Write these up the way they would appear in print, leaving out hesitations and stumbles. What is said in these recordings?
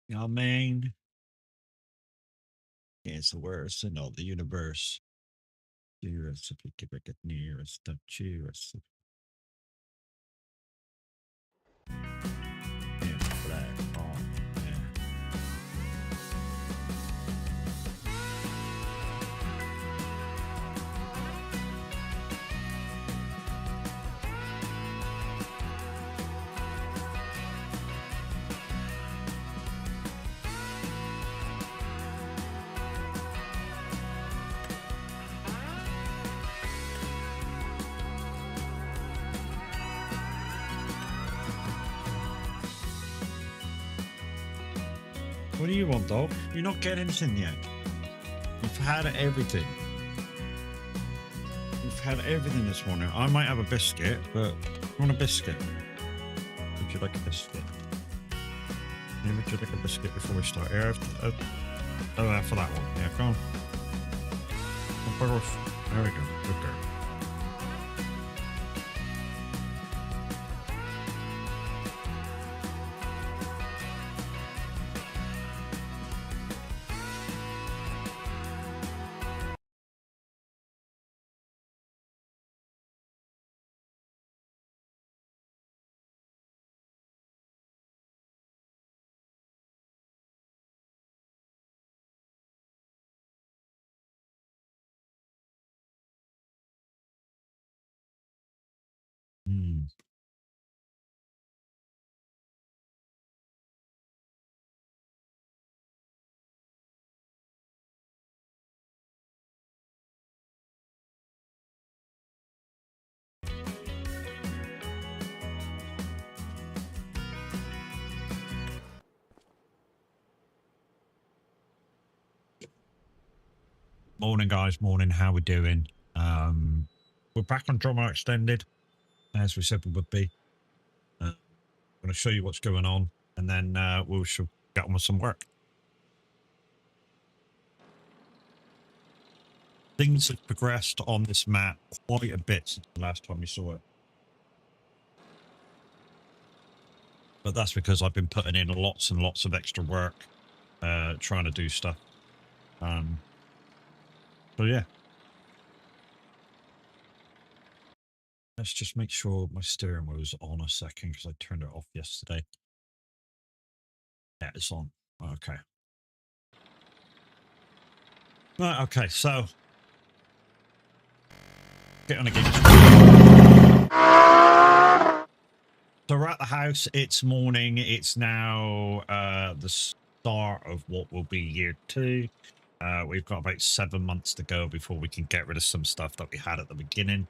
You know what I mean? It's the worst in all the universe. Cheers if you keep it near us. Don't cheers. Yeah, black on. Yeah. What do you want, dog? You're not getting anything yet. You've had everything. You've had everything this morning. I might have a biscuit, but you want a biscuit? Would you like a biscuit? Yeah, would you like a biscuit before we start? Here, for that one. Yeah, come on. There we go. Good girl. Mm. Morning, guys. Morning. How we doing? We're back on Drumard Extended, as we said we would be. I'm going to show you what's going on, and then we should get on with some work. Things have progressed on this map quite a bit since the last time we saw it. But that's because I've been putting in lots and lots of extra work trying to do stuff. So yeah. Let's just make sure my steering wheel's on a second because I turned it off yesterday. Yeah, it's on. Okay. Right, okay, so get on again. So we're at the house. It's morning. It's now the start of what will be year 2. We've got about 7 months to go before we can get rid of some stuff that we had at the beginning.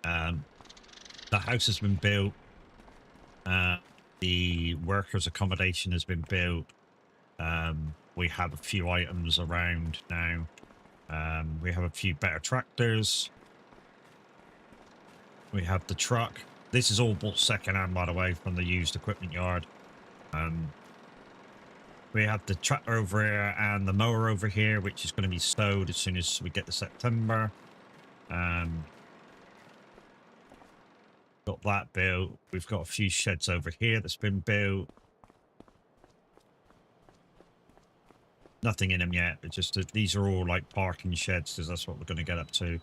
The house has been built. The workers' accommodation has been built. We have a few items around now. We have a few better tractors. We have the truck. This is all bought second-hand, by the way, from the used equipment yard. We have the tractor over here and the mower over here, which is going to be stowed as soon as we get to September. Got that built. We've got a few sheds over here that's been built. Nothing in them yet, but just these are all like parking sheds because that's what we're going to get up to.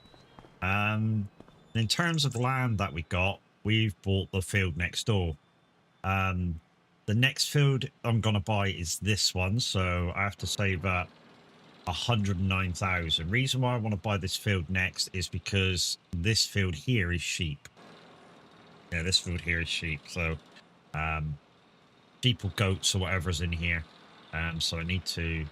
In terms of the land that we got, we've bought the field next door. The next field I'm going to buy is this one, so I have to save up 109,000. Reason why I want to buy this field next is because this field here is sheep. Yeah, this field here is sheep, so sheep or goats or whatever's in here. So I need to,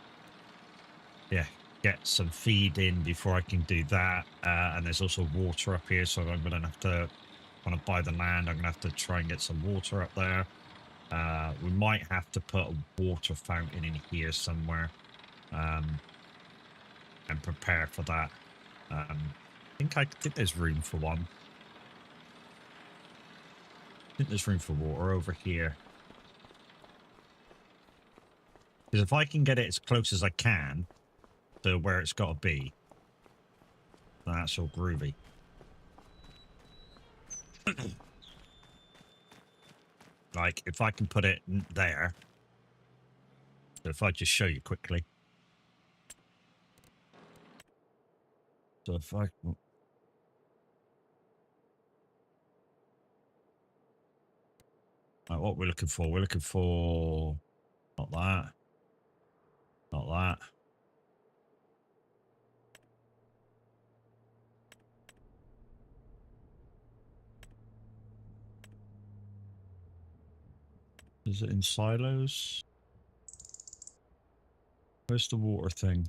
yeah, get some feed in before I can do that. And there's also water up here, so I'm going to have to, when I buy the land, I'm going to have to try and get some water up there. We might have to put a water fountain in here somewhere and prepare for that. I think there's room for one. I think there's room for water over here. Because if I can get it as close as I can to where it's got to be, that's all groovy. Like, if I can put it there, So if I just show you quickly. So if I... Right, what we're looking for? We're looking for... Not that. Not that. Is it in silos? Where's the water thing?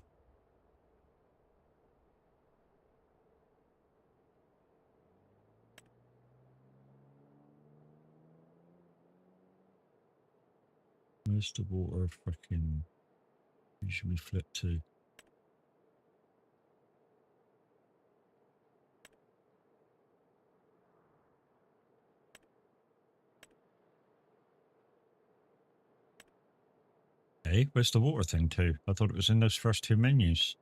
Where's the water freaking... Who should we flip to? Hey, where's the water thing too? I thought it was in those first two menus.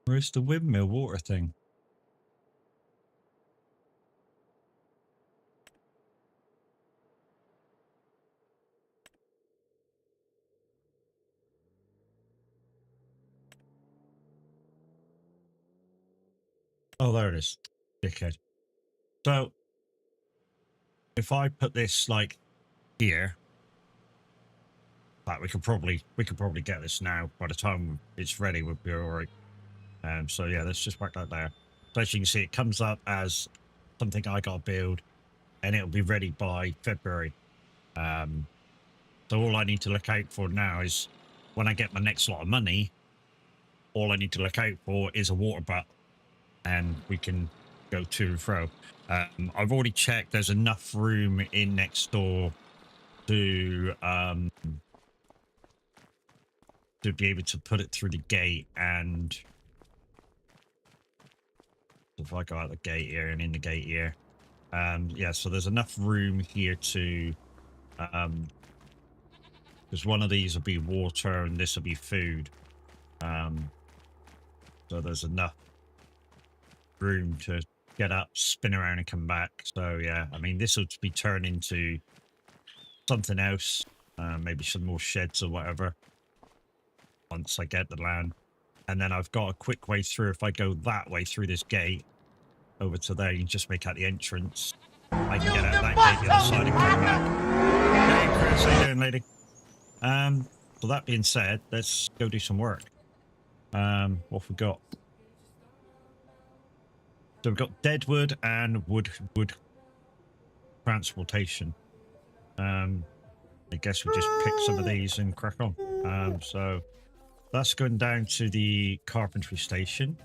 Where's the windmill water thing? Oh, there it is. Dickhead. So, if I put this like here, like we could probably get this now. By the time it's ready, we'll be all right. So yeah, let's just whack that there. So as you can see, it comes up as something I got to build, and it'll be ready by February. So all I need to look out for now is when I get my next lot of money, all I need to look out for is a water butt, and we can go to and fro. I've already checked. There's enough room in next door to be able to put it through the gate. And if I go out the gate here and in the gate here, yeah, so there's enough room here to because one of these will be water and this will be food. So there's enough room to get up, spin around and come back. So yeah, I mean, this will be turned into something else, maybe some more sheds or whatever once I get the land. And then I've got a quick way through. If I go that way through this gate over to there, you can just make out the entrance. I can get out that gate the other side and come back. Hey Chris, how you doing, lady? So that being said, let's go do some work. What have we got? So we've got deadwood and wood transportation. I guess we just pick some of these and crack on. So that's going down to the carpentry station.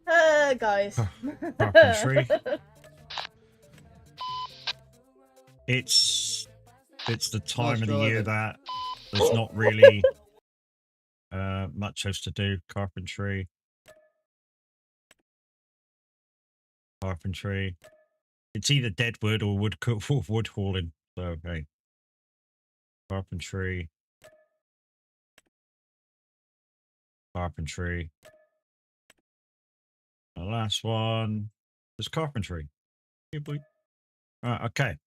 Guys. Carpentry. It's the time of the year that there's not really much else to do. Carpentry. It's either deadwood or wood hauling. So hey, carpentry. The last one is carpentry. Right, okay.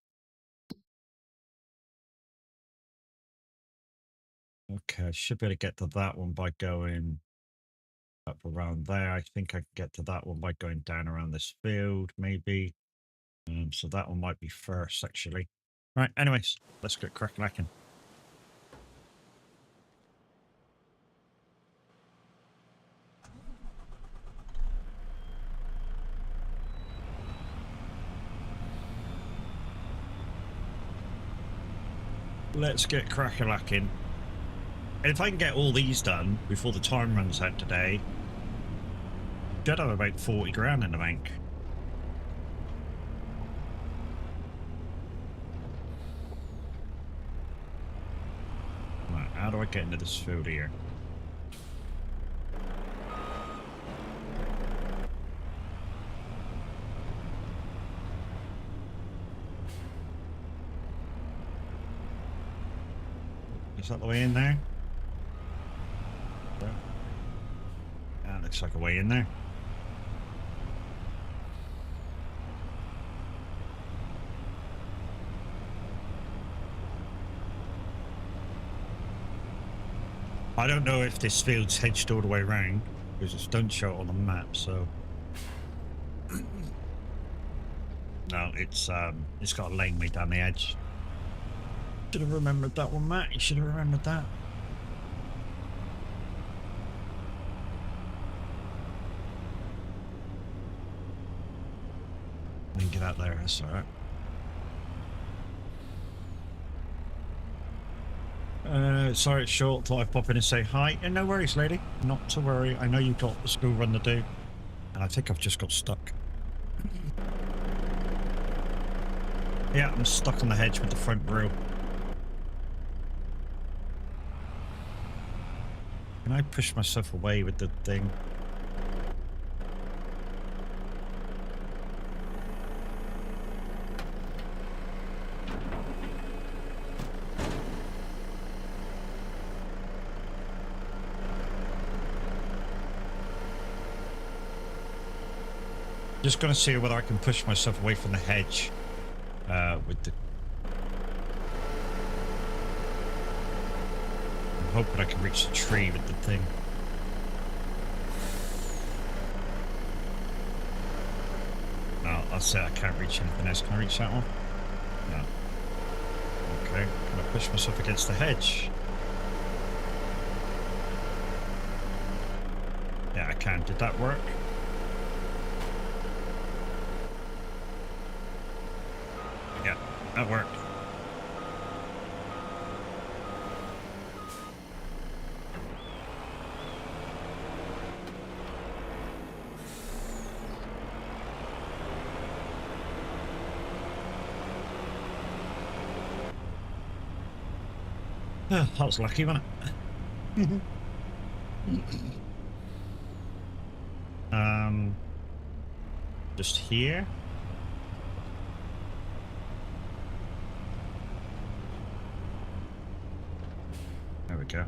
Okay, I should be able to get to that one by going up around there. I think I can get to that one by going down around this field, maybe. So that one might be first, actually. Right, anyways, let's get cracking. Let's get cracking. And if I can get all these done before the time runs out today, should have about 40 grand in the bank. Right, how do I get into this field here? Is that the way in there? looks like a way in there. I don't know if this field's hedged all the way around because it don't show it on the map. So no, it's got a laneway down the edge. Should have remembered that one, Matt. You should have remembered that. Then get out there. That's all right. Sorry it's short. Thought I'd pop in and say hi. And no worries, lady. Not to worry. I know you've got the school run to do. And I think I've just got stuck. Yeah, I'm stuck on the hedge with the front wheel. Can I push myself away with the thing? Just gonna see whether I can push myself away from the hedge with the... I'm hoping I can reach the tree with the thing. No, I'll say I can't reach anything else. Can I reach that one? No. Okay, can I push myself against the hedge? Yeah, I can. Did that work? Yeah, that worked. Oh, that was lucky, wasn't it? Just here. There we go.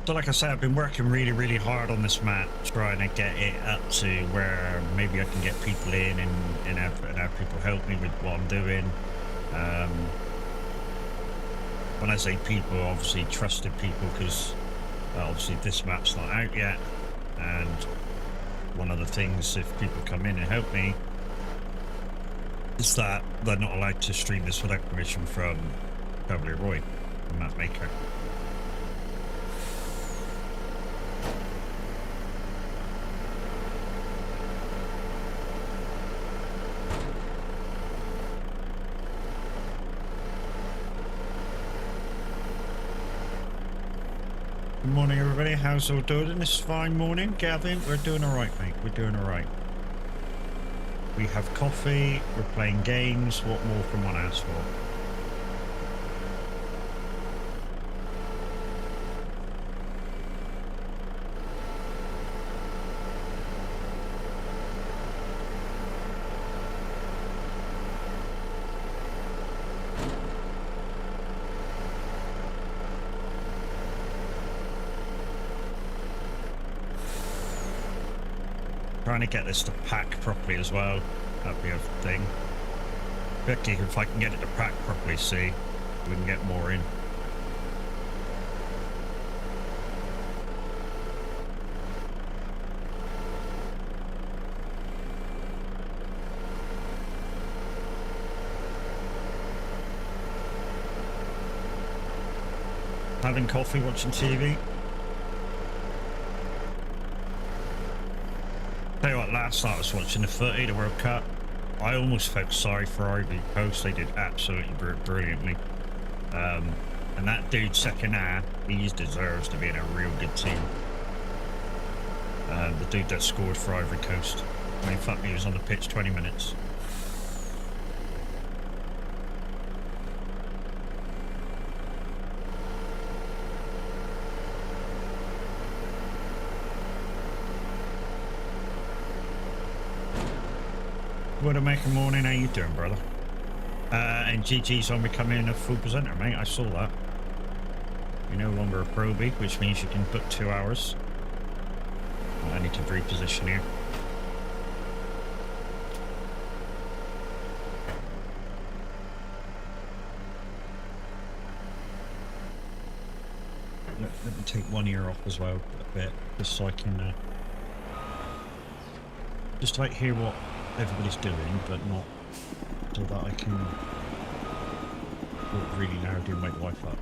So like I said, I've been working really hard on this map, trying to get it up to where maybe I can get people in and have people help me with what I'm doing. When I say people, obviously trusted people, because obviously this map's not out yet. And one of the things, if people come in and help me, is that they're not allowed to stream this without permission from W. Roy, the map maker. Good morning, everybody. How's all doing this fine morning? Gavin, we're doing all right, mate. We're doing all right. We have coffee. We're playing games. What more can one ask for? Trying to get this to pack properly as well. That'd be a thing. Particularly if I can get it to pack properly, see, we can get more in. Having coffee, watching TV. Tell you what, last night I was watching the footy, the World Cup. I almost felt sorry for Ivory Coast. They did absolutely brilliantly. And that dude, second half, he deserves to be in a real good team. The dude that scored for Ivory Coast. I mean, fuck me, he was on the pitch 20 minutes. What a making morning, how you doing, brother? And GG's on becoming a full presenter, mate. I saw that. You're no longer a probie, which means you can book 2 hours. I need to reposition here. Let me take one ear off as well, a bit, just so I can just like hear what everybody's doing, but not so that I can talk really loud and wake wife up.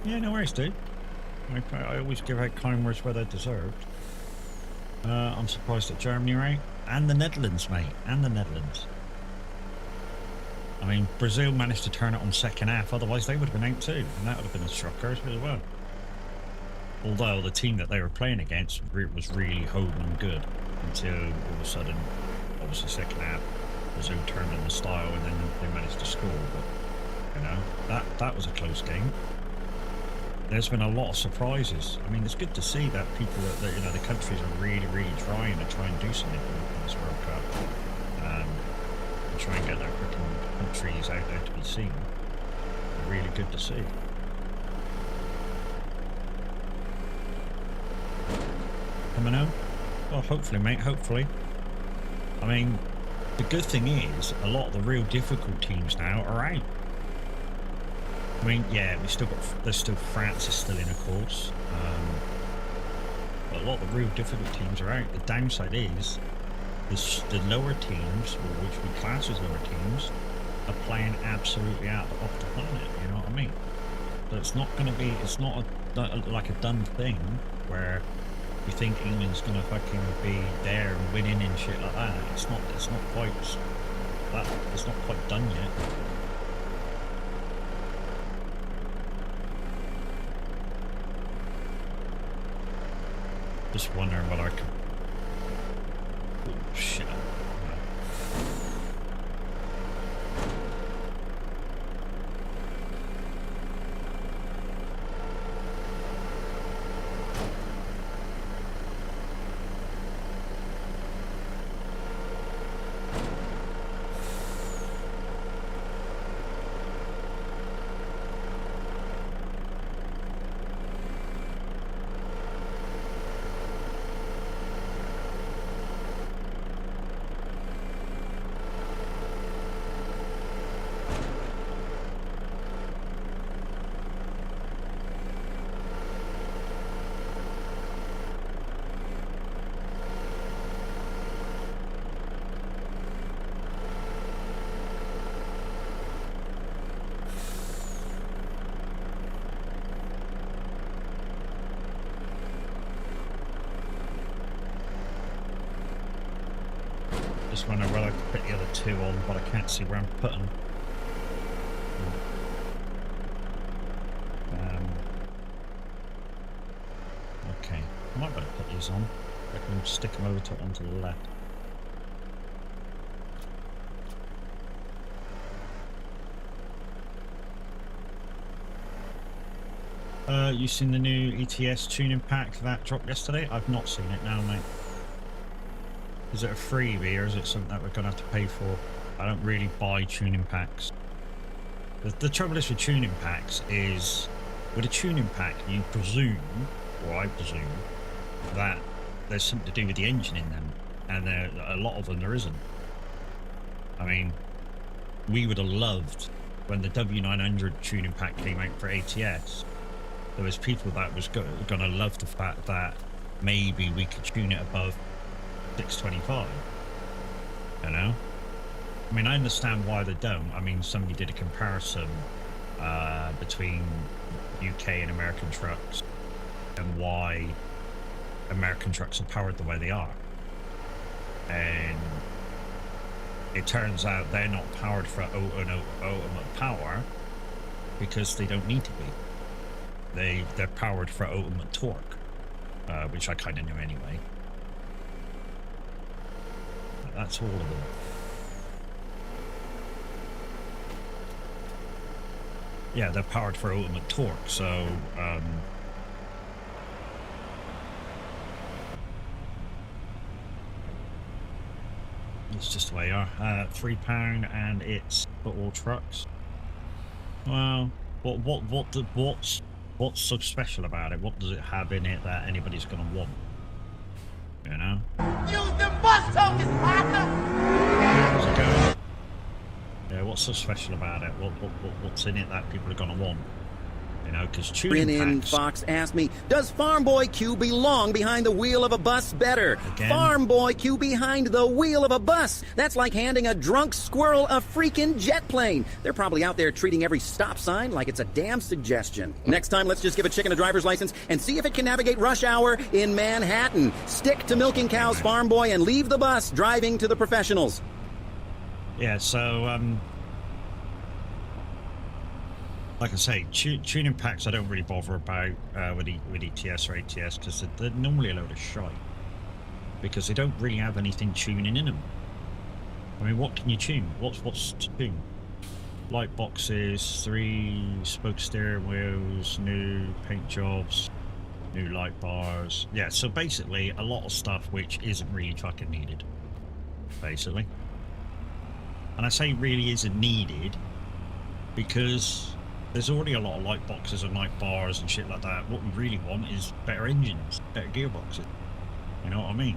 Yeah, no worries, dude. I always give out kind words where they're deserved. I'm surprised at Germany, right? And the Netherlands, mate. And the Netherlands. I mean, Brazil managed to turn it on second half, otherwise they would have been out too, and that would have been a shocker as well. Although the team that they were playing against was really holding them good until all of a sudden, obviously second half, Brazil turned on the style and then they managed to score. But, you know, that was a close game. There's been a lot of surprises. I mean, it's good to see that people, that you know, the countries are really trying to try and do something in this World Cup. And try and get their freaking countries out there to be seen. Really good to see. Coming home? Well, hopefully, mate, hopefully. I mean, the good thing is, a lot of the real difficult teams now are out. I mean, yeah, there's still France is still in, of course. But a lot of the real difficult teams are out. The downside is, the lower teams, or which we class as lower teams, are playing absolutely off the planet, you know what I mean? So it's not going to be, it's not like a done thing where you think England's going to fucking be there and winning and shit like that. It's not quite done yet. Just wondering what I can. Oh shit. Just wonder whether I can put the other two on, but I can't see where I'm putting them. Okay, I might better put these on. I can stick them over to onto the left. You seen the new ETS tuning pack that dropped yesterday? I've not seen it now, mate. Is it a freebie or is it something that we're going to have to pay for? I don't really buy tuning packs. The trouble is with tuning packs is, with a tuning pack you presume, or I presume, that there's something to do with the engine in them, and a lot of them there isn't. I mean, we would have loved when the W900 tuning pack came out for ATS. There was people that was going to love the fact that maybe we could tune it above 625, you know. I mean, I understand why they don't. I mean, somebody did a comparison between UK and American trucks and why American trucks are powered the way they are, and it turns out they're not powered for ultimate power because they don't need to be. They're powered for ultimate torque, which I kind of knew anyway. That's all of them. yeah, they're powered for ultimate torque. So it's just the way you are. £3, and it's for all trucks. Well, what's so special about it? What does it have in it that anybody's gonna want? You know? Use them bus tokens, partner! How's it going? Yeah, what's so special about it? What's in it that people are gonna want? You know, because tuning packs... Fox asked me, does Farm Boy Q belong behind the wheel of a bus better? Again? Farm Boy Q behind the wheel of a bus. That's like handing a drunk squirrel a freaking jet plane. They're probably out there treating every stop sign like it's a damn suggestion. Next time, let's just give a chicken a driver's license and see if it can navigate rush hour in Manhattan. Stick to milking cows, Farm Boy, and leave the bus driving to the professionals. Yeah, so, like I say, tuning packs I don't really bother about with ETS or ATS, because they're normally a load of shite. Because they don't really have anything tuning in them. I mean, what can you tune? What's to tune? Light boxes, 3-spoke steering wheels, new paint jobs, new light bars. Yeah, so basically a lot of stuff which isn't really fucking needed. Basically. And I say really isn't needed because there's already a lot of light boxes and light bars and shit like that. What we really want is better engines, better gearboxes. You know what I mean?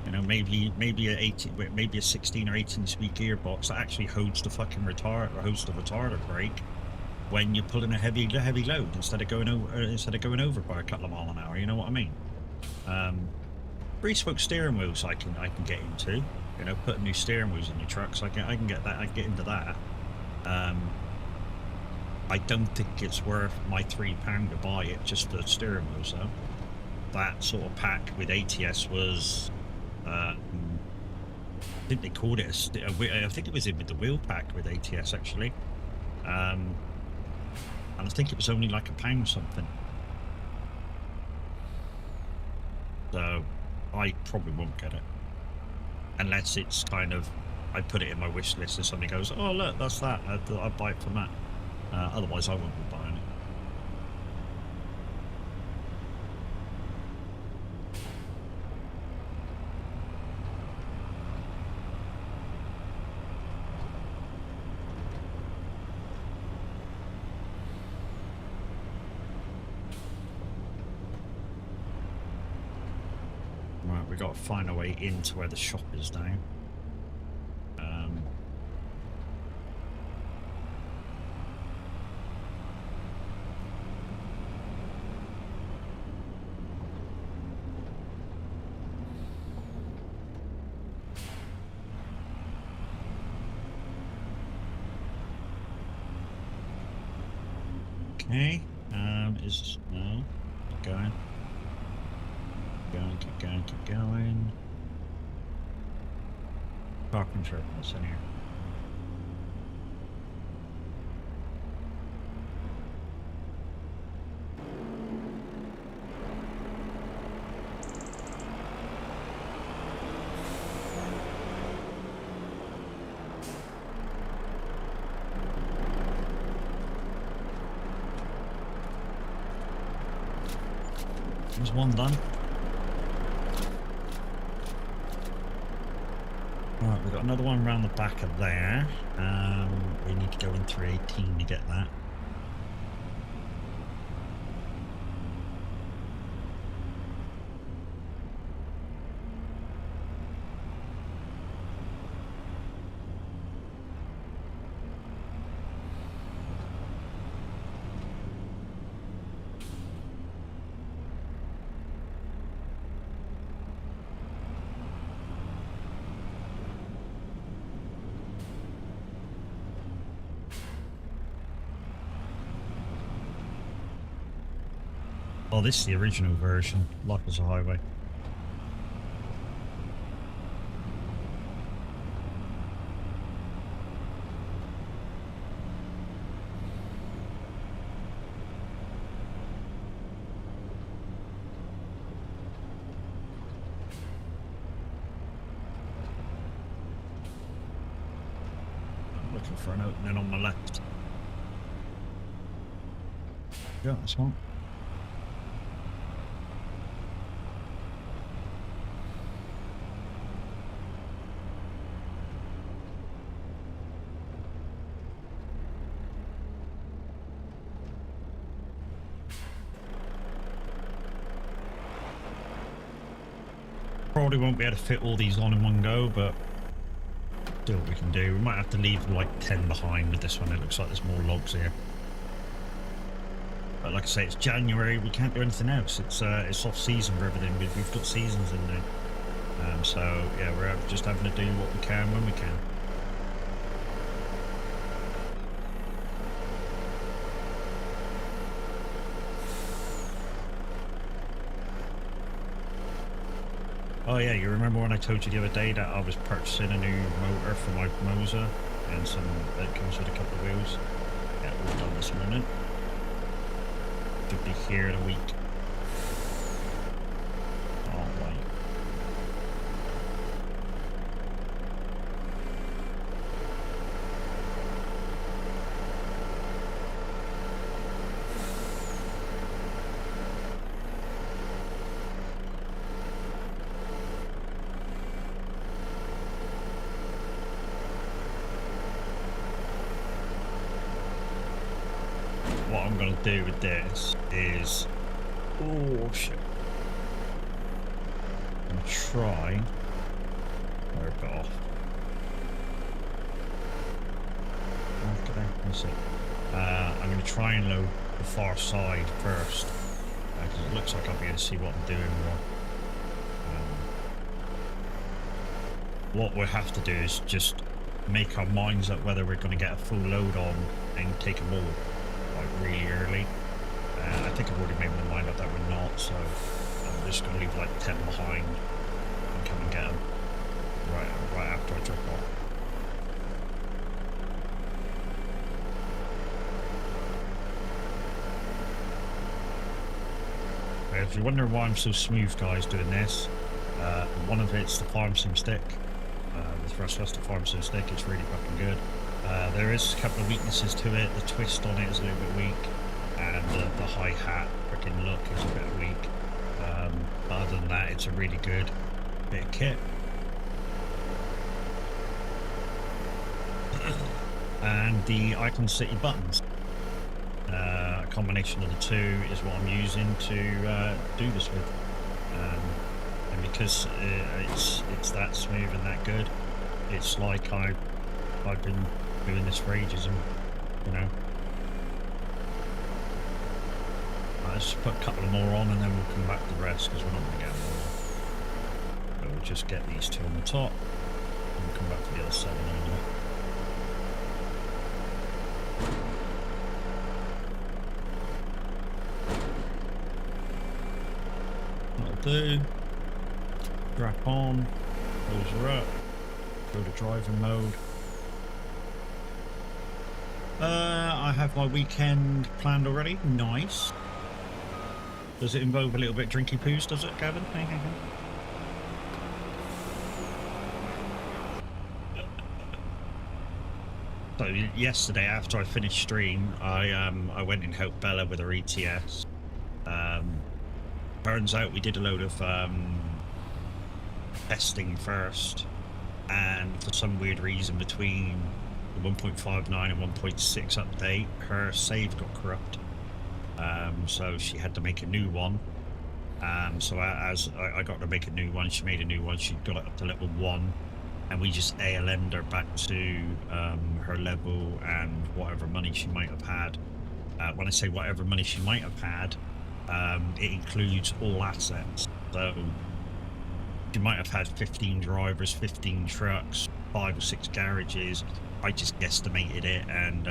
You know, maybe a 16 or 18 speed gearbox that actually holds the fucking retard or holds the retarder brake when you're pulling a heavy load instead of going over by a couple of miles an hour. You know what I mean? 3-spoke steering wheels I can get into. You know, putting new steering wheels in your trucks, I can get that. I can get into that. I don't think it's worth my £3 to buy it just for the steering wheels though. That sort of pack with ATS was, I think they called it I think it was in with the wheel pack with ATS actually, and I think it was only like £1 something. So I probably won't get it unless it's kind of I put it in my wish list and somebody goes, oh look, that's that, I'll buy it from that. Otherwise I won't be buying it. Right, we got to find our way into where the shop is now. Okay, is no, keep going. Keep going. Carpenter, what's in here? There's one done. Right, we've got another one around the back of there. We need to go in 318 to get that. Oh, this is the original version, Life as a Highway. I'm looking for an opening on my left. Yeah, that's one. Probably won't be able to fit all these on in one go, but do what we can do. We might have to leave like 10 behind with this one. It looks like there's more logs here. But like I say, it's January. We can't do anything else. It's off season for everything. We've got seasons in there. So yeah, we're just having to do what we can when we can. Oh yeah, you remember when I told you the other day that I was purchasing a new motor for my Moser and some that comes with a couple of wheels? Yeah, all done this morning. Should be here in a week. Oh wait. What I'm going to do with this is, oh shit, I'm going to try, where it got off, I'm going to try and load the far side first, because it looks like I'll be able to see what I'm doing more. What we'll have to do is just make our minds up whether we're going to get a full load on and take them all like really early. I think I've already made my mind up that we're not, so I'm just going to leave like 10 behind and come and get them right after I drop off. If you're wondering why I'm so smooth, guys, doing this, one of it's the farm sim stick. The thrust the farm sim stick, it's really fucking good. There is a couple of weaknesses to it. The twist on it is a little bit weak, and the hi-hat freaking look is a bit weak. But other than that, it's a really good bit of kit. And the Icon City buttons. A combination of the two is what I'm using to do this with. And because it's that smooth and that good, it's like I've been doing this for ages, and you know, let's put a couple of more on and then we'll come back to the rest because we're not going to get more. So we'll just get these two on the top and we'll come back to the other 7 only. That'll do. Strap on, close her up, go to driving mode. I have my weekend planned already. Nice. Does it involve a little bit drinky poos, does it, Gavin? So yesterday, after I finished stream, I went and helped Bella with her ETS. Turns out we did a load of testing first, and for some weird reason between the 1.59 and 1.6 update, her save got corrupt. So she had to make a new one. So as I got to make a new one, she made a new one. She got it up to level 1, and we just ALM'd her back to her level and whatever money she might have had. When I say whatever money she might have had, it includes all assets. So she might have had 15 drivers, 15 trucks, 5 or 6 garages. I just guesstimated it, and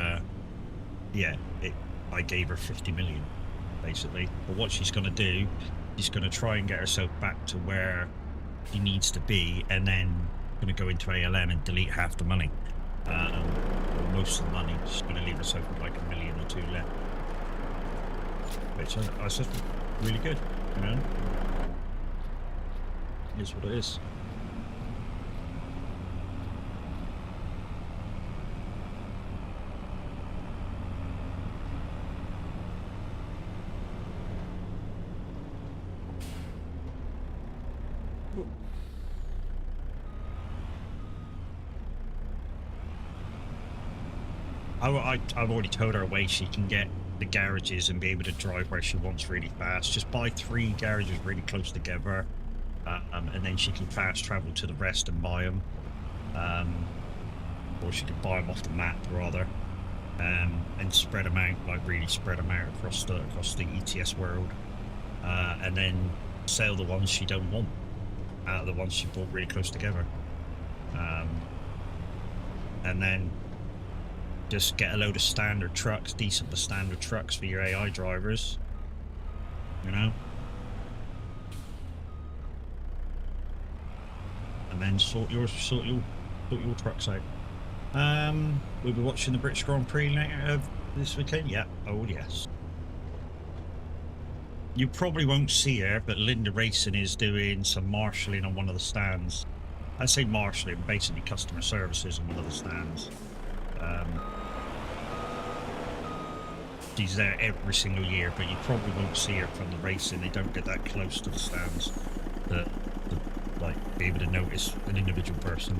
yeah, I gave her 50 million basically. But what she's going to do, she's going to try and get herself back to where she needs to be, and then going to go into ALM and delete half the money, or most of the money. She's going to leave herself with like $1 million or 2 left, which I said really good, you know. It is what it is. I've already told her a way she can get the garages and be able to drive where she wants really fast. Just buy 3 garages really close together, and then she can fast travel to the rest and buy them. Or she could buy them off the map rather, and spread them out, like really spread them out across the ETS world, and then sell the ones she don't want out of the ones she bought really close together, and then just get a load of standard trucks, decent but standard trucks for your AI drivers, you know, and then sort your trucks out. We'll be watching the British Grand Prix later this weekend. Yeah, oh yes. You probably won't see her, but Linda Racing is doing some marshalling on one of the stands. I say marshalling, basically customer services on one of the stands. She's there every single year, but you probably won't see her from the racing. They don't get that close to the stands to like be able to notice an individual person.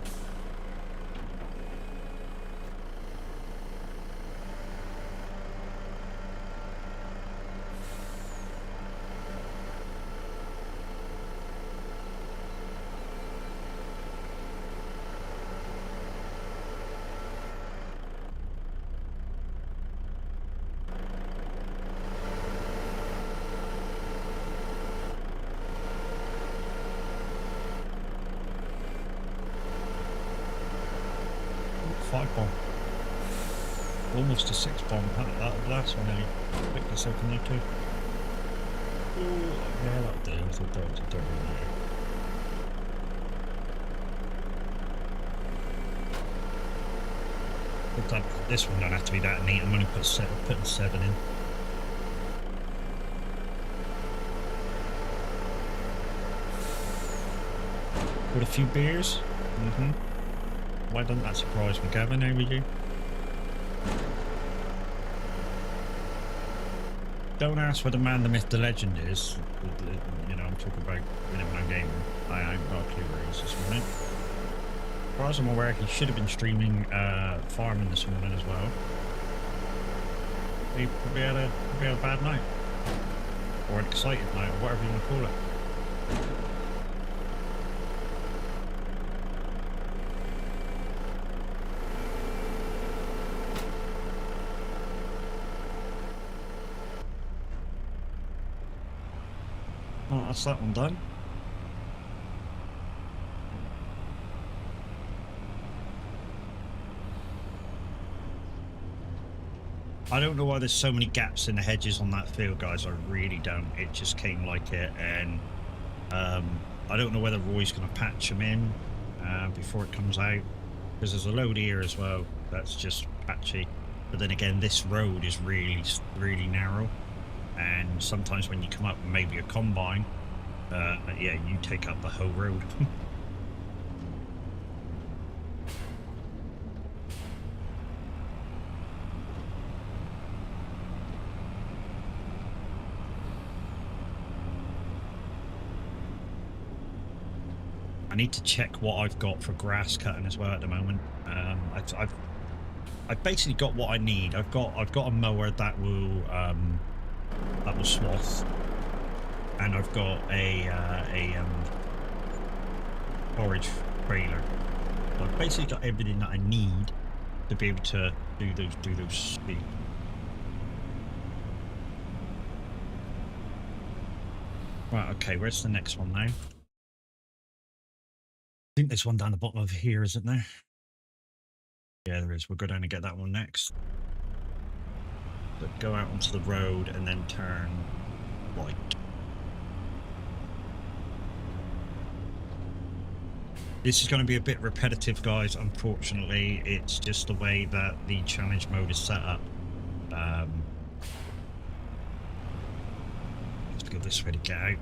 Bomb. Almost a 6 bomb. That last one nearly picked us up in there too. Ooh, yeah, that'll do. I thought that was a double there. This one don't have to be that neat. I'm only putting 7 in. With a few beers. Why doesn't that surprise me, Gavin? How are you? Don't ask where the man, the myth, the legend is. You know, I'm talking about when gaming. I ain't got a clue where he is this morning. As far as I'm aware, he should have been streaming farming this morning as well. He probably had a bad night. Or an excited night, or whatever you want to call it. Oh, that's that one done. I don't know why there's so many gaps in the hedges on that field, guys. I really don't. It just came like it, and I don't know whether Roy's going to patch them in before it comes out, because there's a load here as well that's just patchy. But then again, this road is really narrow. And sometimes when you come up maybe a combine, yeah, you take up the whole road. I need to check what I've got for grass cutting as well at the moment. I've basically got what I need. I've got a mower that will swath, and I've got a forage trailer. So I've basically got everything that I need to be able to do those speed. Right, okay, where's the next one now? I think there's one down the bottom of here, isn't there? Yeah, there is. We'll go down and get that one next. But go out onto the road and then turn right. This is going to be a bit repetitive, guys. Unfortunately, it's just the way that the challenge mode is set up. Let's go this way to get out.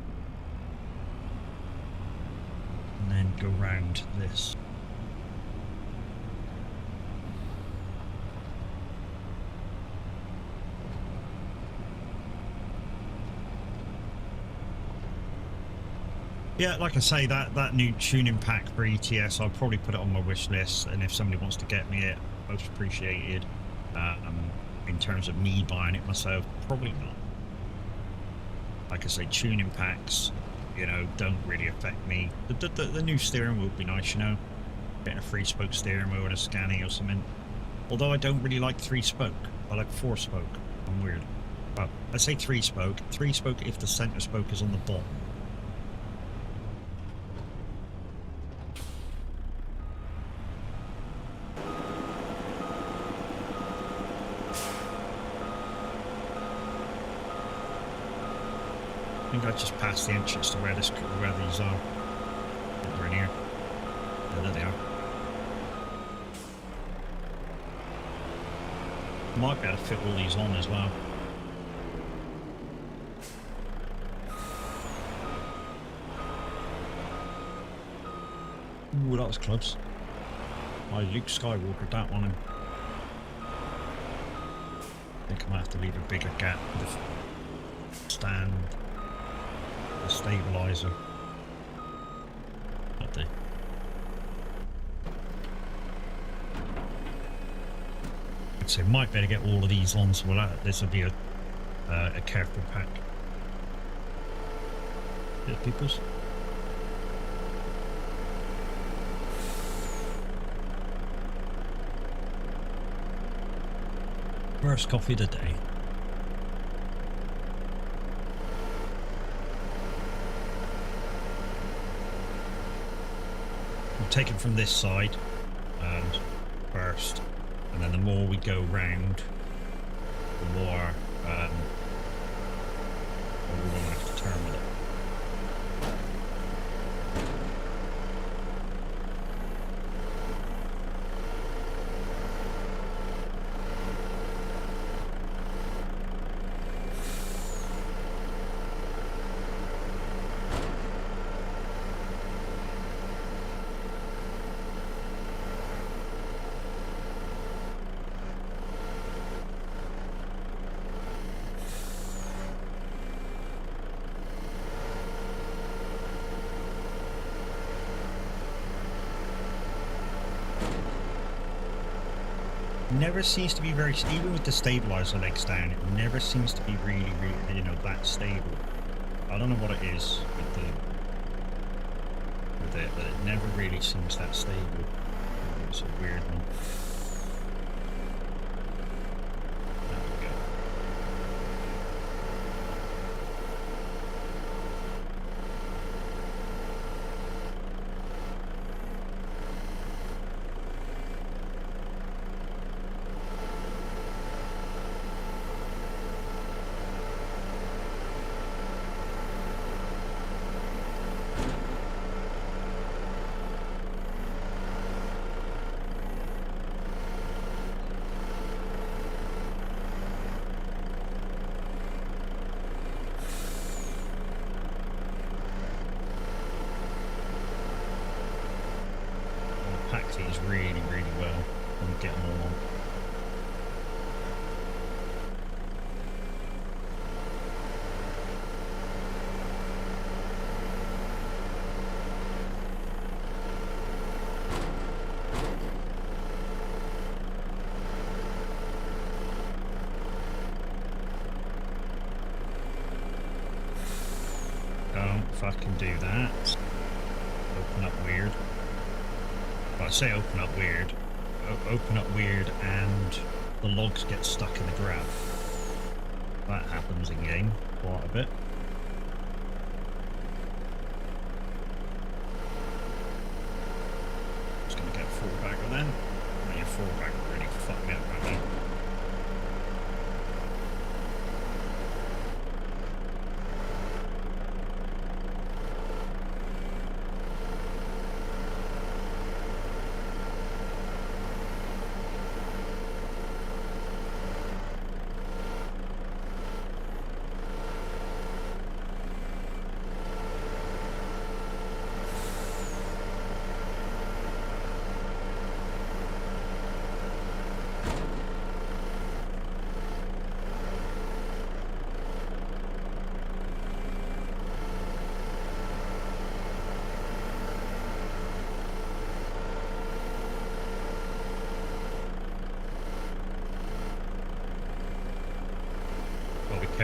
And then go round this. Yeah, like I say, that new tuning pack for ETS, I'll probably put it on my wish list, and if somebody wants to get me it, most appreciated. In terms of me buying it myself, probably not. Like I say, tuning packs, you know, don't really affect me. The new steering wheel would be nice, you know, getting a 3-spoke steering wheel and a Scania or something. Although I don't really like 3-spoke, I like 4-spoke. I'm weird. Well, I say 3-spoke. 3-spoke if the center spoke is on the bottom. I think I just passed the entrance to where these are. They're in here. Yeah, there they are. Might be able to fit all these on as well. Ooh, that was close. I Luke Skywalker that one. I think I might have to leave a bigger gap with the stand, the stabilizer. That'll do. So might better get all of these on, so this will be a careful pack. Yeah, peoples. First coffee of the day. We'll take it from this side and first. And then the more we go round, the more we won't have to turn with it. Never seems to be very, even with the stabilizer legs down, it never seems to be really, you know, that stable. I don't know what it is with it, but it never really seems that stable. It's a weird one. There we go. These really, really well and get them all on. Don't fucking do that. Open up weird. I say open up weird. Open up weird and the logs get stuck in the grab. That happens in game quite a bit. Just gonna get a full bagger then. Oh, your full bagger really fucked me up right now.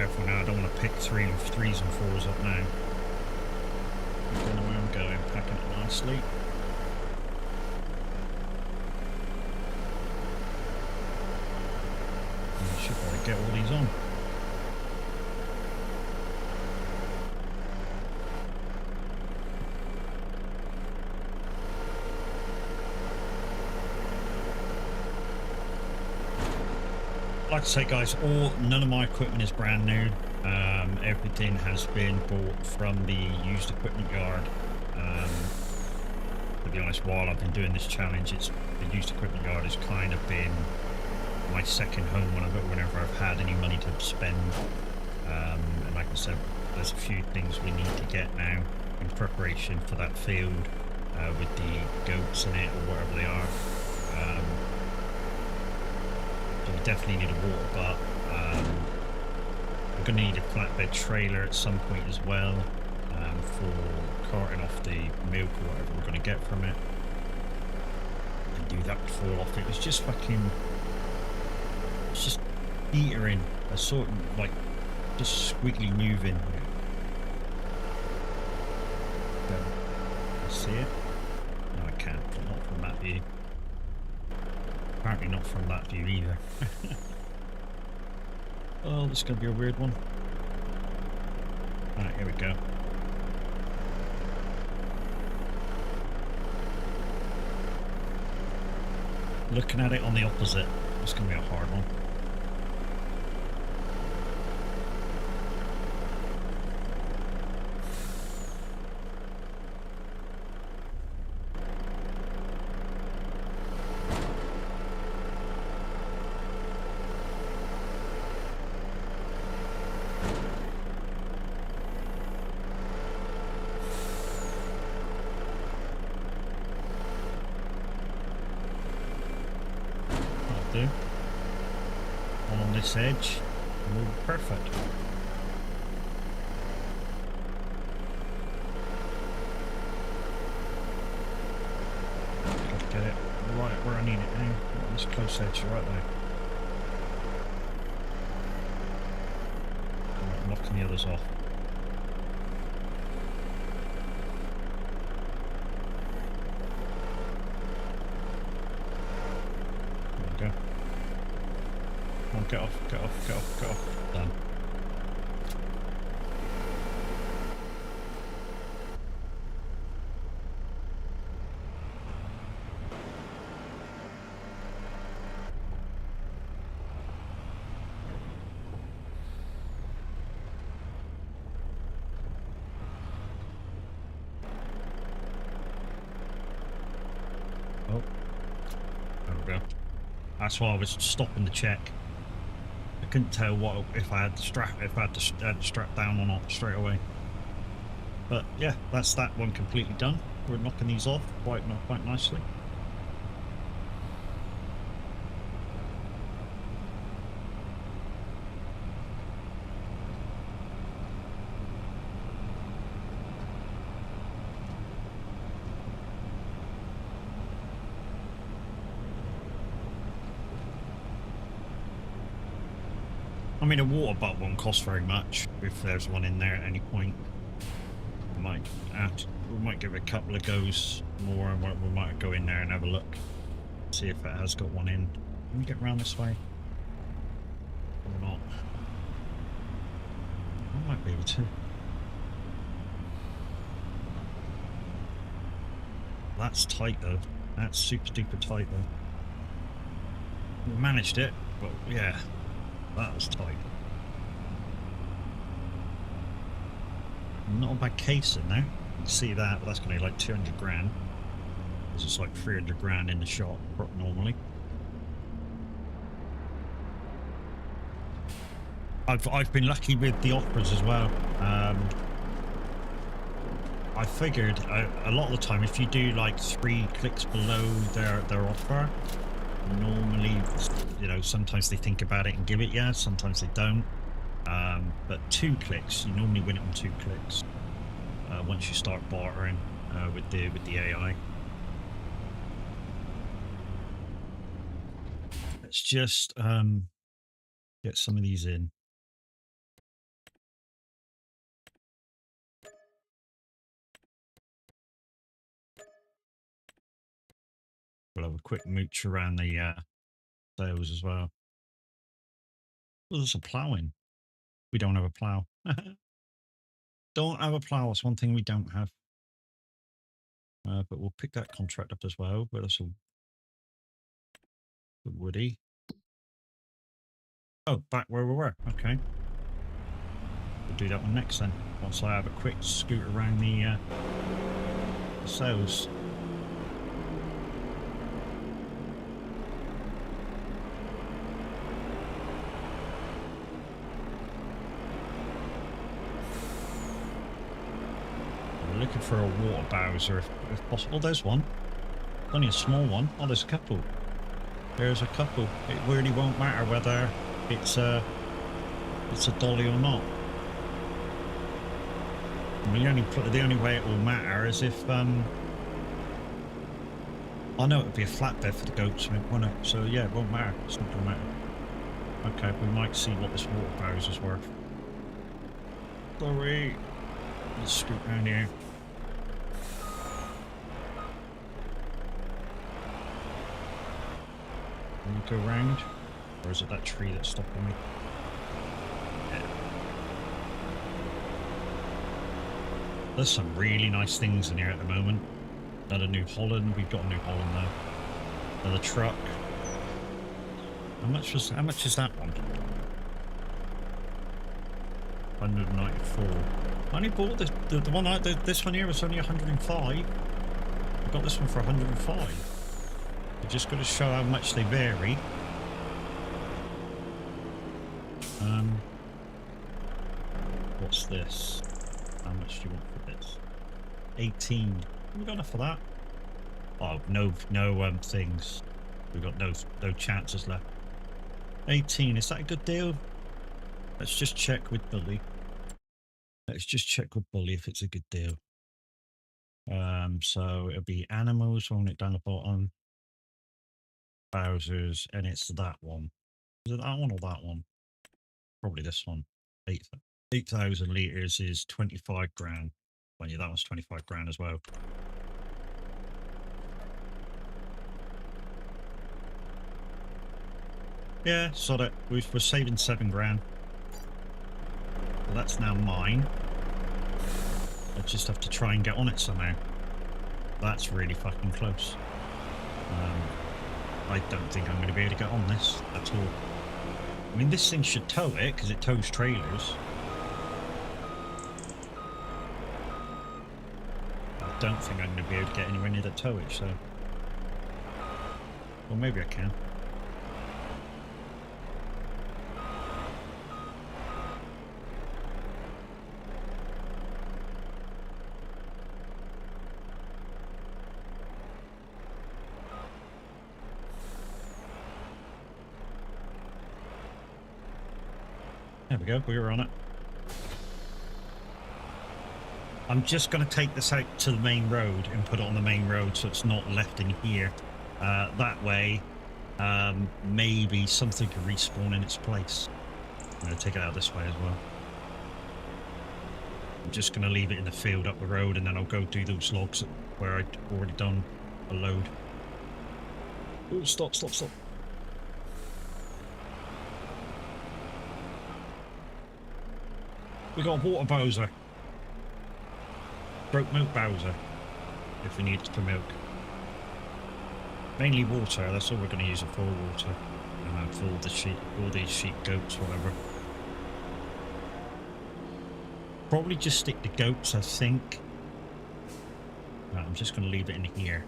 careful now. I don't want to pick threes and fours up now. I don't know where I'm going. Packing it nicely. I should probably get all these on. Like I say, guys, none of my equipment is brand new. Everything has been bought from the used equipment yard. To be honest, while I've been doing this challenge, the used equipment yard has kind of been my second home whenever I've had any money to spend. And like I said, there's a few things we need to get now in preparation for that field with the goats in it or whatever they are. So we definitely need a water butt. We're going to need a flatbed trailer at some point as well for carting off the milk or whatever we're going to get from it. And do that before off. It was just fucking... It's just teetering. A sort of like just squiggly moving. I see it? No, I can't. Not from that view. Apparently not from that view either. Oh, this is going to be a weird one. Alright, here we go. Looking at it on the opposite, it's going to be a hard one. Do one on this edge and we'll be perfect. Gotta get it right where I need it now. On this close edge right there. Right, knocking the others off. Go. Come on, get off, get off, get off, get off. Done. Oh. There we go. That's why I was stopping to check. I couldn't tell if I had the strap down or not straight away. But yeah, that's that one completely done. We're knocking these off quite nicely. I mean, a water butt won't cost very much if there's one in there at any point. We might give it a couple of goes more, and we might go in there and have a look, see if it has got one in. Can we get around this way or not? I might be able to. That's tight though. That's super duper tight though. We managed it, but yeah. That was tight. Not a bad case in there. You can see that, but that's going to be like 200 grand. It's just like 300 grand in the shop normally. I've been lucky with the offers as well. I figured a lot of the time if you do like 3 clicks below their offer, normally, you know, sometimes they think about it and give it you, sometimes they don't. But 2 clicks, you normally win it on 2 clicks. Once you start bartering with the AI. Let's just get some of these in. We'll have a quick mooch around the sails as well. Oh, there's a ploughing. We don't have a plough. Don't have a plough. That's one thing we don't have. But we'll pick that contract up as well. But that's all woody. Oh, back where we were. Okay. We'll do that one next then. Once I have a quick scoot around the sails. We're looking for a water bowser if possible. Oh, there's one. Only a small one. Oh, there's a couple. There's a couple. It really won't matter whether it's a dolly or not. I mean, the only way it will matter is if I know it would be a flatbed for the goats, won't it? So yeah, it won't matter. It's not gonna matter. Okay, we might see what this water bowser's worth. Sorry. Let's scoot around here. Can we go round? Or is it that tree that's stopping me? Yeah. There's some really nice things in here at the moment. Another New Holland. We've got a New Holland now. Another truck. How much is that one? 194. I only bought the one out. This one here was only 105. I got this one for 105. We're just got to show how much they vary. What's this? How much do you want for this? 18. We got enough for that. Oh, no things. We've got no chances left. 18. Is that a good deal? Let's just check with Bully. Let's just check with Bully if it's a good deal. So it'll be animals, won't it, down the bottom? Bowsers, and it's that one. Is it that one or that one? Probably this one. 8,000 litres is 25 grand. Well, yeah, that one's 25 grand as well. Yeah, so that we're saving 7 grand. Well, that's now mine. I just have to try and get on it somehow. That's really fucking close. I don't think I'm going to be able to get on this at all. I mean, this thing should tow it because it tows trailers. I don't think I'm going to be able to get anywhere near the towage, so... Well, maybe I can. There we go, we were on it. I'm just going to take this out to the main road and put it on the main road so it's not left in here. That way, maybe something can respawn in its place. I'm going to take it out this way as well. I'm just going to leave it in the field up the road and then I'll go do those logs where I'd already done a load. Oh, stop. We got a water bowser. Broke milk bowser. If we need it for milk. Mainly water, that's all we're going to use it for, water. For all these sheep, goats, whatever. Probably just stick to goats, I think. Right, I'm just going to leave it in here.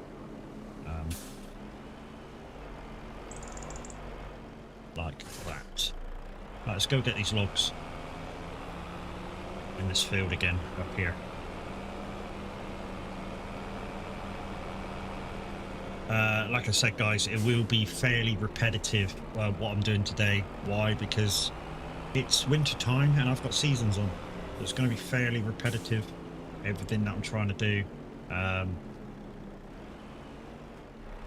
Like that. Right, let's go get these logs. In this field again, up here. Like I said, guys, it will be fairly repetitive what I'm doing today. Why? Because it's winter time and I've got seasons on. So it's going to be fairly repetitive, everything that I'm trying to do.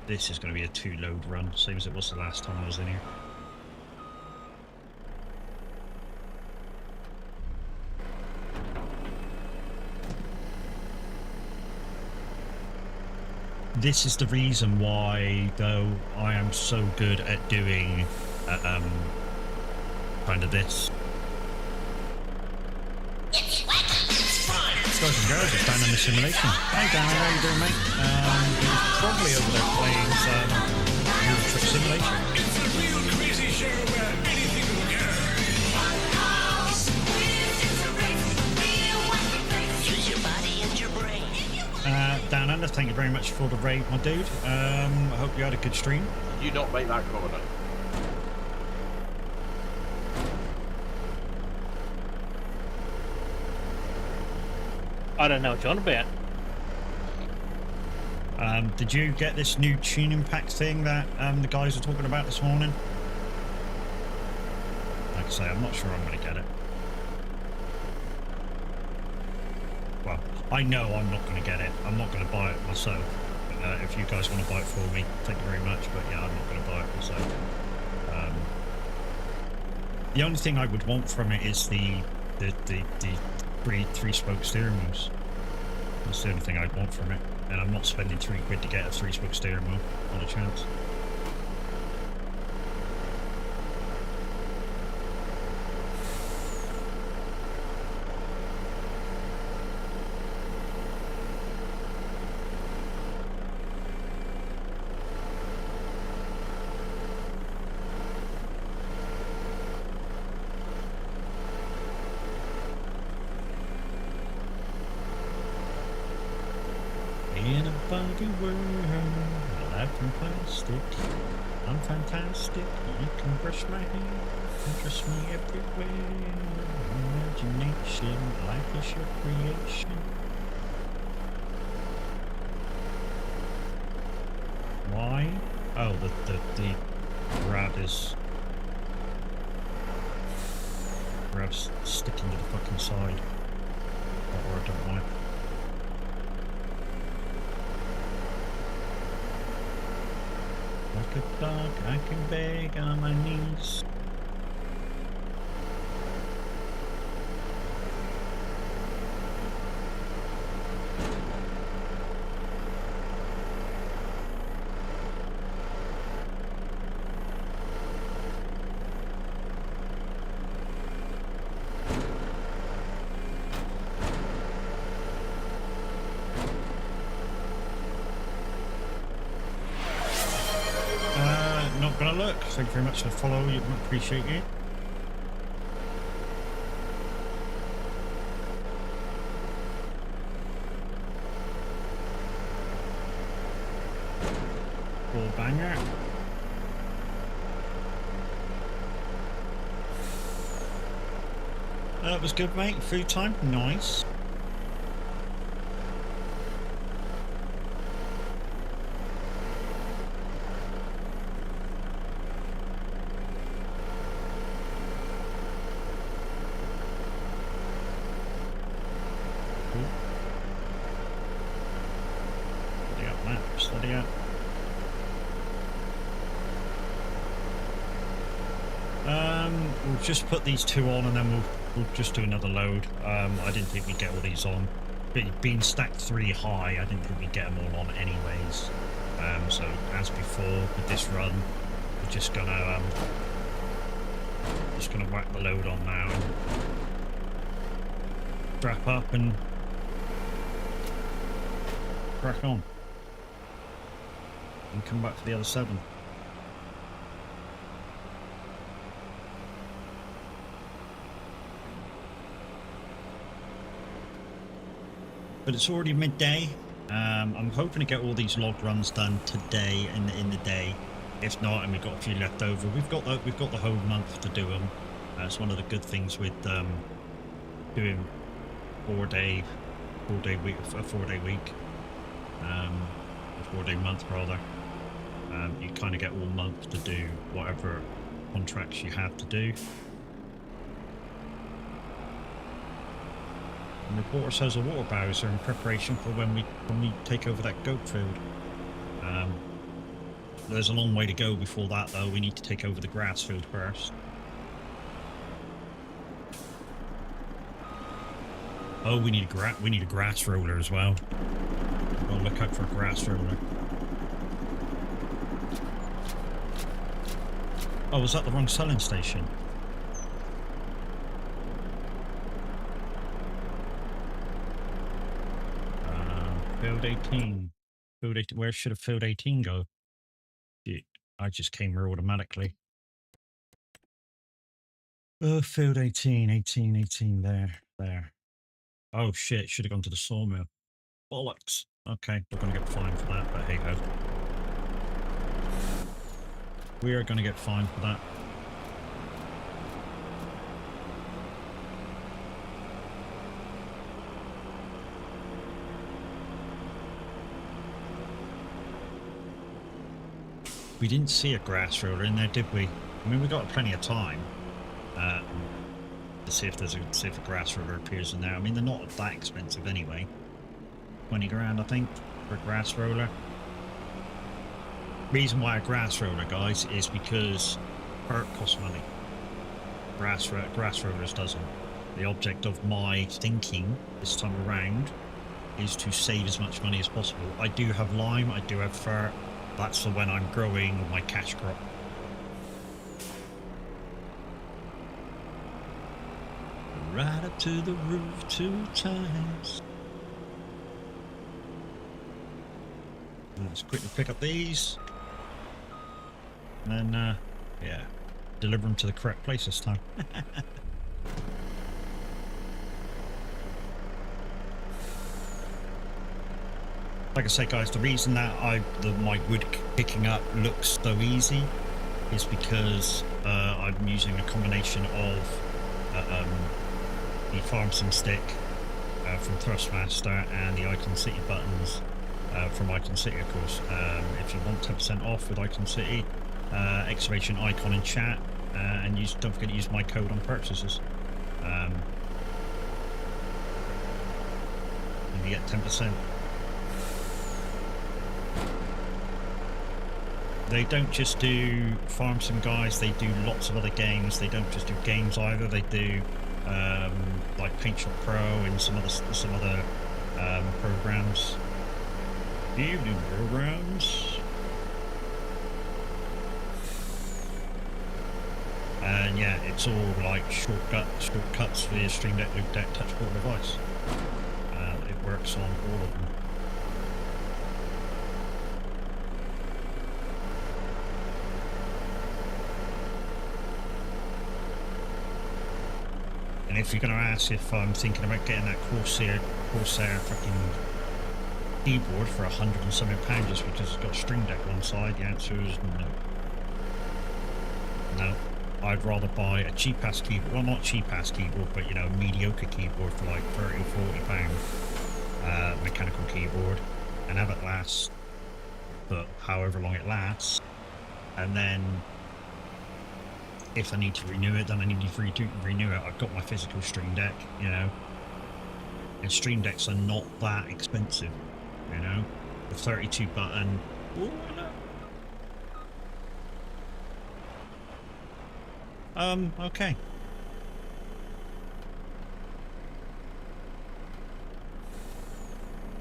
This is going to be a 2-load run, same as it was the last time I was in here. this is the reason why, though, I am so good at doing kind of this. Guys and girls, it's Dan in the simulation. Hey Dan, how you doing, mate? You're probably over there playing some Euro Truck Simulation. It's a real crazy show where anything will go. Use your body and your brain. Dan Under, thank you very much for the raid, my dude. I hope you had a good stream. Did you not make that corner? I don't know what you're on about. Did you get this new tuning pack thing that the guys were talking about this morning? Like I say, I'm not sure I'm going to get it. Well, I know I'm not going to get it. I'm not going to buy it myself. If you guys want to buy it for me, thank you very much. But yeah, I'm not going to buy it myself. The only thing I would want from it is the three-spoke steering wheels. That's the only thing I'd want from it, and I'm not spending £3 to get a 3-spoke steering wheel on a chance. In a buggy world, a life in plastic. I'm fantastic. You can brush my hair, interest me everywhere. Imagination, life is your creation. Why? Oh, the grab's sticking to the fucking side. Or I don't want it. Like a dog, I can beg on my knees. Not gonna look. Thank you very much for the follow. You appreciate you. Ball banger. That was good, mate. Food time, nice. We'll just put these two on and then we'll just do another load. I didn't think we'd get all these on. Being stacked 3 high, I didn't think we'd get them all on anyways. So as before with this run, we're just gonna whack the load on now and strap up and crack on. And come back for the other 7. But it's already midday. I'm hoping to get all these log runs done today in the day. If not, and we've got a few left over, we've got the whole month to do them. It's one of the good things with doing a 4-day week, a 4-day month rather. You kind of get all month to do whatever contracts you have to do. And the reporter says the water barriers are in preparation for when we take over that goat field. There's a long way to go before that, though. We need to take over the grass field first. Oh, we need a grass roller as well. I'll look out for a grass roller. Oh, was that the wrong selling station? Field 18. Field 18. Where should a field 18 go? I just came here automatically. Field 18, 18, 18, there. Oh shit, should have gone to the sawmill. Bollocks. Okay, we're gonna get fined for that, but hey ho. We are gonna get fined for that. We didn't see a grass roller in there, did we? I mean, we got plenty of time to see if a grass roller appears in there. I mean, they're not that expensive anyway. 20 grand, I think, for a grass roller. Reason why a grass roller, guys, is because perk costs money. Grass rollers doesn't. The object of my thinking this time around is to save as much money as possible. I do have lime, I do have fir. That's for when I'm growing my cash crop. Right up to the roof 2 times. Let's quickly pick up these. And then, yeah, deliver them to the correct place this time. Like I say, guys, the reason that my wood picking up looks so easy is because I'm using a combination of the Farm Sim stick from Thrustmaster and the Icon City buttons from Icon City, of course. If you want 10% off with Icon City, exclamation icon in chat, and don't forget to use my code on purchases. And you get 10%. They don't just do Farm Sim, guys, they do lots of other games. They don't just do games either, they do like Paint Shop Pro and some other programs. Evening programs. And yeah, it's all like shortcuts for your Stream Deck, Loop Deck, touch port device. It works on all of them. And if you're going to ask if I'm thinking about getting that Corsair fucking keyboard for £107 just because it's got a Stream Deck one side, the answer is no. No. I'd rather buy a cheap-ass keyboard, well, not cheap-ass keyboard, but, you know, a mediocre keyboard for like £30 or £40, mechanical keyboard, and have it last, but however long it lasts, and then if I need to renew it, then I need to renew it. I've got my physical Stream Deck, you know, and Stream Decks are not that expensive, you know, the 32 button. Ooh, okay.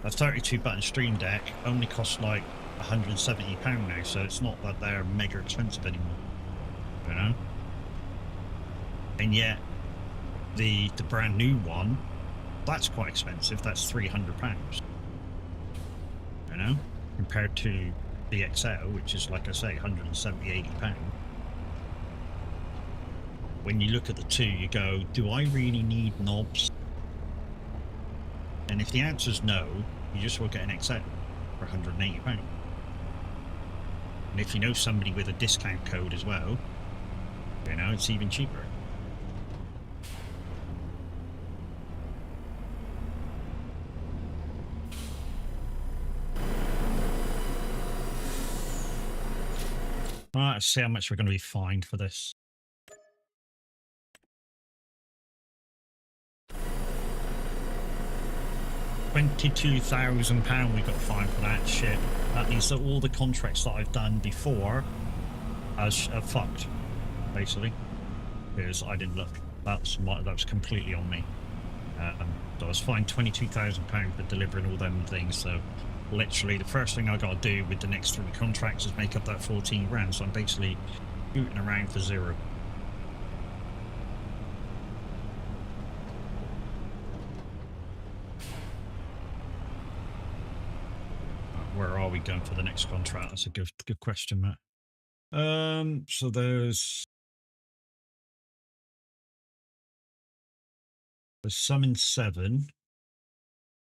A 32 button Stream Deck only costs like £170 now, so it's not that they're mega expensive anymore, you know. And yet, the brand new one, that's quite expensive. That's £300, you know, compared to the XL, which is, like I say, £170–£80. When you look at the two, you go, do I really need knobs? And if the answer is no, you just will get an XL for £180. And if you know somebody with a discount code as well, you know, it's even cheaper. Right, let's see how much we're going to be fined for this. £22,000 we got fined for that shit. That means that all the contracts that I've done before are fucked, basically, because I didn't look. That was completely on me. So I was fined £22,000 for delivering all them things. So literally, the first thing I got to do with the next 3 contracts is make up that 14 grand. So I'm basically Shooting around for 0. Where are we going for the next contract? That's a good question, Matt. So there's some in 7.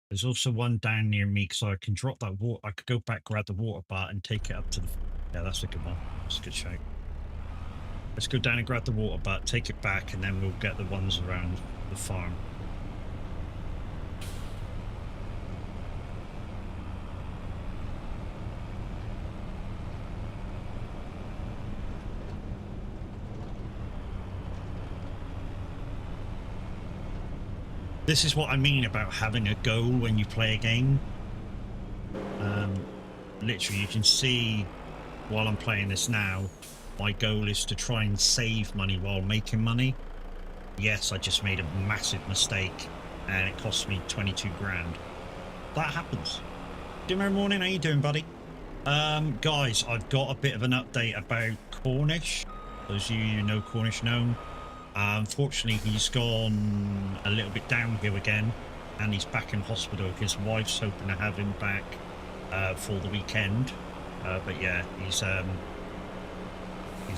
There's also one down near me, so I can drop that water. I could go back, grab the water butt, and take it up to the. Yeah, that's a good one. That's a good shout. Let's go down and grab the water butt, take it back, and then we'll get the ones around the farm. This is what I mean about having a goal when you play a game. Literally, you can see while I'm playing this now, my goal is to try and save money while making money. Yes, I just made a massive mistake and it cost me 22 grand. That happens. Dimmer morning, how you doing, buddy? Guys, I've got a bit of an update about Cornish. Those of you who know Cornish know. Unfortunately, he's gone a little bit downhill again, and he's back in hospital. His wife's hoping to have him back for the weekend, but yeah, he's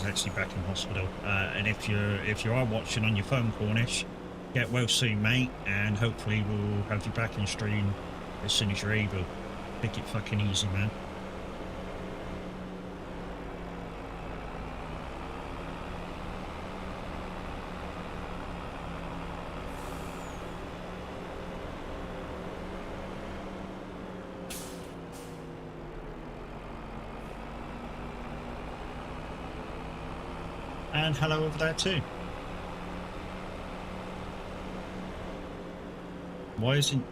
actually back in hospital. And if you are watching on your phone, Cornish, get well soon, mate, and hopefully we'll have you back in stream as soon as you're able. Take it fucking easy, man. And hello over there too. Why isn't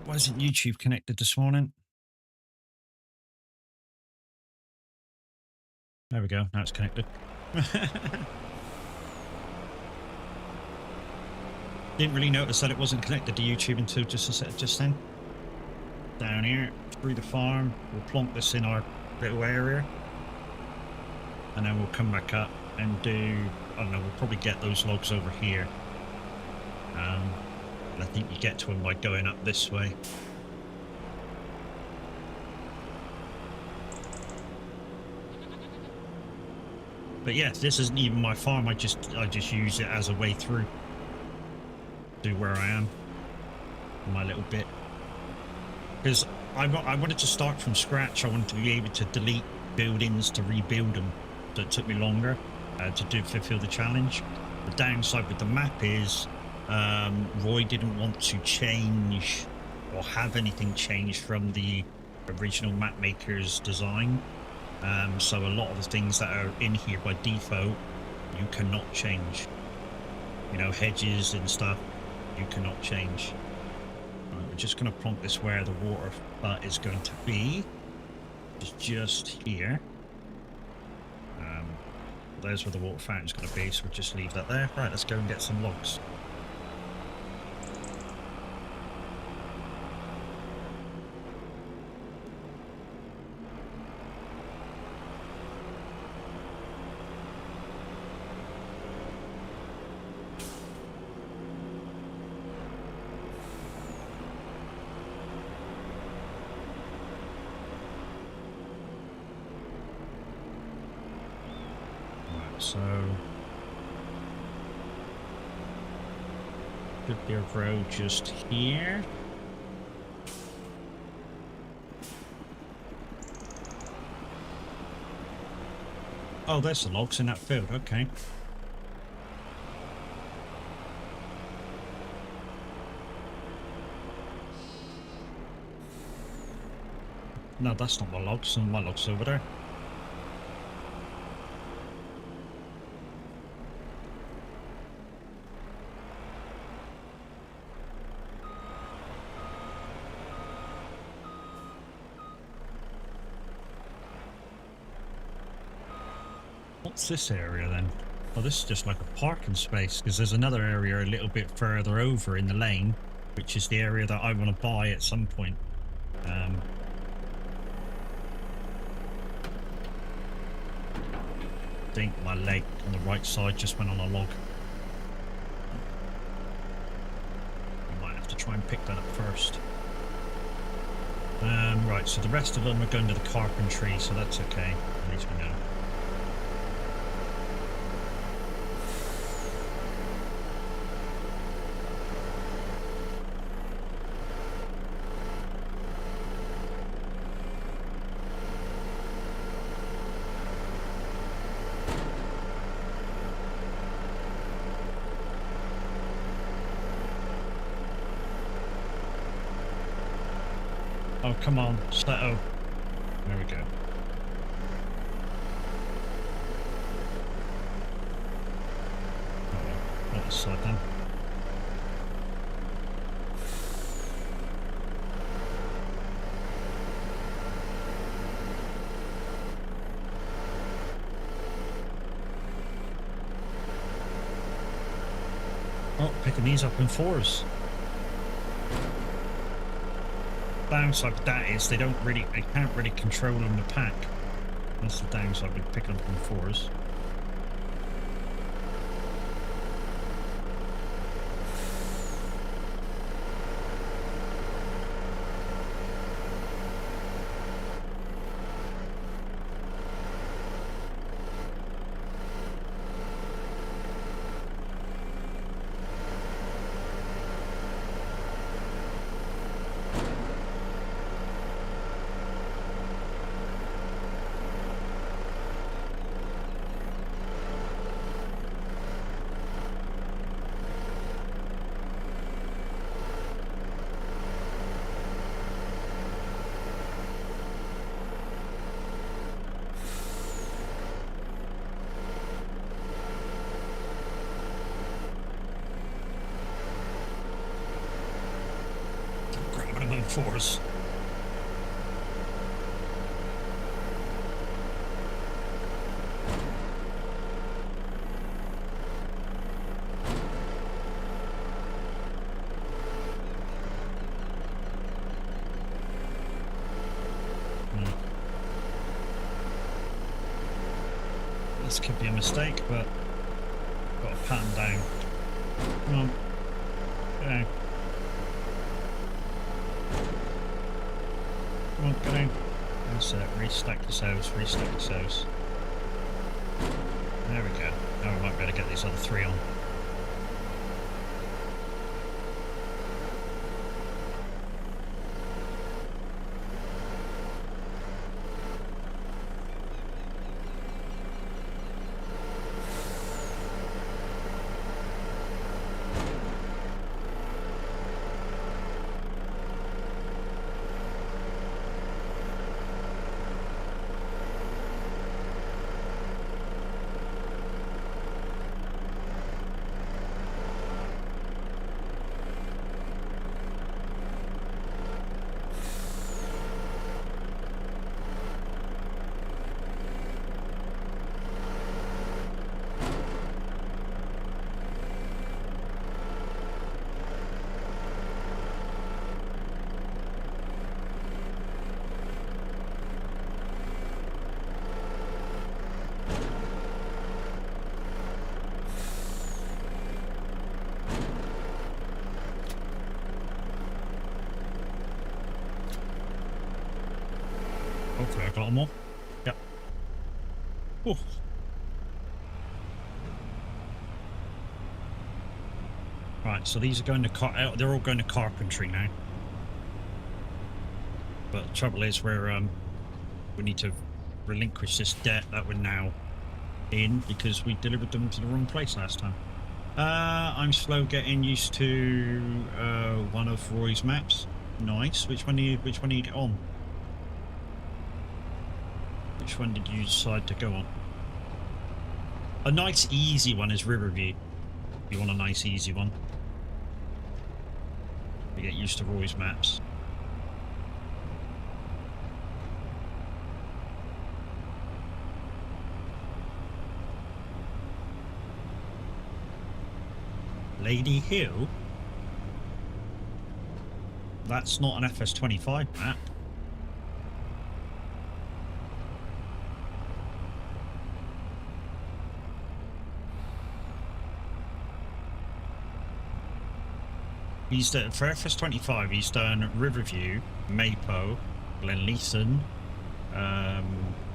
YouTube connected this morning? There we go. Now it's connected. Didn't really notice that it wasn't connected to YouTube until just then. Down here through the farm, we'll plonk this in our little area, and then we'll come back up and do, I don't know, we'll probably get those logs over here. And I think you get to them by going up this way. But yeah, this isn't even my farm. I just use it as a way through to where I am, my little bit. Because I wanted to start from scratch. I wanted to be able to delete buildings to rebuild them. So it took me longer to fulfill the challenge. The downside with the map is Roy didn't want to change or have anything changed from the original map maker's design. So a lot of the things that are in here by default, you cannot change. You know, hedges and stuff, you cannot change. Right, we're just going to plonk this where the water butt is going to be. It's just here. There's where the water fountain's going to be, so we'll just leave that there. Right, let's go and get some logs. So should be a road just here. Oh, there's the logs in that field. Okay. No, that's not my logs. Some of my logs over there. What's this area then? Oh, this is just like a parking space, because there's another area a little bit further over in the lane, which is the area that I want to buy at some point. think my leg on the right side just went on a log. I might have to try and pick that up first. Right, so the rest of them are going to the carpentry, so that's okay. At least we know. Oh, come on, settle. There we go. Oh, well, not this side then. Oh, picking these up in fours. Downside with that is they can't really control them to pack. That's the downside with picking up in fours. Fours. This could be a mistake, but got to pat him down. Come on. Okay. Come on, go down. That's it. Restack the cells, restack the cells. There we go. Now we might be able to get these other three on. Hopefully I got them all. Yep. Oh. Right, so these are going to they're all going to carpentry now. But the trouble is we need to relinquish this debt that we're now in because we delivered them to the wrong place last time. I'm slow getting used to one of Roy's maps. Nice. Which one do you get on? Which one did you decide to go on? A nice easy one is Riverview. You want a nice easy one. You get used to Roy's maps. Lady Hill? That's not an FS25 map. He's done for FS25. He's done Riverview, Mapo, Glenleeson,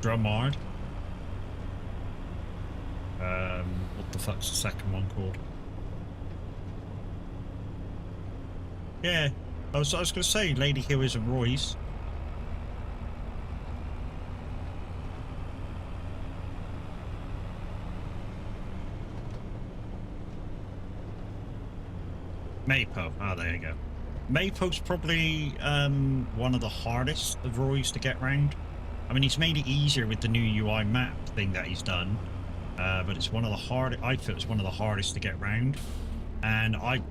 Drumard. What the fuck's the second one called? Yeah, I was going to say Lady Hill is a Roy's. Mapo. Oh, there you go. Mapo's probably one of the hardest of Roy's to get round. I mean, he's made it easier with the new UI map thing that he's done, but it's one of the hardest. I feel it's one of the hardest to get round. And I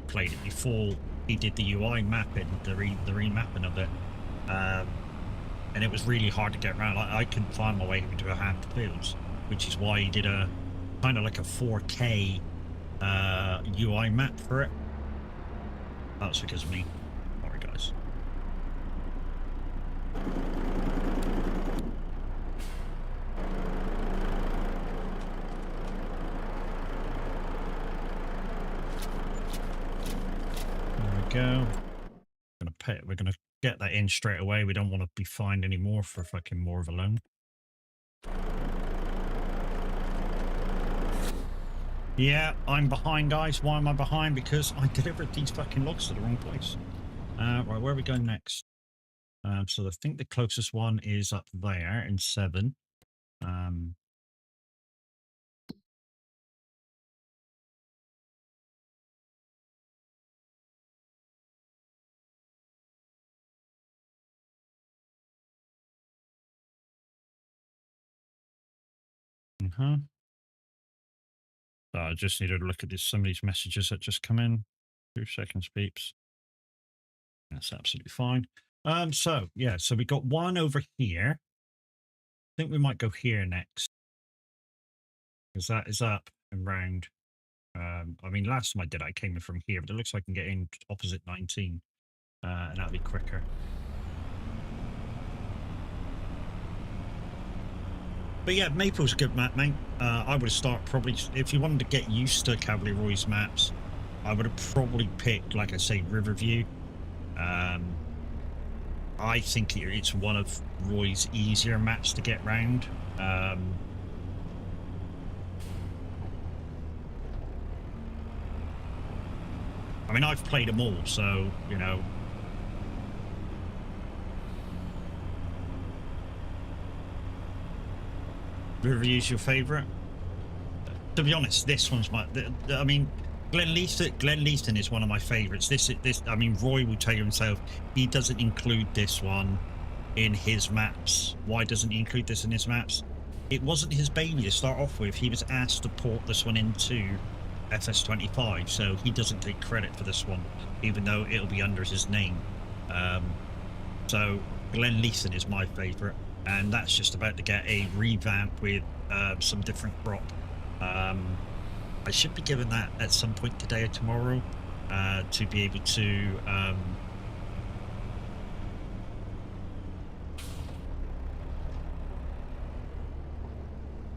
played it before he did the UI mapping, the remapping of it, and it was really hard to get around. I couldn't find my way into a hand of fields, which is why he did a kind of like a 4K UI map for it. That's because of me. Sorry, guys. There we go. We're gonna get that in straight away. We don't want to be fined anymore for fucking more of a loan. Yeah, I'm behind, guys. Why am I behind? Because I delivered these fucking logs to the wrong place. Right, where are we going next? So I think the closest one is up there in 7. So I just need to look at some of these messages that just come in. 2 seconds, peeps. That's absolutely fine. So yeah, so we got one over here. I think we might go here next, because that is up and round. I mean, last time I did, I came in from here, but it looks like I can get in opposite 19, and that'll be quicker. But yeah, Maple's a good map, mate. I would start probably, if you wanted to get used to Cavalier Roy's maps, I would have probably picked, like I say, Riverview. I think it's one of Roy's easier maps to get round. I mean, I've played them all, so, you know. Riverview's your favourite? To be honest, this one's my... I mean, Glenleeson is one of my favourites. This. I mean, Roy will tell you himself, he doesn't include this one in his maps. Why doesn't he include this in his maps? It wasn't his baby to start off with. He was asked to port this one into FS25, so he doesn't take credit for this one, even though it'll be under his name. So Glenleeson is my favourite, and that's just about to get a revamp with some different crop. I should be given that at some point today or tomorrow, to be able to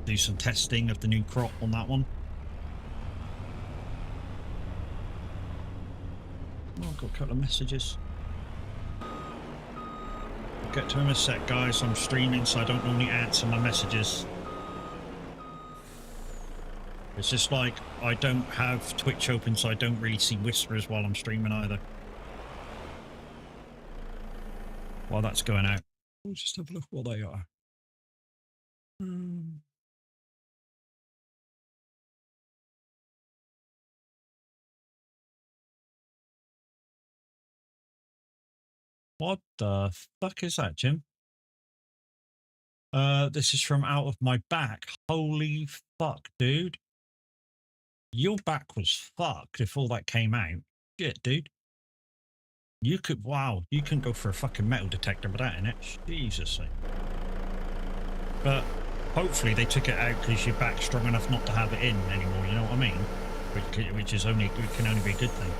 do some testing of the new crop on that one. Oh, I've got a couple of messages. I'll get to them in a sec, guys. I'm streaming, so I don't normally answer my messages. It's just like, I don't have Twitch open, so I don't really see whispers while I'm streaming either. While that's going out. We'll just have a look what they are. What the fuck is that, Jim? This is from Out of My Back. Holy fuck, dude. Your back was fucked if all that came out. Shit, dude. You could, wow, you couldn't go for a fucking metal detector with that in it. Jesus. But hopefully they took it out because your back's strong enough not to have it in anymore, you know what I mean? Which is only, it can only be a good thing.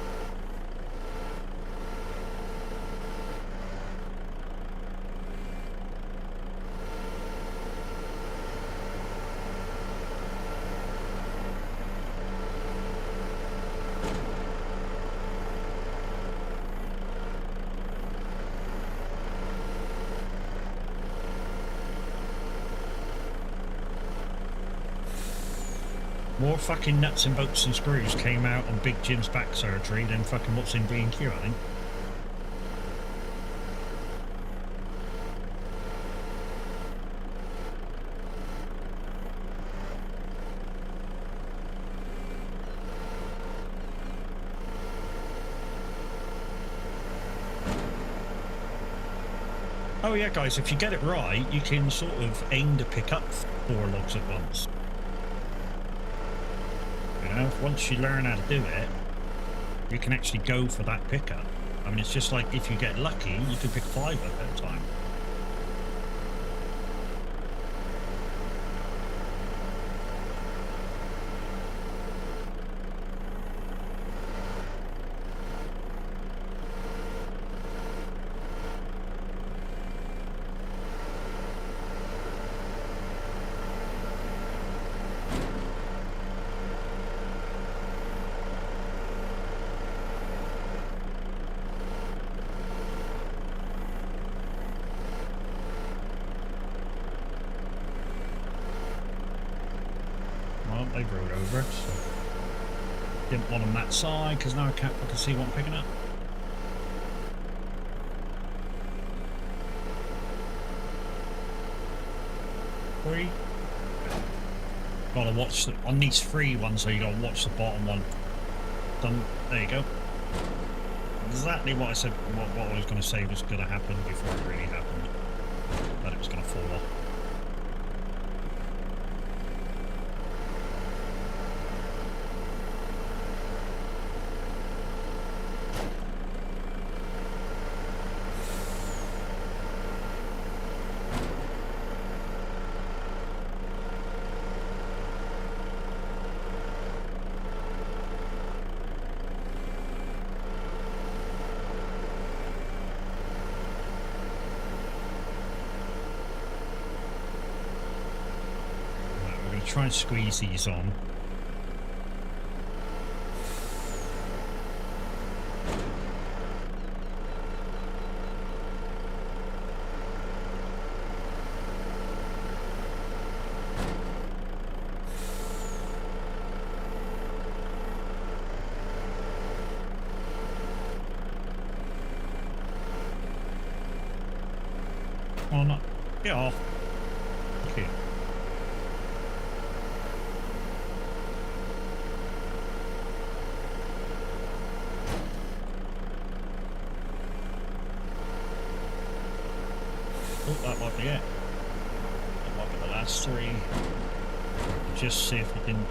More fucking nuts and bolts and screws came out on Big Jim's back surgery than fucking what's in B&Q, I think. Oh yeah, guys, if you get it right, you can sort of aim to pick up 4 logs at once. You know, once you learn how to do it, you can actually go for that pickup. I mean, it's just like if you get lucky, you can pick 5 up at a time. They rode over, so didn't want them that side because now I can see what I'm picking up. Three. Gotta watch on these 3 ones, so you gotta watch the bottom one. Done. There you go. Exactly what I said. What I was going to say was going to happen before it really happened. That it was going to fall off. Try and squeeze these on. Oh, no. Get off. Okay. Oh, that might be it. That might be the last 3. Just see if we can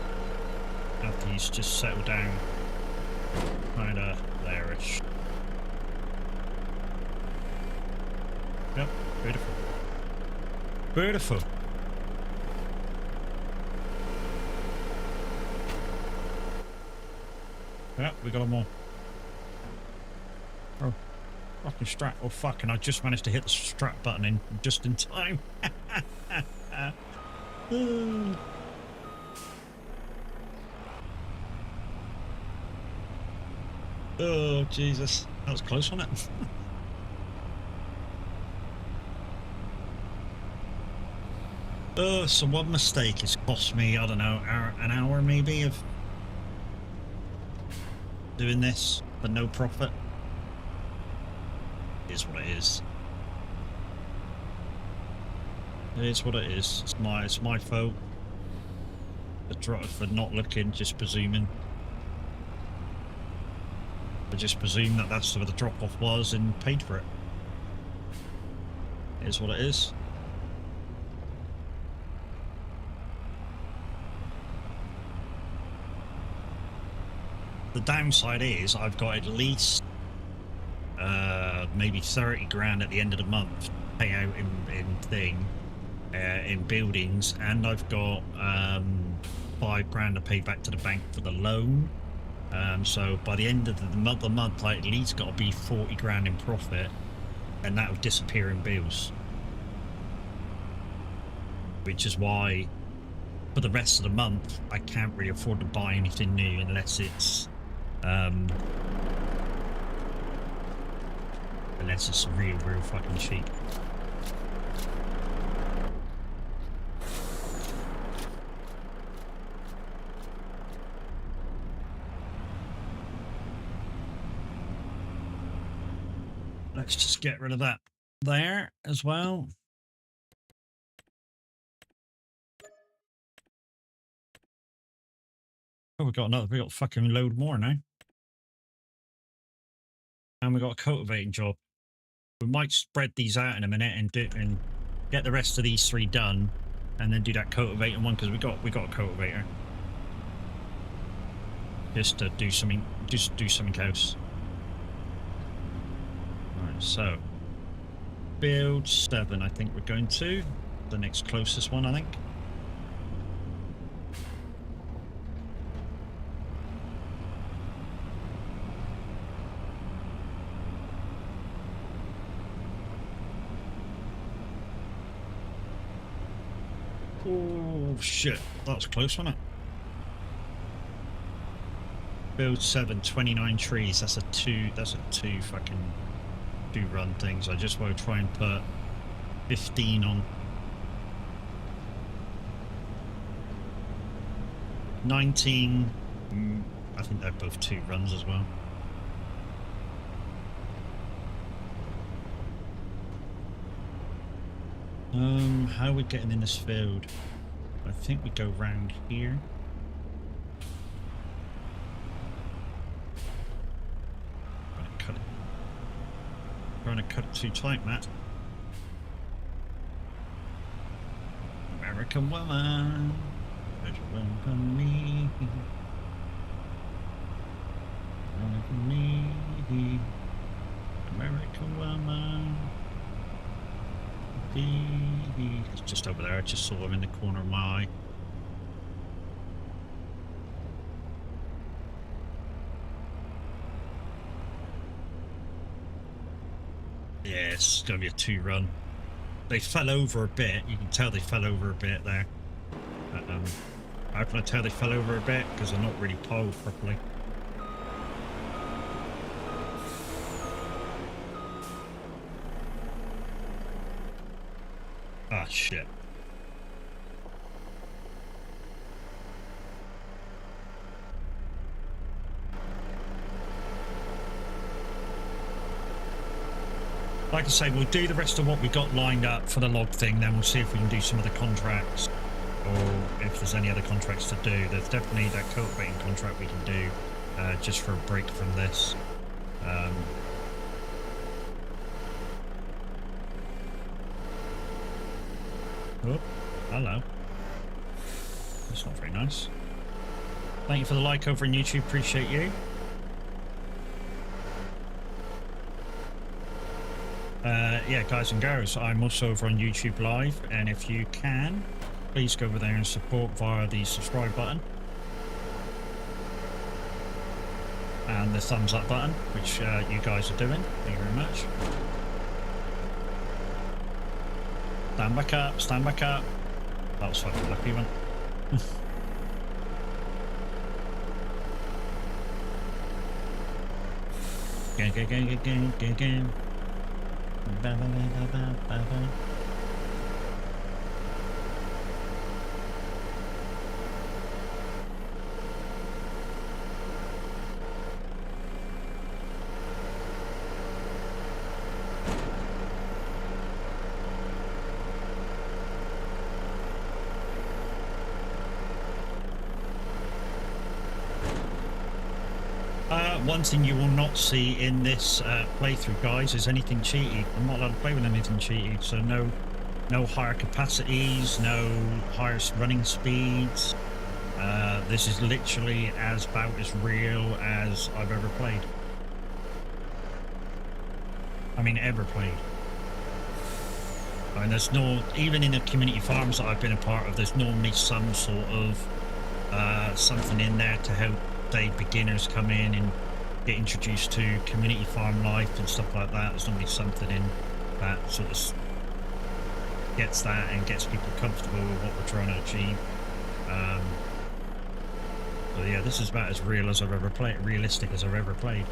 have these just settle down. Kinda there-ish. Yep, beautiful. Beautiful. Yep, we got them all. Oh. Fucking strap. Oh, fucking, I just managed to hit the strap button in just in time. Oh, Jesus. That was close, wasn't it? So one mistake has cost me, I don't know, an hour maybe of doing this for no profit. It is what it is. It is what it is. It's my fault for not looking, just presuming. I just presumed that that's where the drop-off was and paid for it. It is what it is. The downside is I've got at least maybe 30 grand at the end of the month pay out in buildings, and I've got 5 grand to pay back to the bank for the loan. So by the end of the month, I at least got to be 40 grand in profit, and that will disappear in bills. Which is why for the rest of the month I can't really afford to buy anything new unless it's real fucking cheap. let's just get rid of that there as well. Oh, we got fucking load more now. And we got a cultivating job. We might spread these out in a minute and get the rest of these 3 done, and then do that cultivating one, because we got a cultivator. Just to do something else. Alright, so build 7 I think we're going to. The next closest one, I think. Oh shit, that was close, wasn't it? Build 7, 29 trees. That's a two fucking 2 run things. I just want to try and put 15 on. 19. I think they're both 2 runs as well. How are we getting in this field? I think we go round here. Trying to cut it too tight, Matt. American woman, there's one for me. One for me. American woman. It's just over there. I just saw him in the corner of my eye. Yeah, it's going to be a 2 run. They fell over a bit. You can tell they fell over a bit there. How can I tell they fell over a bit? Because they're not really poled properly. Ah, shit. Like I say, we'll do the rest of what we got lined up for the log thing, then we'll see if we can do some of the contracts, or if there's any other contracts to do. There's definitely that cultivating contract we can do, just for a break from this. Oh, hello. That's not very nice. Thank you for the like over on YouTube, appreciate you. Yeah, guys and girls, I'm also over on YouTube Live, and if you can, please go over there and support via the subscribe button and the thumbs up button, which you guys are doing. Thank you very much. Stand back up, stand back up. That was fucking lucky one. Gang. One thing you will not see in this playthrough, guys, is anything cheaty. I'm not allowed to play with anything cheaty, so no higher capacities, no higher running speeds. This is literally about as real as I've ever played. I mean, ever played. I mean, there's no, even in the community farms that I've been a part of, there's normally some sort of something in there to help, say, beginners come in and get introduced to community farm life and stuff like that. There's normally something in that sort of gets that and gets people comfortable with what we're trying to achieve. So yeah, this is about as real as I've ever played, realistic as I've ever played.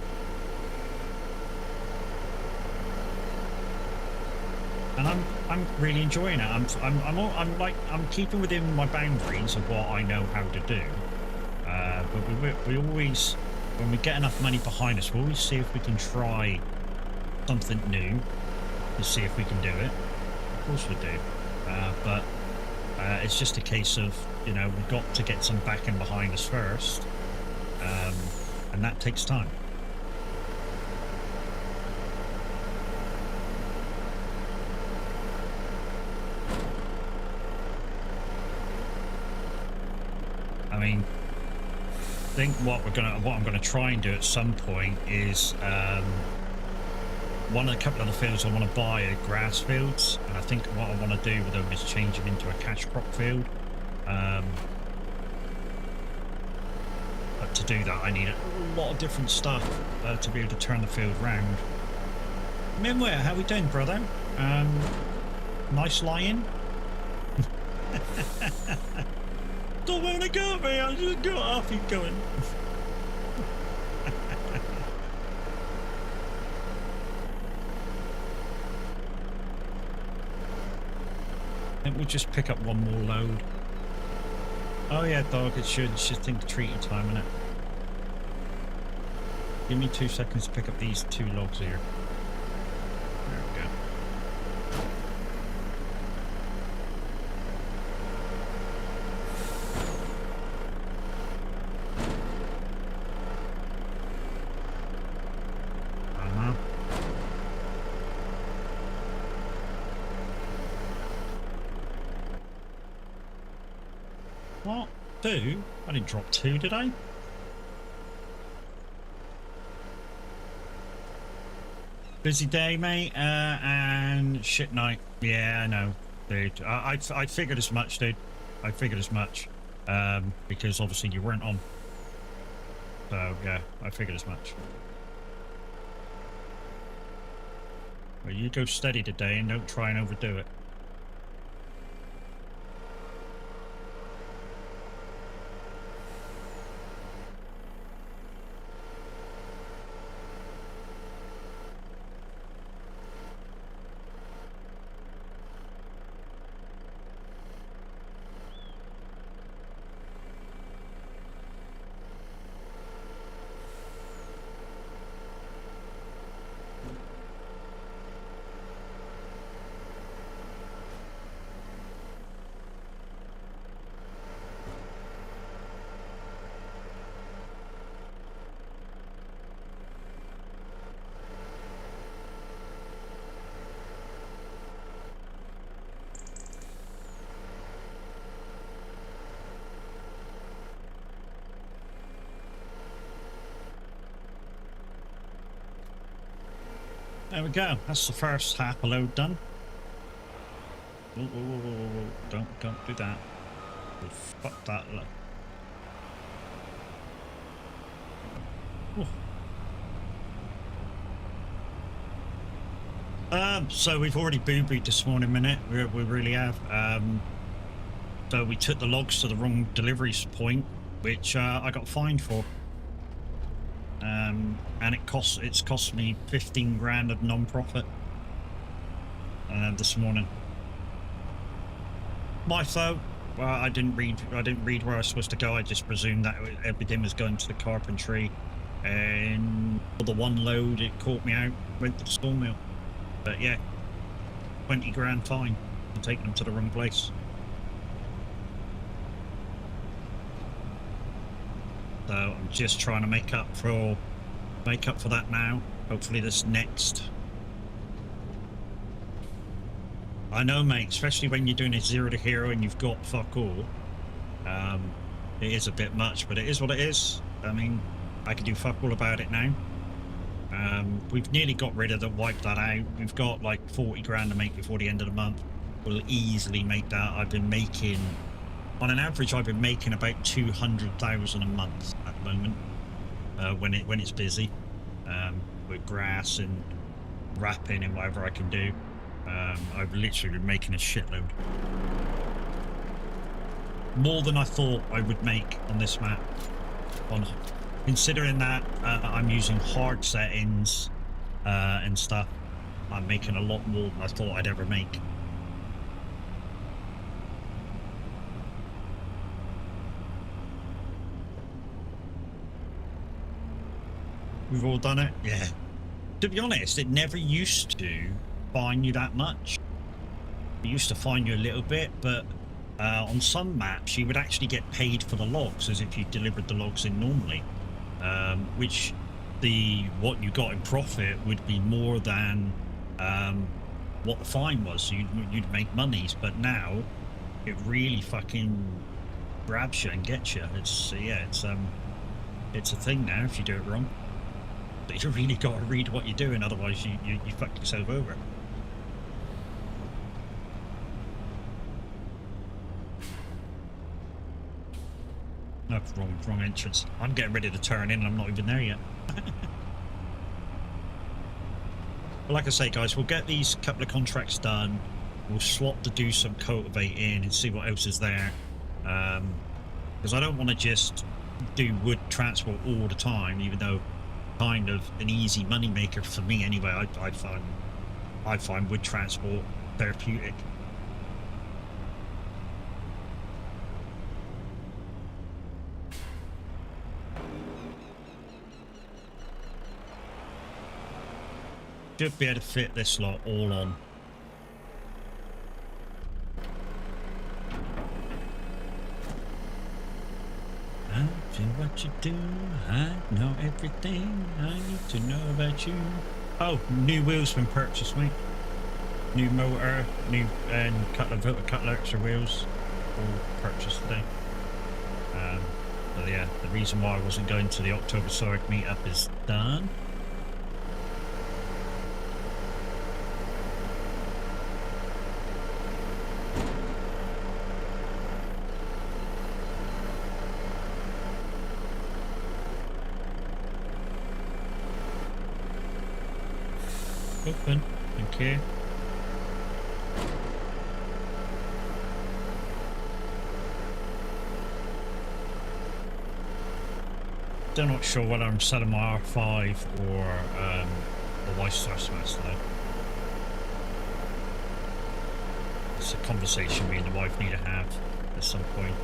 And I'm really enjoying it. I'm keeping within my boundaries of what I know how to do. But we always, when we get enough money behind us, we always see if we can try something new to see if we can do it. Of course we do. But it's just a case of, you know, we've got to get some backing behind us first. And that takes time. I mean, I think what I'm gonna try and do at some point is a couple of the fields I want to buy are grass fields, and I think what I want to do with them is change them into a cash crop field. But to do that, I need a lot of different stuff to be able to turn the field round. Minware, how we doing, brother? Nice lying. Don't want to go, me. I just got off you going. I think we'll just pick up one more load. Oh yeah, dog, it should think treaty time, innit? Give me 2 seconds to pick up these 2 logs here. There we go. What? 2? I didn't drop 2, did I? Busy day, mate, and shit night. Yeah, I know, dude. I figured as much, dude. I figured as much. Because obviously you weren't on. So, yeah, I figured as much. Well, you go steady today and don't try and overdo it. There we go. That's the first half a load done. Whoa, whoa, whoa, whoa, whoa. Don't do that. Oh, fuck that. So we've already boobied this morning, minute. We really have. So we took the logs to the wrong delivery point, which I got fined for. And it's cost me 15 grand of non-profit this morning. My fault. Well, I didn't read where I was supposed to go. I just presumed that everything was going to the carpentry, and for the one load it caught me out, went to the sawmill. But yeah, 20 grand fine for taking them to the wrong place. So I'm just trying to make up for that now. Hopefully this next. I know, mate, especially when you're doing a 0 to hero and you've got fuck all. It is a bit much, but it is what it is. I mean, I can do fuck all about it now. We've nearly got rid of the wipe that out. We've got like 40 grand to make before the end of the month. We'll easily make that. I've been making, on an average, I've been making about 200,000 a month at the moment. When it's busy, with grass and wrapping and whatever I can do. I've literally been making a shitload. More than I thought I would make on this map. Considering that I'm using hard settings and stuff, I'm making a lot more than I thought I'd ever make. We've all done it? Yeah. To be honest, it never used to fine you that much. It used to fine you a little bit, but on some maps you would actually get paid for the logs as if you delivered the logs in normally, which what you got in profit would be more than what the fine was. So you'd make monies, but now it really fucking grabs you and gets you. It's a thing now if you do it wrong. But you really got to read what you're doing, otherwise you fuck yourself over. No, wrong entrance. I'm getting ready to turn in and I'm not even there yet. But like I say, guys, we'll get these couple of contracts done. We'll swap to do some cultivating and see what else is there. Because I don't want to just do wood transport all the time, even though kind of an easy money maker for me anyway. I find wood transport therapeutic. Should be able to fit this lot all on. I do what you do, I know everything I need to know about you. Oh, new wheels been purchased, mate. New motor, new and couple of extra wheels, all purchased today. So yeah, the reason why I wasn't going to the October Sorg meetup is done. Open, thank you. Still not sure whether I'm selling my R5 or the Y-Star Smash though. It's a conversation me and the wife need to have at some point.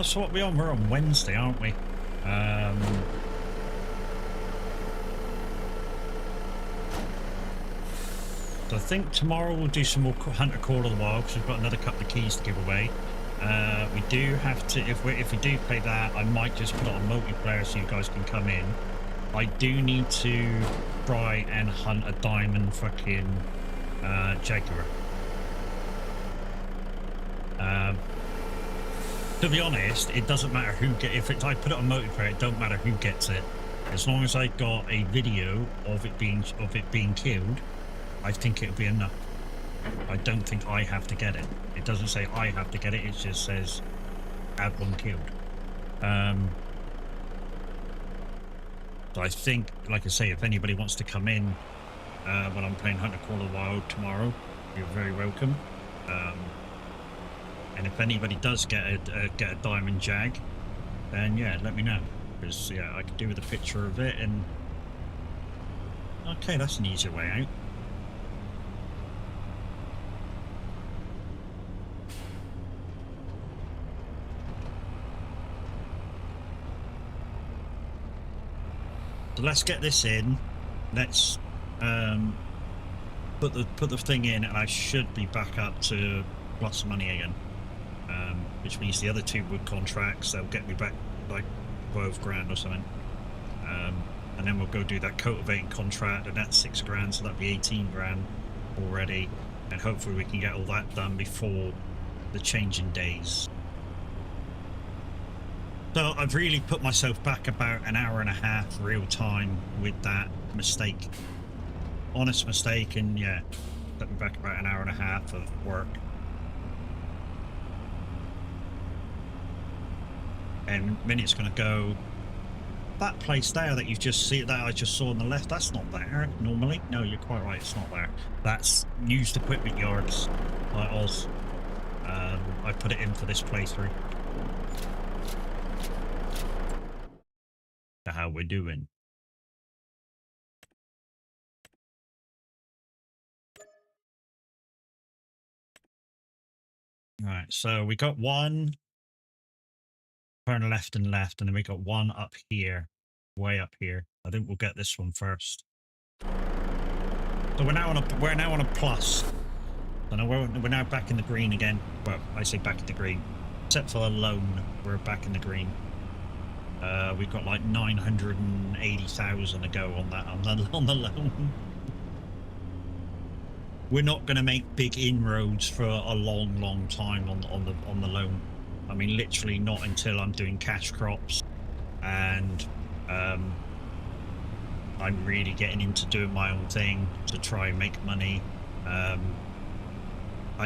So what we're on Wednesday, aren't we? So I think tomorrow we'll do some more Hunter Call of the Wild because we've got another couple of keys to give away. We do have to, if we do play that, I might just put it on multiplayer so you guys can come in. I do need to try and hunt a diamond fucking Jaguar. To be honest, it doesn't matter who if I put it on multiplayer, it don't matter who gets it. As long as I got a video of it being killed, I think it'll be enough. I don't think I have to get it. It doesn't say I have to get it, it just says add one killed. So I think, like I say, if anybody wants to come in when I'm playing Hunter Call of the Wild tomorrow, you're very welcome. And if anybody does get a diamond jag, then yeah, let me know. Because yeah, I could do with a picture of it and... Okay, that's an easier way out. So let's get this in. Let's put the thing in, and I should be back up to plus money again. Which means the other two wood contracts, they'll get me back like 12 grand or something. And then we'll go do that cultivating contract, and that's 6 grand, so that'll be 18 grand already. And hopefully we can get all that done before the change in days. So I've really put myself back about an hour and a half real time with that mistake. Honest mistake, and yeah, put me back about an hour and a half of work. And minute's gonna go. That place there that you just see, that I just saw on the left, that's not there normally. No, you're quite right, it's not there. That's used equipment yards by Oz. I put it in for this playthrough. How we're doing. Right, so we got one turn left and left, and then we got one up here, way up here. I think we'll get this one first. So we're now on a plus. So now we're now back in the green again. Well, I say back in the green, except for a loan, we're back in the green. We've got like 980,000 to go on that on the loan. We're not going to make big inroads for a long time on the loan. I mean, literally not until I'm doing cash crops, and I'm really getting into doing my own thing to try and make money. I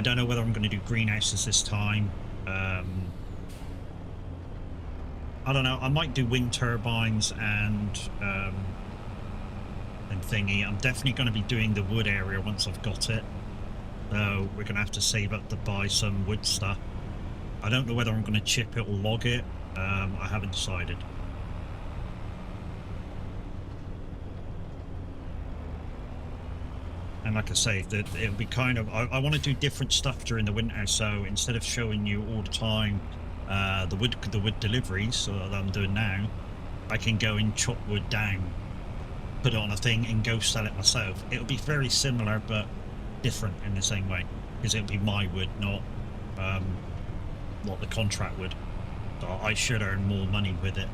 don't know whether I'm going to do greenhouses this time. I don't know. I might do wind turbines and thingy. I'm definitely going to be doing the wood area once I've got it. So we're going to have to save up to buy some wood stuff. I don't know whether I'm going to chip it or log it. I haven't decided. And like I say, that it'll be kind of, I want to do different stuff during the winter. So instead of showing you all the time the wood deliveries that I'm doing now, I can go and chop wood down, put it on a thing, and go sell it myself. It'll be very similar but different in the same way, because it'll be my wood, not the contract wood. So I should earn more money with it.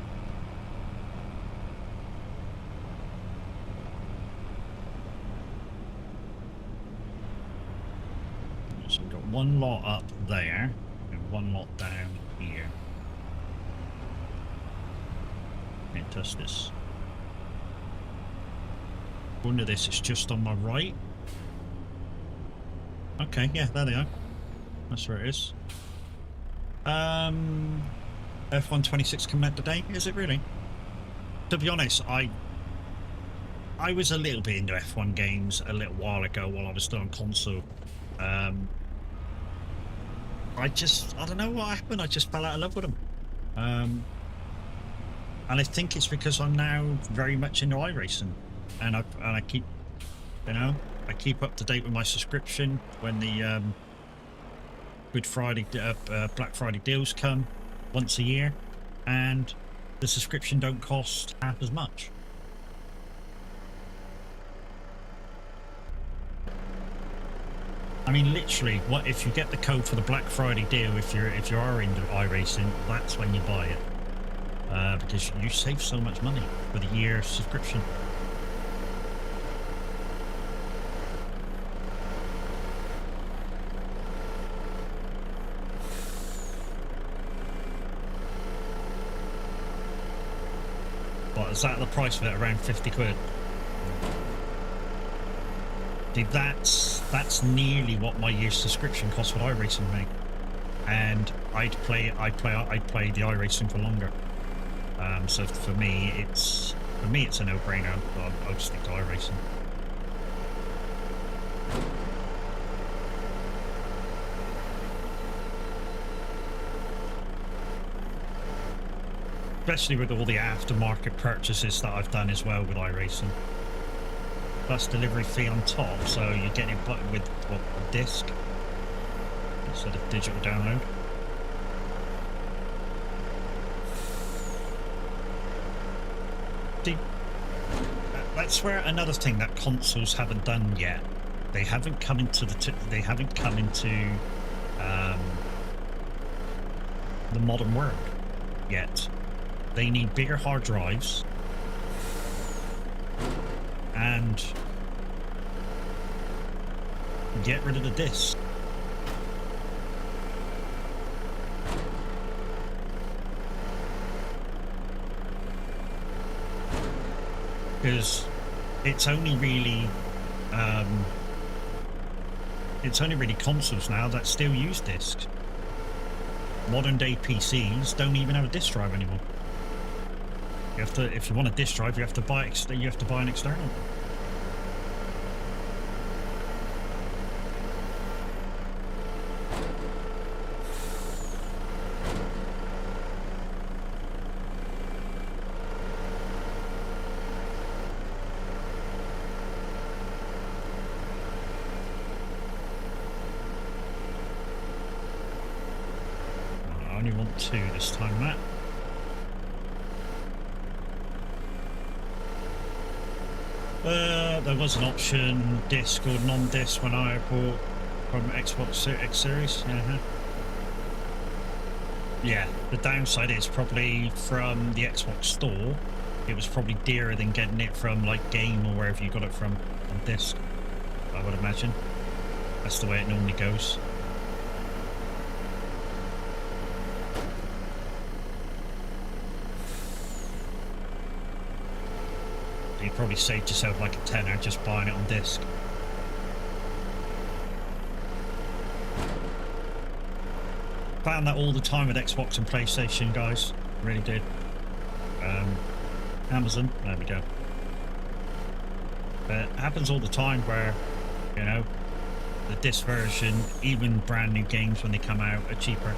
So we've got one lot up there and one lot down here. Can't touch this. Under this, it's just on my right. Okay, yeah, there they are. That's where it is. F126 coming out today, is it really? To be honest, I was a little bit into F1 games a little while ago while I was still on console. I don't know what happened, I just fell out of love with them. And I think it's because I'm now very much into iRacing, and I keep, I keep up to date with my subscription when the Good Friday, Black Friday deals come once a year, and the subscription don't cost half as much. I mean, literally, what if you get the code for the Black Friday deal? If you are into iRacing, that's when you buy it, because you save so much money for the year subscription. What is that? The price of it around 50 quid. Dude, that's nearly what my year's subscription costs with iRacing me, and I'd play the iRacing for longer. So for me it's a no-brainer. I'll just stick to iRacing. Especially with all the aftermarket purchases that I've done as well with iRacing. Plus delivery fee on top, so you're getting it with what, a disc instead of digital download. See, that's where another thing that consoles haven't done yet. They haven't come into the modern world yet. They need bigger hard drives and get rid of the disc. because it's only really consoles now that still use discs. Modern day PCs don't even have a disk drive anymore. You have to, if you want a disk drive, you have to buy an external. I only want 2 this time, Matt. There was an option, disc or non-disc, when I bought from Xbox X Series. Yeah, the downside is probably from the Xbox store, it was probably dearer than getting it from like Game or wherever you got it from on disc, I would imagine. That's the way it normally goes. You probably saved yourself like a tenner just buying it on disc. Found that all the time with Xbox and PlayStation, guys. Really did. Amazon, there we go. It happens all the time where, you know, the disc version, even brand new games when they come out, are cheaper.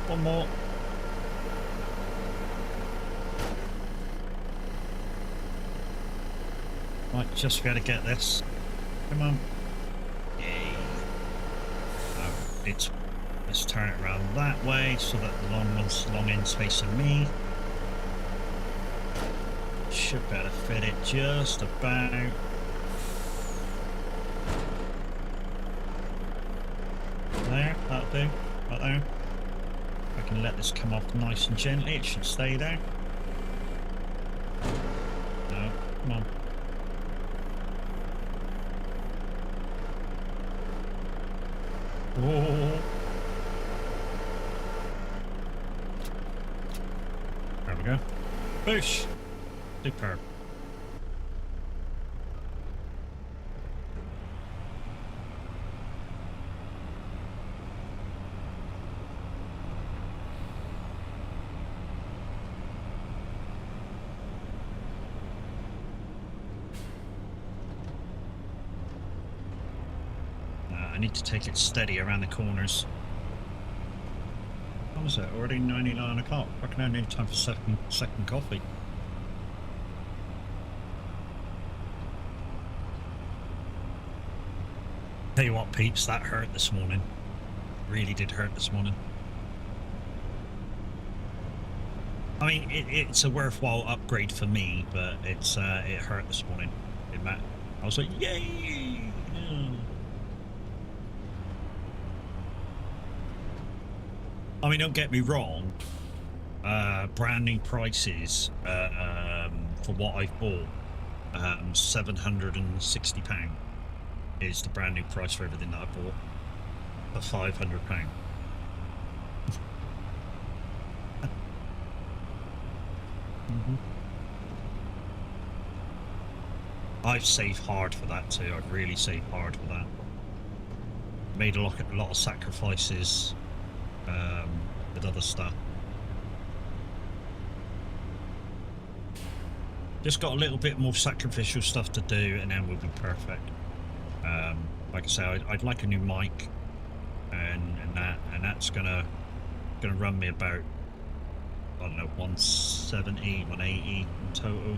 One more. Might just be able to get this. Come on. Yay. Let's turn it around that way so that the long end's facing me. Should be able to fit it just about. There, that'll do. Right there. I can let this come off nice and gently, it should stay there. No, come on. Whoa. There we go. Boosh! Superb. I need to take it steady around the corners. What was it? Already 99 o'clock. I reckon I need time for second coffee. Tell you what, peeps, that hurt this morning. Really did hurt this morning. I mean, it's a worthwhile upgrade for me, but it hurt this morning. I was like, yay! I mean, don't get me wrong, brand new prices for what I've bought, £760 is the brand new price for everything that I bought, for £500. I've saved hard for that too. I've really saved hard for that. Made a lot of sacrifices with other stuff. Just got a little bit more sacrificial stuff to do, and then we'll be perfect. Like I say, I'd like a new mic, and that's gonna run me about, I don't know, 170, 180 in total.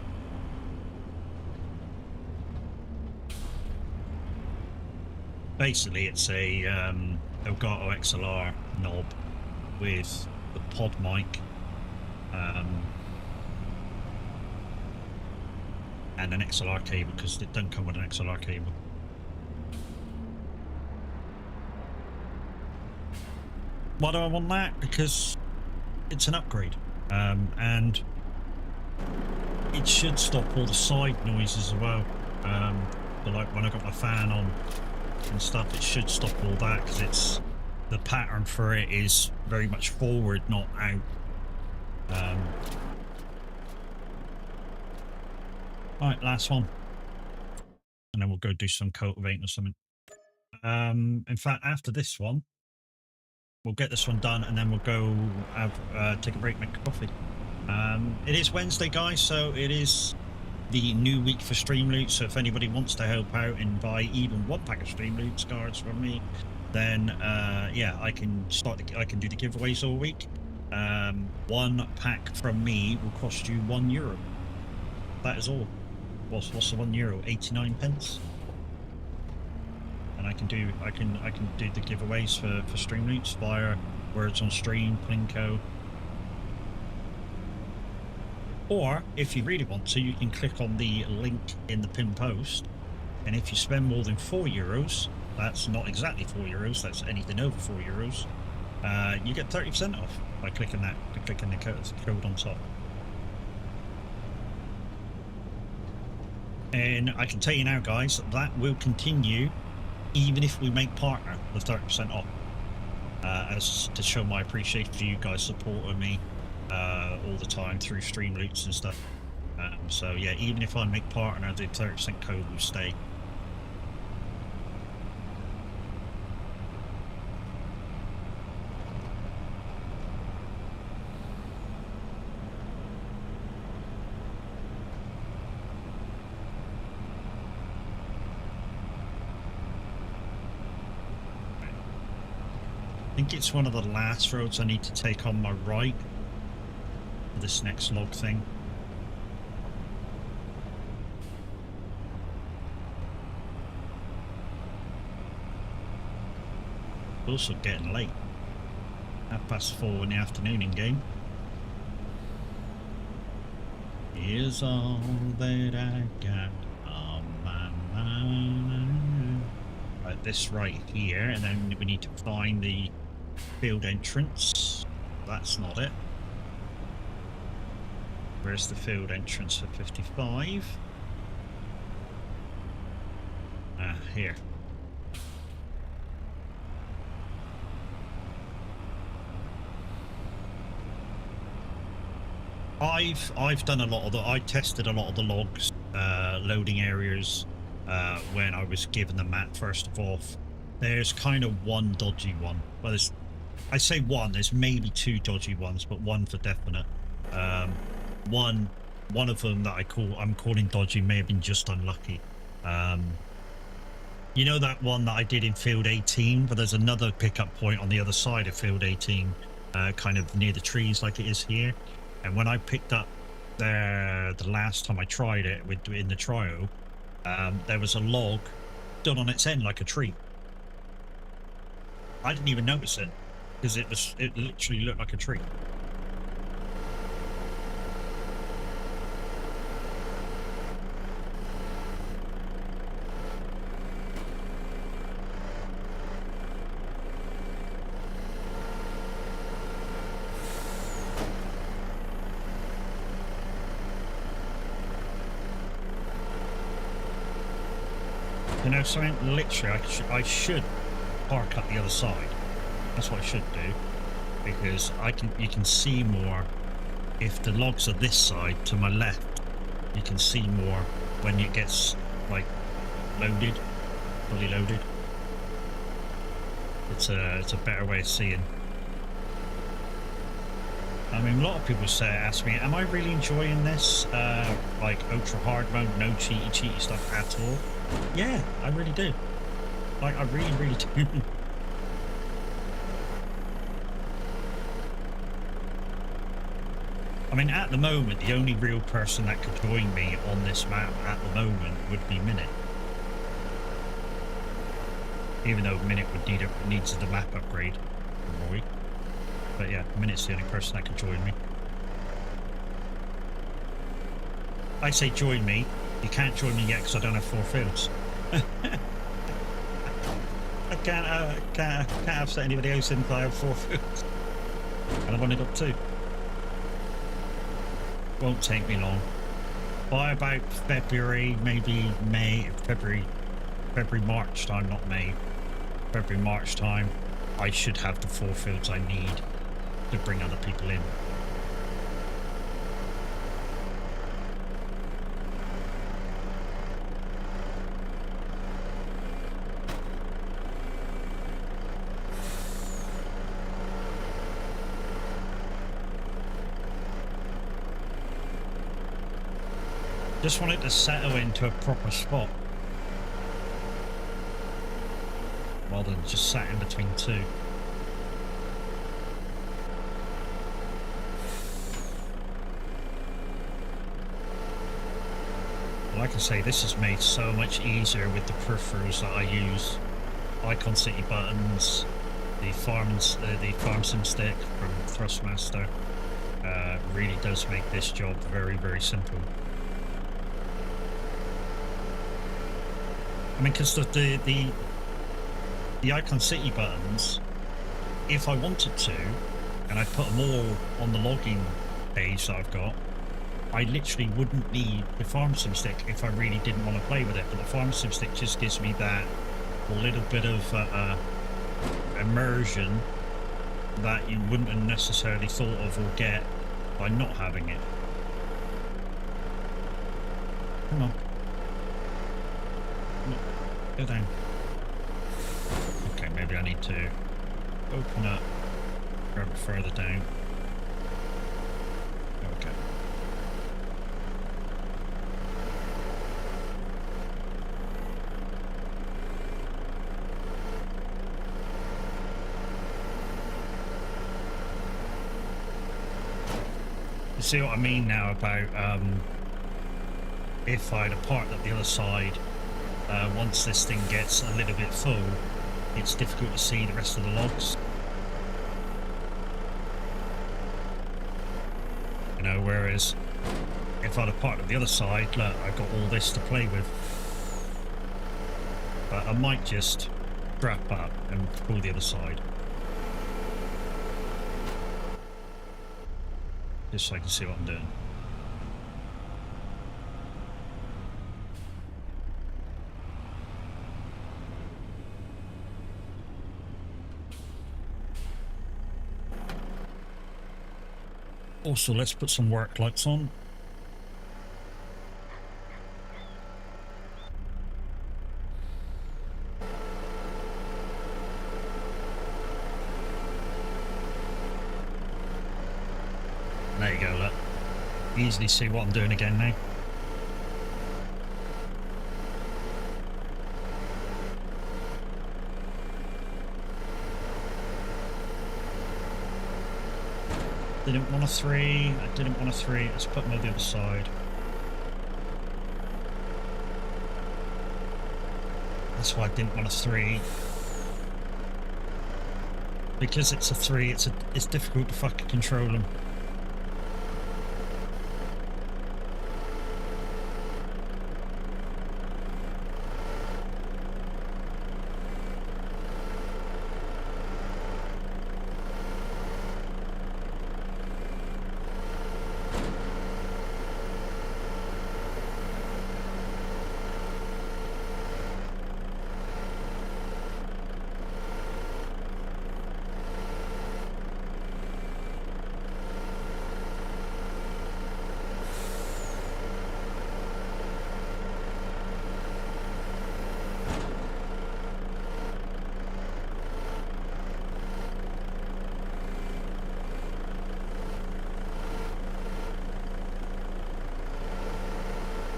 Basically, it's a Elgato XLR knob with the pod mic, and an XLR cable, because it doesn't come with an XLR cable. Why do I want that? Because it's an upgrade, and it should stop all the side noises as well. So like when I got my fan on and stuff, it should stop all that, because it's the pattern for it is very much forward, not out. Right, last one, and then we'll go do some cultivating or something. In fact, after this one, we'll get this one done, and then we'll go have take a break, make coffee. It is Wednesday, guys, so it is the new week for Stream Loot. So if anybody wants to help out and buy even one pack of Stream Loot cards from me, then yeah, I can do the giveaways all week. One pack from me will cost you €1. That is all. What's the €1? 89 pence. And I can do the giveaways for Stream Loots via Words on Stream, Plinko. Or if you really want to, you can click on the link in the pinned post, and if you spend more than €4, that's not exactly €4, that's anything over €4, you get 30% off by clicking the code on top. And I can tell you now, guys, that will continue even if we make partner the 30% off, as to show my appreciation for you guys supporting me all the time through Stream Loots and stuff. So yeah, even if I make partner, the 30% code will stay. I think it's one of the last roads I need to take on my right for this next log thing. Also getting late. 4:30 in the afternoon in game. Here's all that I got on my mind. Right, this right here, and then we need to find the field entrance. That's not it. Where's the field entrance for 55? Ah, here. I've done a lot of the. I tested a lot of the logs, loading areas, when I was given the map first of all. There's kind of one dodgy one. Well, I say one. There's maybe two dodgy ones, but one for definite. One of them that I'm calling dodgy may have been just unlucky. You know that one that I did in field 18, but there's another pickup point on the other side of field 18, kind of near the trees like it is here. And when I picked up the last time I tried it in the trial, there was a log done on its end like a tree. I didn't even notice it because it literally looked like a tree. You know something? Literally, I should park up the other side. That's what I should do, because you can see more if the logs are this side to my left. You can see more when it gets like loaded, fully loaded. It's a better way of seeing. I mean, a lot of people ask me, am I really enjoying this? Like ultra hard mode, no cheaty stuff at all? Yeah, I really do. Like, I really do. I mean, at the moment, the only real person that could join me on this map at the moment would be Minute. Even though Minute would needs the map upgrade from Roy. But yeah, Minute's the only person that can join me. I say join me. You can't join me yet because I don't have 4 fields. I can't have anybody else in if I have 4 fields. And I've only got 2. Won't take me long. By about February, maybe May, February, March time, not May. February, March time, I should have the 4 fields I need to bring other people in. Just want it to settle into a proper spot rather than just sat in between 2. Like I say, this is made so much easier with the peripherals that I use. Icon City buttons, the farm sim stick from Thrustmaster really does make this job very, very simple. I mean, because the Icon City buttons, if I wanted to, and I put them all on the login page that I've got, I literally wouldn't need the farm sim stick if I really didn't want to play with it. But the farm sim stick just gives me that little bit of immersion that you wouldn't have necessarily thought of or get by not having it. Come on. Go down. Okay, maybe I need to open up, grab it further down. Okay. You see what I mean now about if I'd have parked up the other side. Once this thing gets a little bit full, it's difficult to see the rest of the logs. You know, whereas if I'd have parked at the other side, look, I've got all this to play with. But I might just strap up and pull the other side. Just so I can see what I'm doing. Also, let's put some work lights on. There you go, look. Easily see what I'm doing again now. Didn't want a 3, I didn't want a 3, let's put them on the other side. That's why I didn't want a 3. Because it's a 3, it's difficult to fucking control them.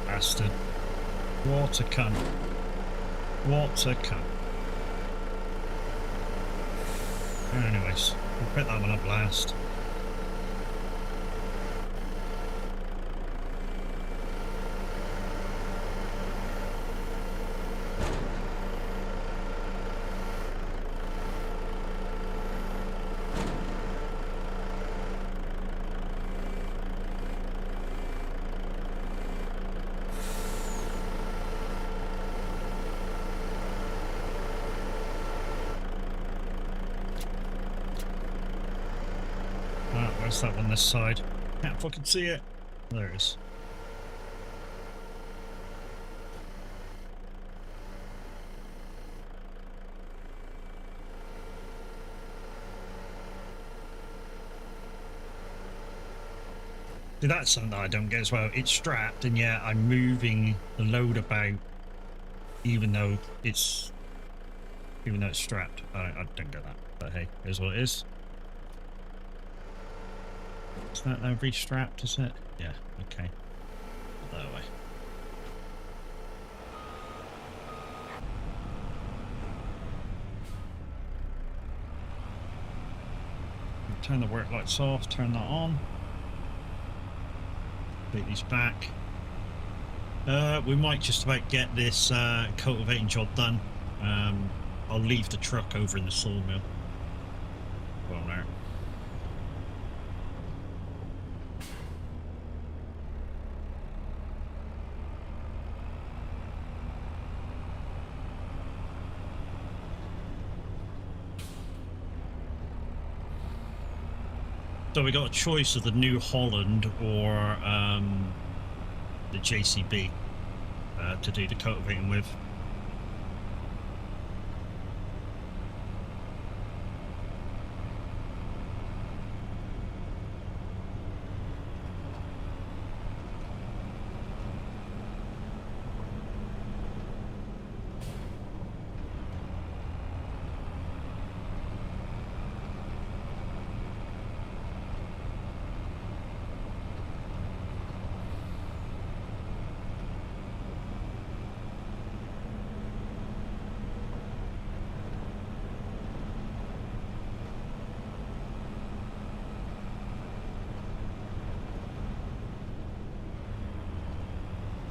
Bastard. What a cunt. What a cunt. Anyways, we'll put that one up last. Where's that one this side? Can't fucking see it. There it is. See, that's something that I don't get as well. It's strapped, and yet I'm moving the load about, even though it's strapped. I don't get that. But hey, here's what it is. Is that now restrapped? Is it? Yeah. Okay. That way. Turn the work lights off. Turn that on. Take these back. We might just about get this cultivating job done. I'll leave the truck over in the sawmill. Well, there. So we got a choice of the New Holland or the JCB to do the cultivating with.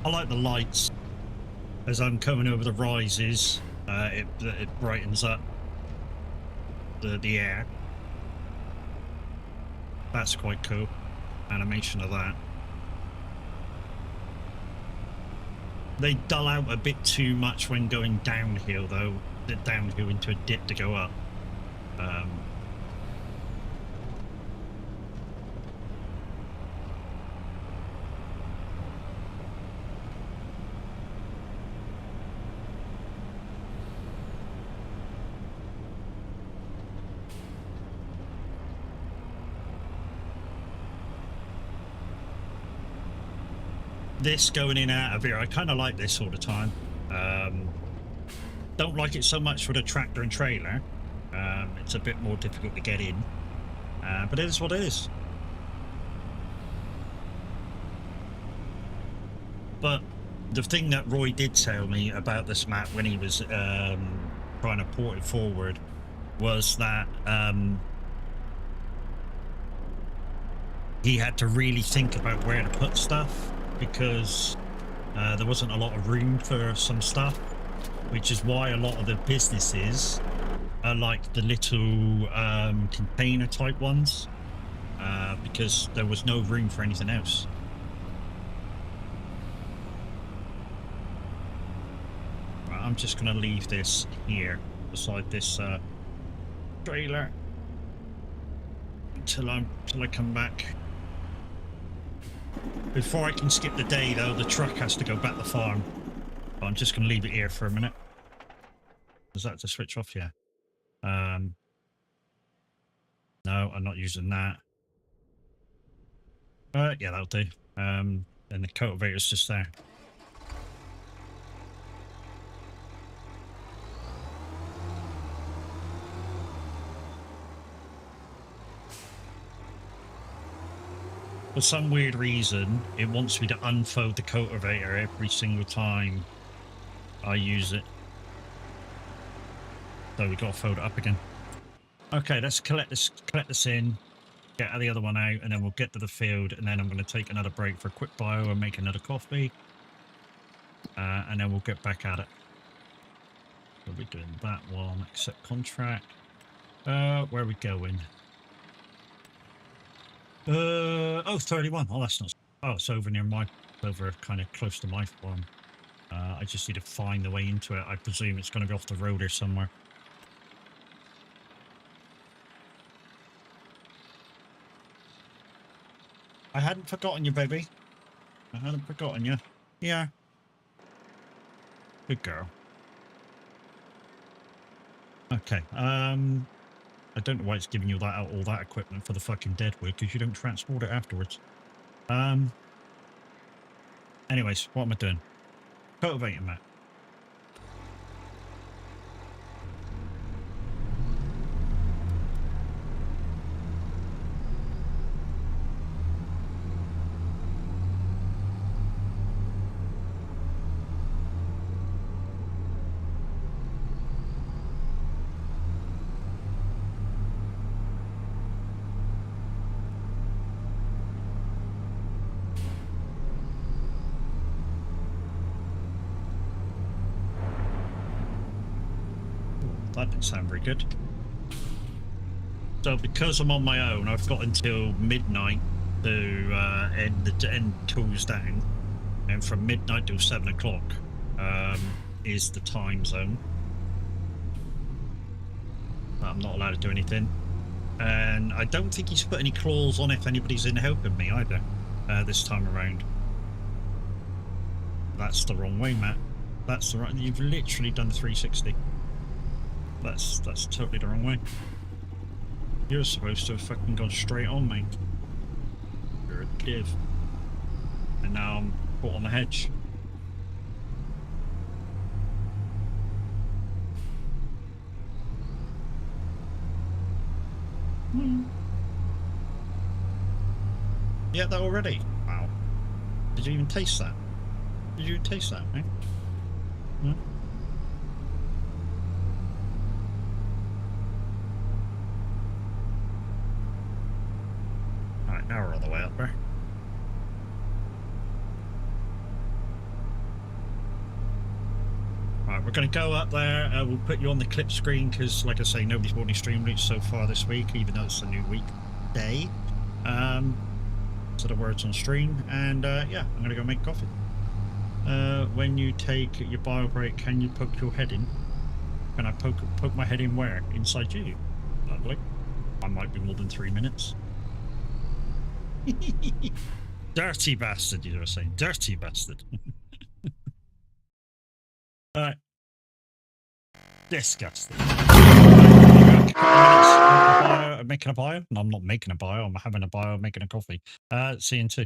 I like the lights as I'm coming over the rises. It brightens up the air. That's quite cool. Animation of that. They dull out a bit too much when going downhill, though. The downhill into a dip to go up. This going in out of here, I kind of like this all the time. Don't like it so much for the tractor and trailer. It's a bit more difficult to get in, but it is what it is. But the thing that Roy did tell me about this map when he was trying to port it forward was that he had to really think about where to put stuff, because there wasn't a lot of room for some stuff, which is why a lot of the businesses are like the little container type ones, because there was no room for anything else. Right, I'm just going to leave this here beside this trailer until I come back. Before I can skip the day, though, the truck has to go back to the farm. I'm just going to leave it here for a minute. Is that to switch off? Yeah. No, I'm not using that. Yeah, that'll do. And the cultivator's just there. For some weird reason, it wants me to unfold the cultivator every single time I use it. So we got to fold it up again. Okay, let's collect this in, get the other one out, and then we'll get to the field, and then I'm going to take another break for a quick bio and make another coffee. And then we'll get back at it. We'll be doing that one, accept contract. Where are we going? Oh, 31. Oh, that's not... Oh, it's over near my... Over kind of close to my farm. I just need to find the way into it. I presume it's going to be off the road or somewhere. haven't forgotten you, baby. I haven't forgotten you. Yeah. Good girl. Okay. I don't know why it's giving you that all that equipment for the fucking deadwood, because you don't transport it afterwards. Anyways, what am I doing? Cultivating, Matt. That didn't sound very good. So because I'm on my own, I've got until midnight to end tools down, and from midnight till 7 o'clock is the time zone. I'm not allowed to do anything, and I don't think he's put any clause on if anybody's in helping me either this time around. That's the wrong way, Matt. That's the right. You've literally done 360. That's totally the wrong way. You're supposed to have fucking gone straight on, mate. You're a div. And now I'm caught on the hedge. Yeah, that already. Wow. Did you even taste that? Did you taste that, mate? Hmm? Alright, now we're on the way up there. Alright, we're going to go up there. We'll put you on the clip screen because, like I say, nobody's bought any stream loots so far this week, even though it's a new week day. So the words on stream. And yeah, I'm going to go make coffee. When you take your bio break, can you poke your head in? Can I poke my head in where? Inside you. Lovely. I might be more than 3 minutes. Dirty bastard, you were saying. Dirty bastard. Alright. Disgusting. Making a bio? No, I'm not making a bio. I'm having a bio, making a coffee. See you in 2.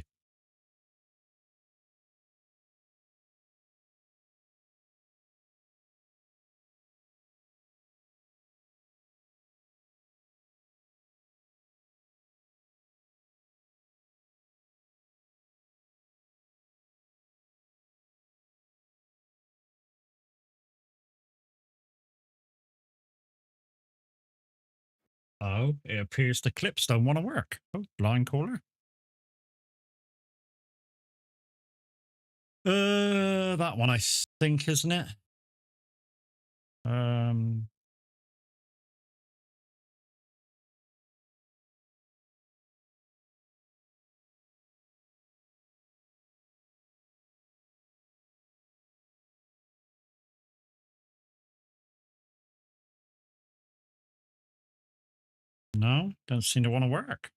Oh, it appears the clips don't want to work. Oh, blind caller. That one I think, isn't it? No, don't seem to want to work.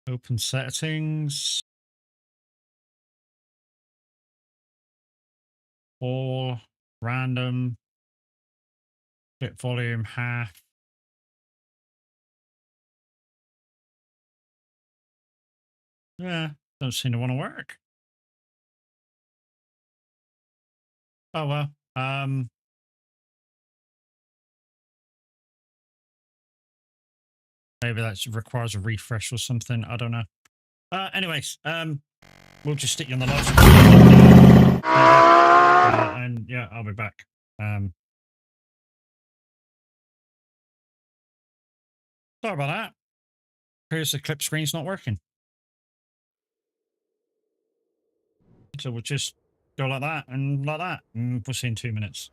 Open settings. All random. Bit volume half. Yeah, don't seem to want to work. Oh well. Maybe that requires a refresh or something. I don't know. Anyways, we'll just stick you on the live stream. And yeah, I'll be back. Sorry about that. Here's the clip screen's not working. So we'll just go like that, and we'll see in 2 minutes.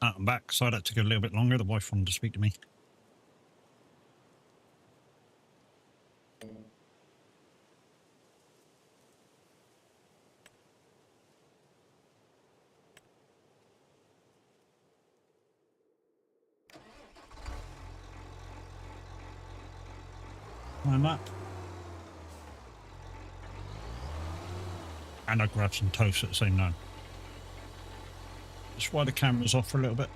I'm back. Sorry that took a little bit longer. The wife wanted to speak to me. I'm up. And I grabbed some toast at the same time. That's why the camera's off for a little bit.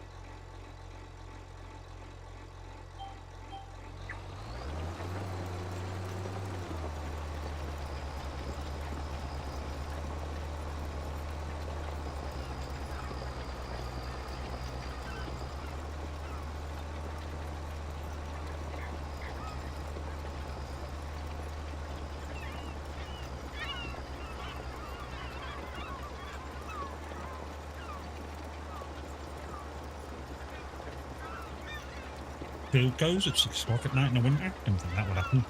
Field goes at 6 o'clock at night in the winter. Don't think that would happen.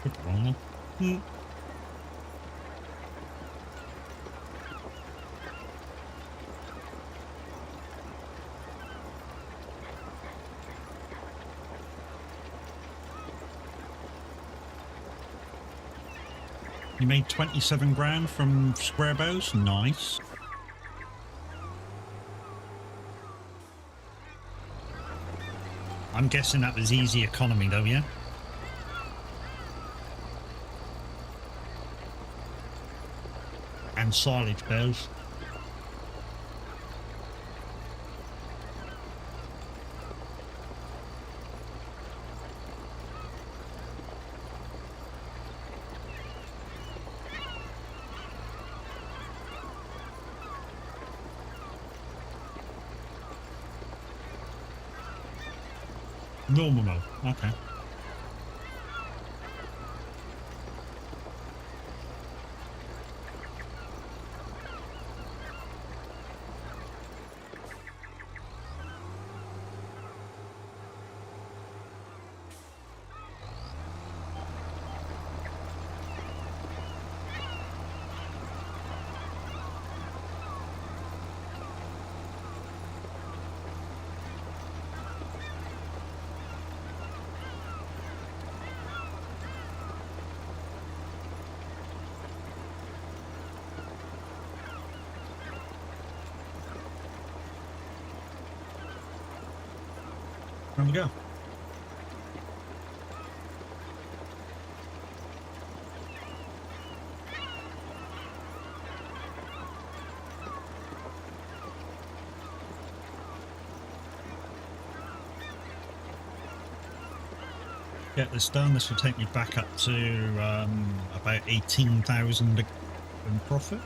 Could be wrong though. You made 27 grand from square bows? Nice. I'm guessing that was easy economy though, yeah? And silage bows. Normal mode, okay. There we go. Get this done. This will take me back up to about 18,000 in profit.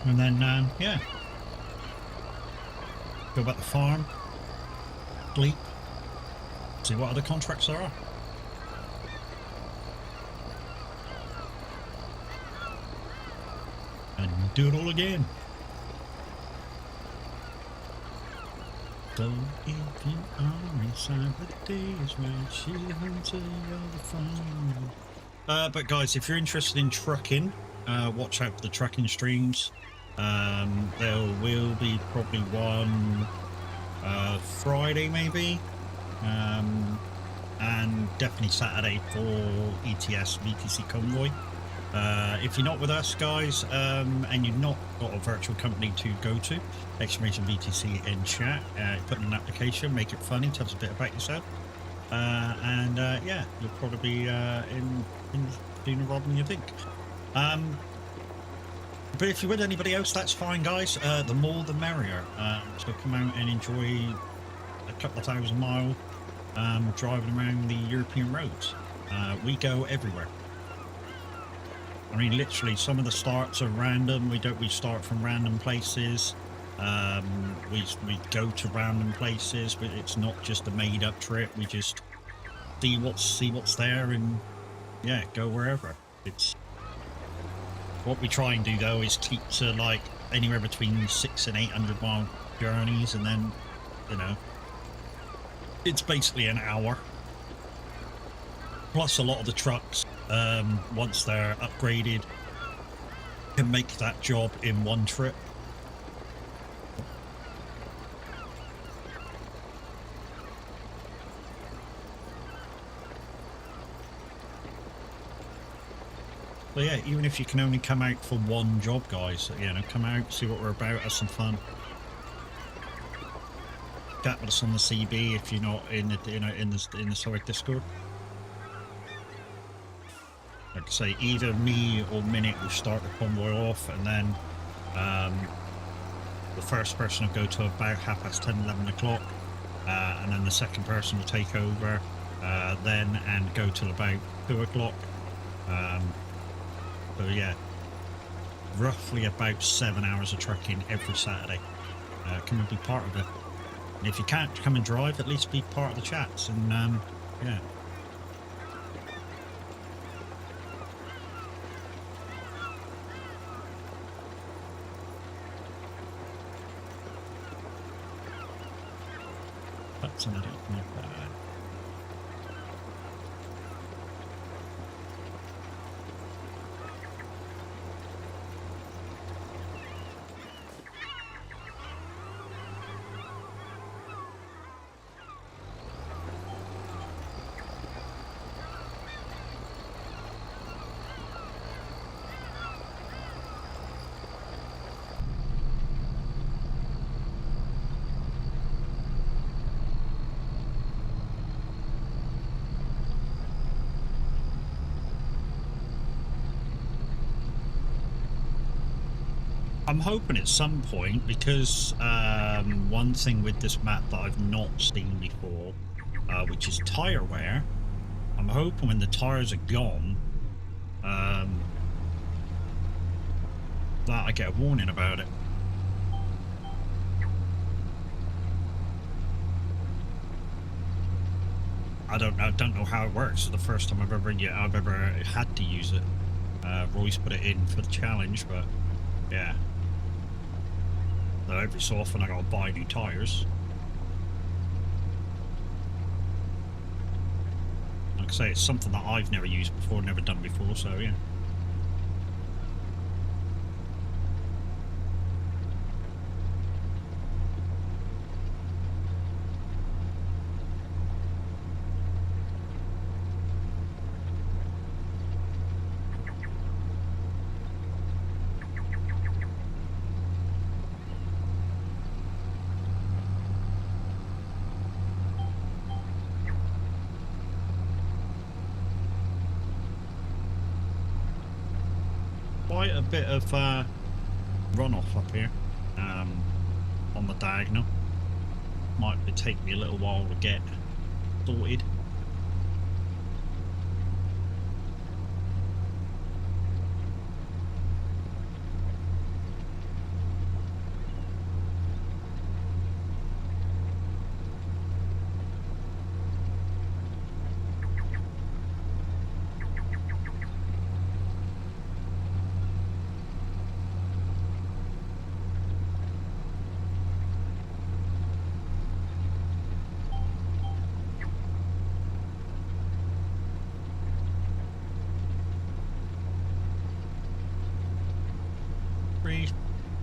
And then, yeah, go back to the farm, sleep, see what other contracts there are. And do it all again. So if you are inside the days when she hunts the fun. But guys, if you're interested in trucking, watch out for the trucking streams. There will be probably one Friday maybe, and definitely Saturday for ETS VTC Convoy. If you're not with us guys, and you've not got a virtual company to go to, exclamation VTC in chat, put in an application, make it funny, tell us a bit about yourself, and yeah, you'll probably be in sooner rather than you think. But if you're with anybody else, that's fine, guys. The more, the merrier. So come out and enjoy a couple of 1,000 mile driving around the European roads. We go everywhere. I mean, literally, some of the starts are random. We start from random places. We go to random places, but it's not just a made-up trip. We just see what's there, and yeah, go wherever. It's what we try and do though is keep to like anywhere between 600 and 800 mile journeys, and then, you know, it's basically an hour Plus, a lot of the trucks, once they're upgraded, can make that job in one trip. So yeah, even if you can only come out for one job, guys, you know, come out, see what we're about, have some fun. Chat with us on the CB if you're not in the, you know, in the Sorry Discord. Like I say, either me or Minute will start the convoy off, and then the first person will go to about 10:30, 11 o'clock, and then the second person will take over then and go till about 2 o'clock. So yeah, roughly about 7 hours of trucking every Saturday. Come and be part of it. And if you can't come and drive, at least be part of the chats. And yeah. That's another not bad. I'm hoping at some point, because one thing with this map that I've not seen before, which is tyre wear, I'm hoping when the tyres are gone, that I get a warning about it. I don't know how it works. It's the first time I've ever had to use it. Roy's put it in for the challenge, but yeah. So every so often I gotta buy new tyres. Like I say, it's something that I've never used before, never done before, so yeah. Quite a bit of runoff up here on the diagonal. Might take me a little while to get sorted.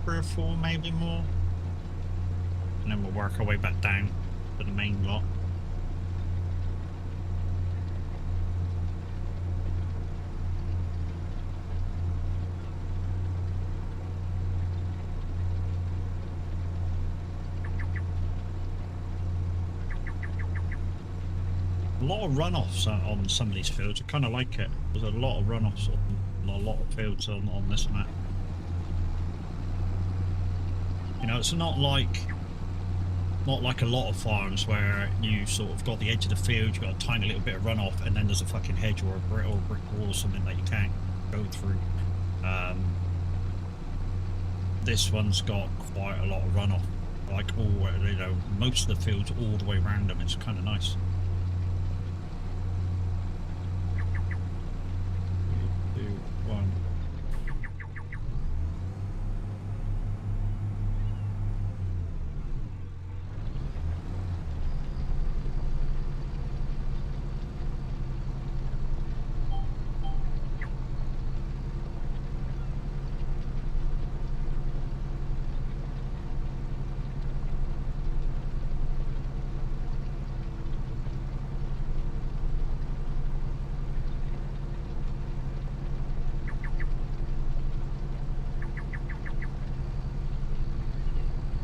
Three or four, maybe more, and then we'll work our way back down to the main lot. A lot of runoffs on some of these fields. I kind of like it. There's a lot of runoffs on a lot of fields on this map. You know, it's not like a lot of farms where you sort of got the edge of the field, you've got a tiny little bit of runoff, and then there's a fucking hedge or a brick wall or something that you can't go through. This one's got quite a lot of runoff, like all, you know, most of the fields all the way around them. It's kind of nice.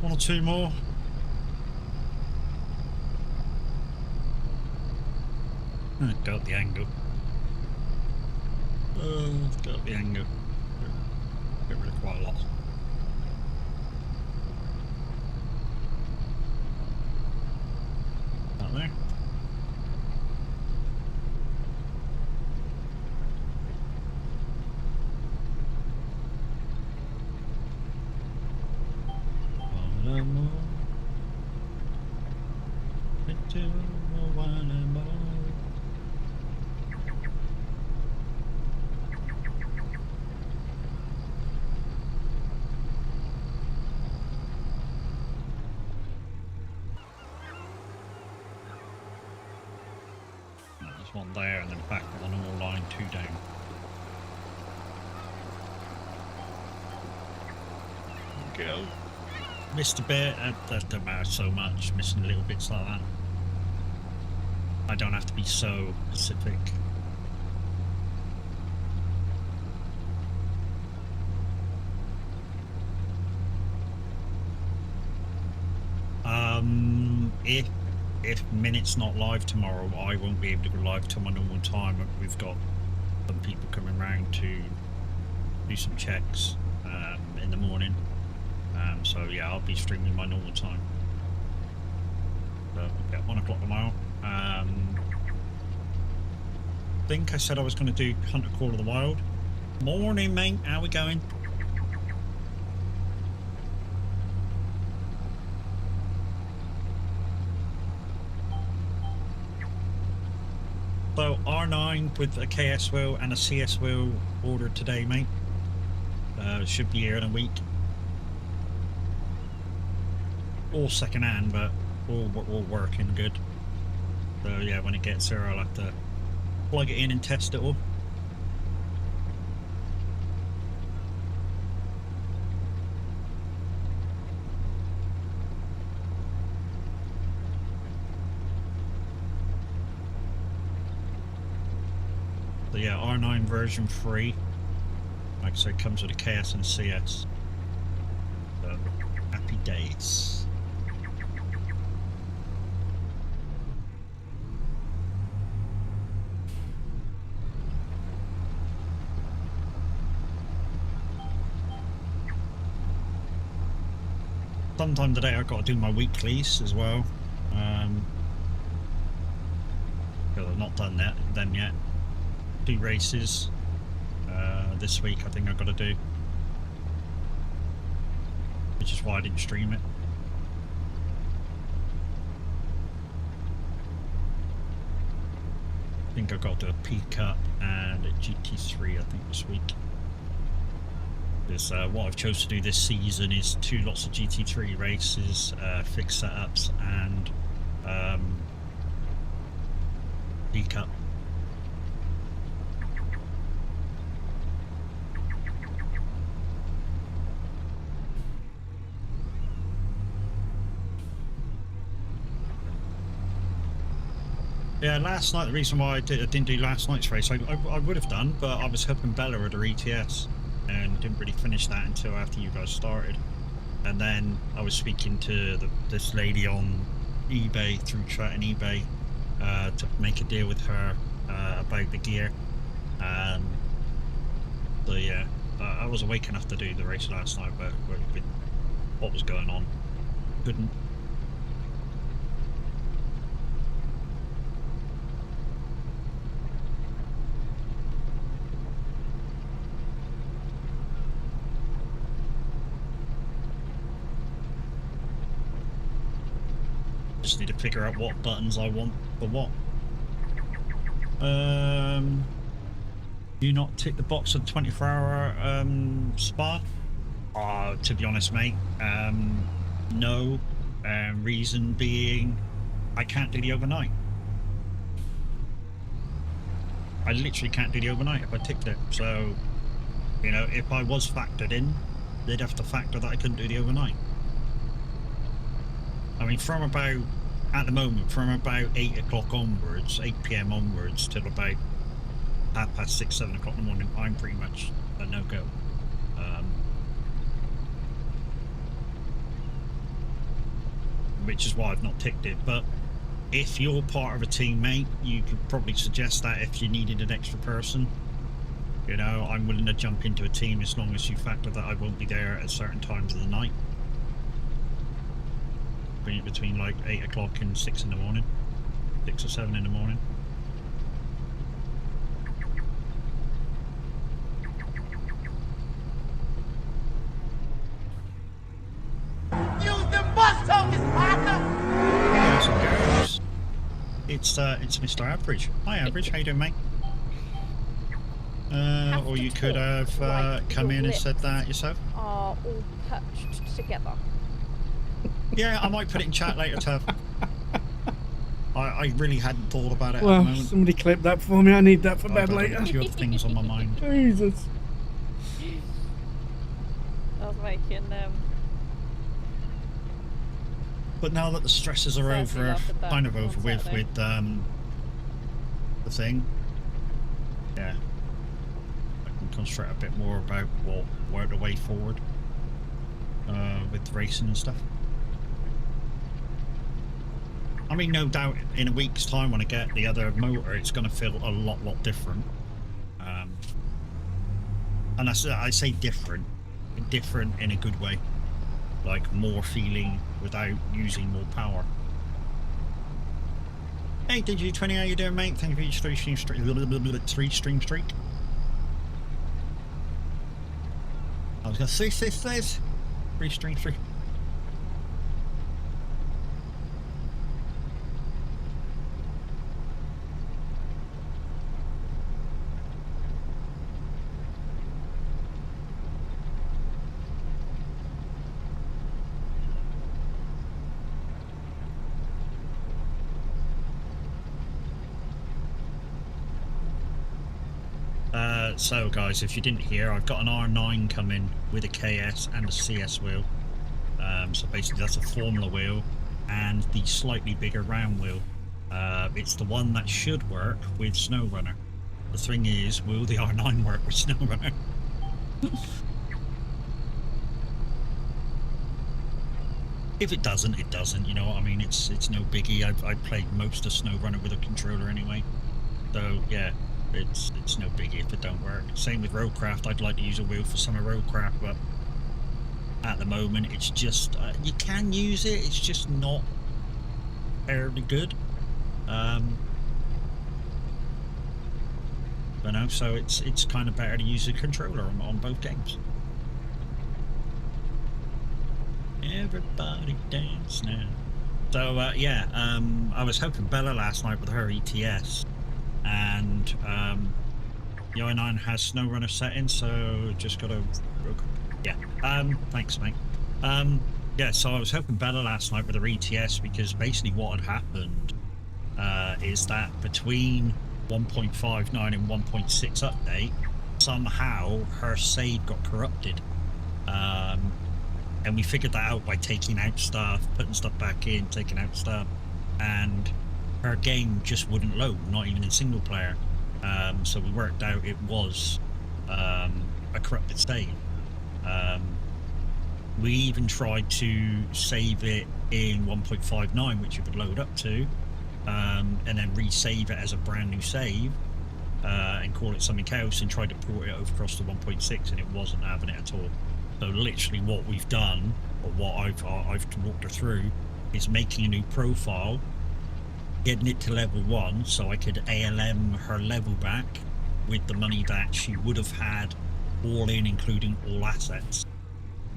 One or two more. Got the angle. Got the angle. Get rid of quite a lot. Out there. There's one there and then back on the normal line, 2 down. Go. Missed a bit, that don't matter so much, missing little bits like that. I don't have to be so specific. If Minute's not live tomorrow, I won't be able to go live till my normal time. We've got some people coming round to do some checks in the morning. So yeah, I'll be streaming my normal time. So yeah, 1 o'clock tomorrow. I think I said I was going to do Hunter Call of the Wild. Morning, mate. How we going? So R9 with a KS wheel and a CS wheel ordered today, mate. Should be here in a week. All second hand, but all working good. So yeah, when it gets there, I'll have to plug it in and test it all. So yeah, R9 version 3. Like I said, comes with a KS and CS. So happy days. Sometime today I've got to do my weeklies as well. Because I've not done them yet. 2 races this week I think I've got to do. Which is why I didn't stream it. I think I've got to do a P Cup and a GT3 I think this week. Because what I've chose to do this season is 2 lots of GT3 races, fixed setups, and D Cup. Yeah, last night, the reason why I didn't do last night's race, I would have done, but I was helping Bella with her ETS. And didn't really finish that until after you guys started. And then I was speaking to this lady on eBay, through chat and eBay, to make a deal with her about the gear. So yeah, I was awake enough to do the race last night, but with what was going on, couldn't. Just need to figure out what buttons I want for what. Do you not tick the box of 24-hour spa? To be honest, mate, no. Reason being, I can't do the overnight. I literally can't do the overnight if I ticked it. So, you know, if I was factored in, they'd have to factor that I couldn't do the overnight. I mean, from about, at the moment, from about 8 o'clock onwards, 8 PM onwards, till about 6:30, 7 o'clock in the morning, I'm pretty much a no-go. which is why I've not ticked it. But if you're part of a teammate, you could probably suggest that if you needed an extra person. You know, I'm willing to jump into a team as long as you factor that I won't be there at certain times of the night. Between like 8 o'clock and 6 in the morning. 6 or 7 in the morning. Use them bus tokens, partner! Guys and girls, it's Mr. Average. Hi Average, how you doing, mate? Or you could have come in and said that yourself. Are all perched together. Yeah, I might put it in chat later, Tav. I really hadn't thought about it at the Well, moment. somebody clip that for me. I need that for bed I've got later. a few other things on my mind. Jesus. I was making But now that the stresses are Thursday over, after that kind of on over Saturday. with the thing, yeah, I can concentrate a bit more about where the way forward with racing and stuff. I mean, no doubt in a week's time when I get the other motor, it's going to feel a lot different. And I say different in a good way. Like more feeling without using more power. Hey, Digi20, how you doing, mate? Thank you for your 3-stream streak. I was going to say 3-stream streak. So guys, if you didn't hear, I've got an R9 coming with a KS and a CS wheel. So basically that's a Formula wheel and the slightly bigger round wheel. It's the one that should work with SnowRunner. The thing is, will the R9 work with SnowRunner? If it doesn't, it doesn't, you know what I mean? It's no biggie. I've played most of SnowRunner with a controller anyway. So yeah. It's no biggie if it don't work. Same with Roadcraft. I'd like to use a wheel for some of Roadcraft, but at the moment it's just you can use it. It's just not terribly good. You know, so it's kind of better to use a controller on both games. Everybody dance now. So yeah, I was helping Bella last night with her ETS. And the i9 has SnowRunner settings, so just gotta thanks mate. Yeah, so I was helping Bella last night with her ETS because basically what had happened is that between 1.59 and 1.6 update, somehow her save got corrupted, and we figured that out by taking out stuff, putting stuff back in, taking out stuff, and her game just wouldn't load, not even in single player. So we worked out it was a corrupted save. We even tried to save it in 1.59, which it would load up to, and then resave it as a brand new save, and call it something else, and tried to port it over across to 1.6, and it wasn't having it at all. So literally what we've done, or what I've walked her through, is making a new profile, getting it to level 1 so I could ALM her level back with the money that she would have had all in, including all assets.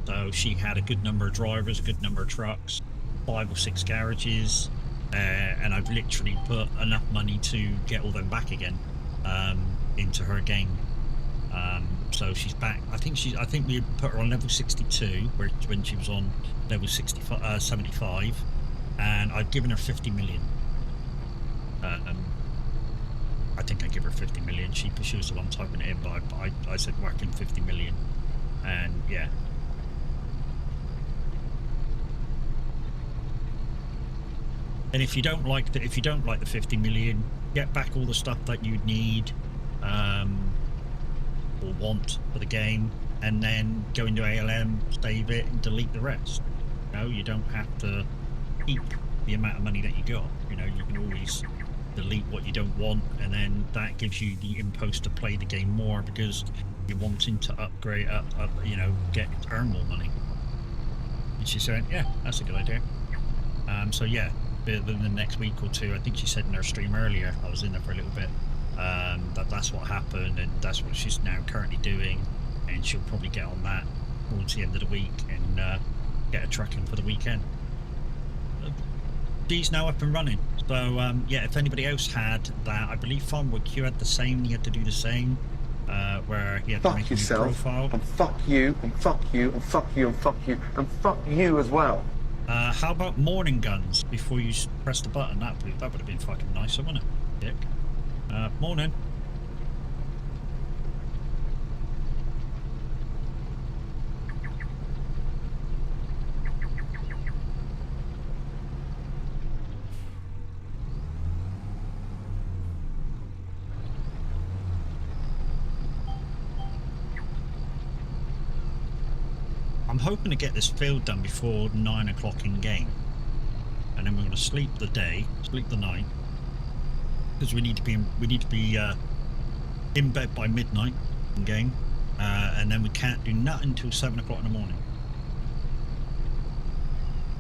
So she had a good number of drivers, a good number of trucks, 5 or 6 garages, and I've literally put enough money to get all them back again into her game. So she's back. I think we put her on level 62 when she was on level 75, and I've given her 50 million. I think I give her 50 million. She was the one typing it in, but I said whacking 50 million, and yeah. And if you don't like the 50 million, get back all the stuff that you need or want for the game, and then go into ALM, save it, and delete the rest. You know, you don't have to keep the amount of money that you got. You know, you can always delete what you don't want, and then that gives you the impulse to play the game more because you're wanting to upgrade, you know, earn more money. And she said, yeah, that's a good idea. So yeah, within the next week or two, I think she said in her stream earlier, I was in there for a little bit, that's what happened, and that's what she's now currently doing, and she'll probably get on that towards the end of the week and get a truck in for the weekend. She's now up and running. So yeah, if anybody else had that, I believe Farmwood Q had the same. He had to do the same, where he had to make a new profile. And fuck you, and fuck you, and fuck you, and fuck you, and fuck you as well. How about morning guns before you press the button? That would have been fucking nice, wouldn't it, Dick? Morning. I'm hoping to get this field done before 9 o'clock in game, and then we're going to sleep the night, because we need to be in bed by midnight in game, and then we can't do nothing until 7 o'clock in the morning.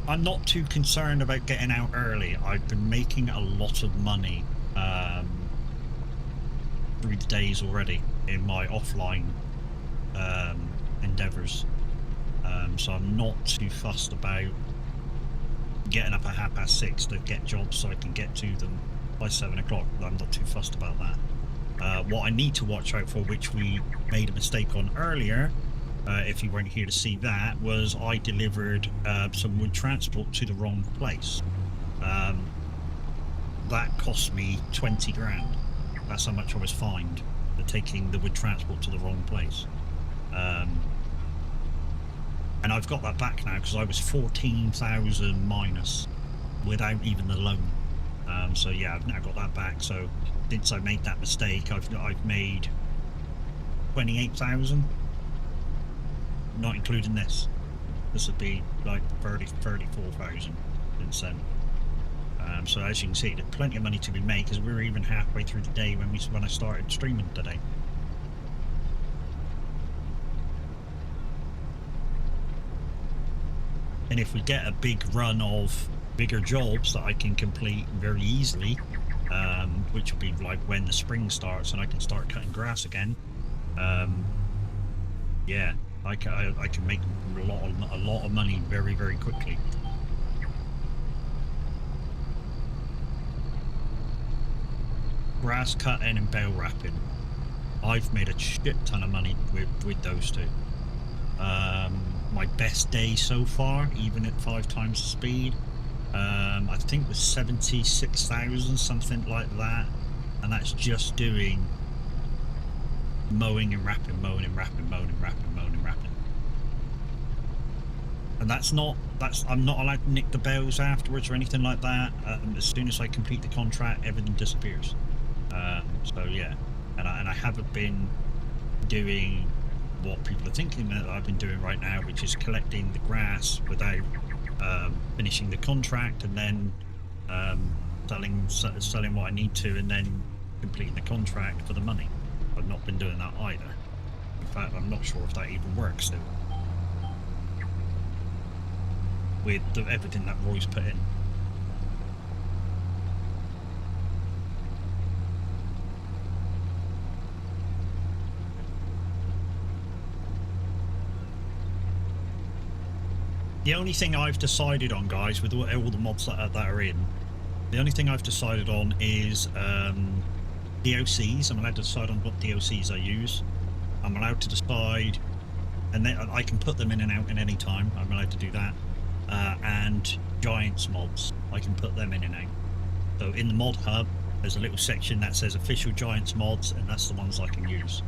I'm not too concerned about getting out early. I've been making a lot of money through the days already in my offline endeavours. So I'm not too fussed about getting up at 6:30 to get jobs so I can get to them by 7 o'clock. I'm not too fussed about that. What I need to watch out for, which we made a mistake on earlier, if you weren't here to see that, was I delivered some wood transport to the wrong place. That cost me 20 grand. That's how much I was fined for taking the wood transport to the wrong place. And I've got that back now because I was 14,000 minus without even the loan. So yeah, I've now got that back. So since I made that mistake, I've made 28,000, not including this. This would be like 34,000 since then. So as you can see, there's plenty of money to be made because we were even halfway through the day when I started streaming today. And if we get a big run of bigger jobs that I can complete very easily, which will be like when the spring starts and I can start cutting grass again, yeah, I can make a lot of money very, very quickly. Grass cutting and bale wrapping, I've made a shit ton of money with those two. My best day so far, even at 5 times the speed, I think was 76,000, something like that, and that's just doing mowing and wrapping, mowing and wrapping, mowing and wrapping, mowing and wrapping. And I'm not allowed to nick the bales afterwards or anything like that. As soon as I complete the contract, everything disappears. So yeah, and I haven't been doing what people are thinking that I've been doing right now, which is collecting the grass without finishing the contract and then selling what I need to and then completing the contract for the money. I've not been doing that either. In fact, I'm not sure if that even works still with everything that Roy's put in. The only thing I've decided on, guys, with all the mods that are in, the only thing I've decided on is DOCs. I'm allowed to decide on what DOCs I use. I'm allowed to decide, and then I can put them in and out at any time. I'm allowed to do that. And Giants mods, I can put them in and out. So in the mod hub, there's a little section that says official Giants mods, and that's the ones I can use.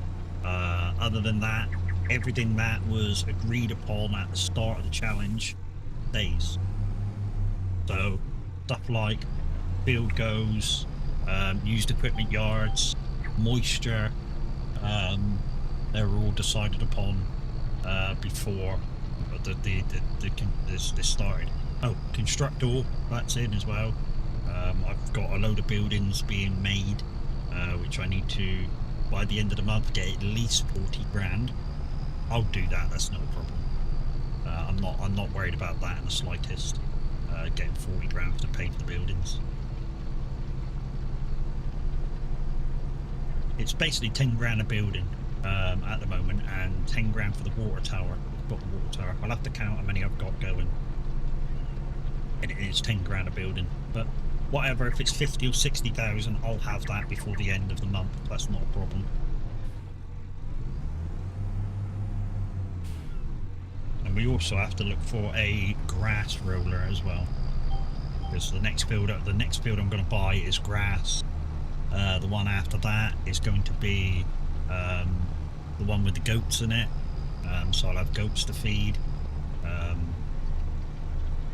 Other than that, everything that was agreed upon at the start of the challenge stays. So stuff like field goes, used equipment yards, moisture, they were all decided upon before this started. Oh, construct all, that's in as well. I've got a load of buildings being made, which I need to, by the end of the month, get at least 40 grand. I'll do that, that's not a problem. I'm not worried about that in the slightest. Getting 40 grand to pay for the buildings. It's basically 10 grand a building at the moment, and 10 grand for the water tower. I've got the water tower. I'll have to count how many I've got going. And it is 10 grand a building. But whatever, if it's 50 or 60,000, I'll have that before the end of the month. That's not a problem. And we also have to look for a grass roller as well. Because the next build I'm going to buy is grass. The one after that is going to be the one with the goats in it. So I'll have goats to feed.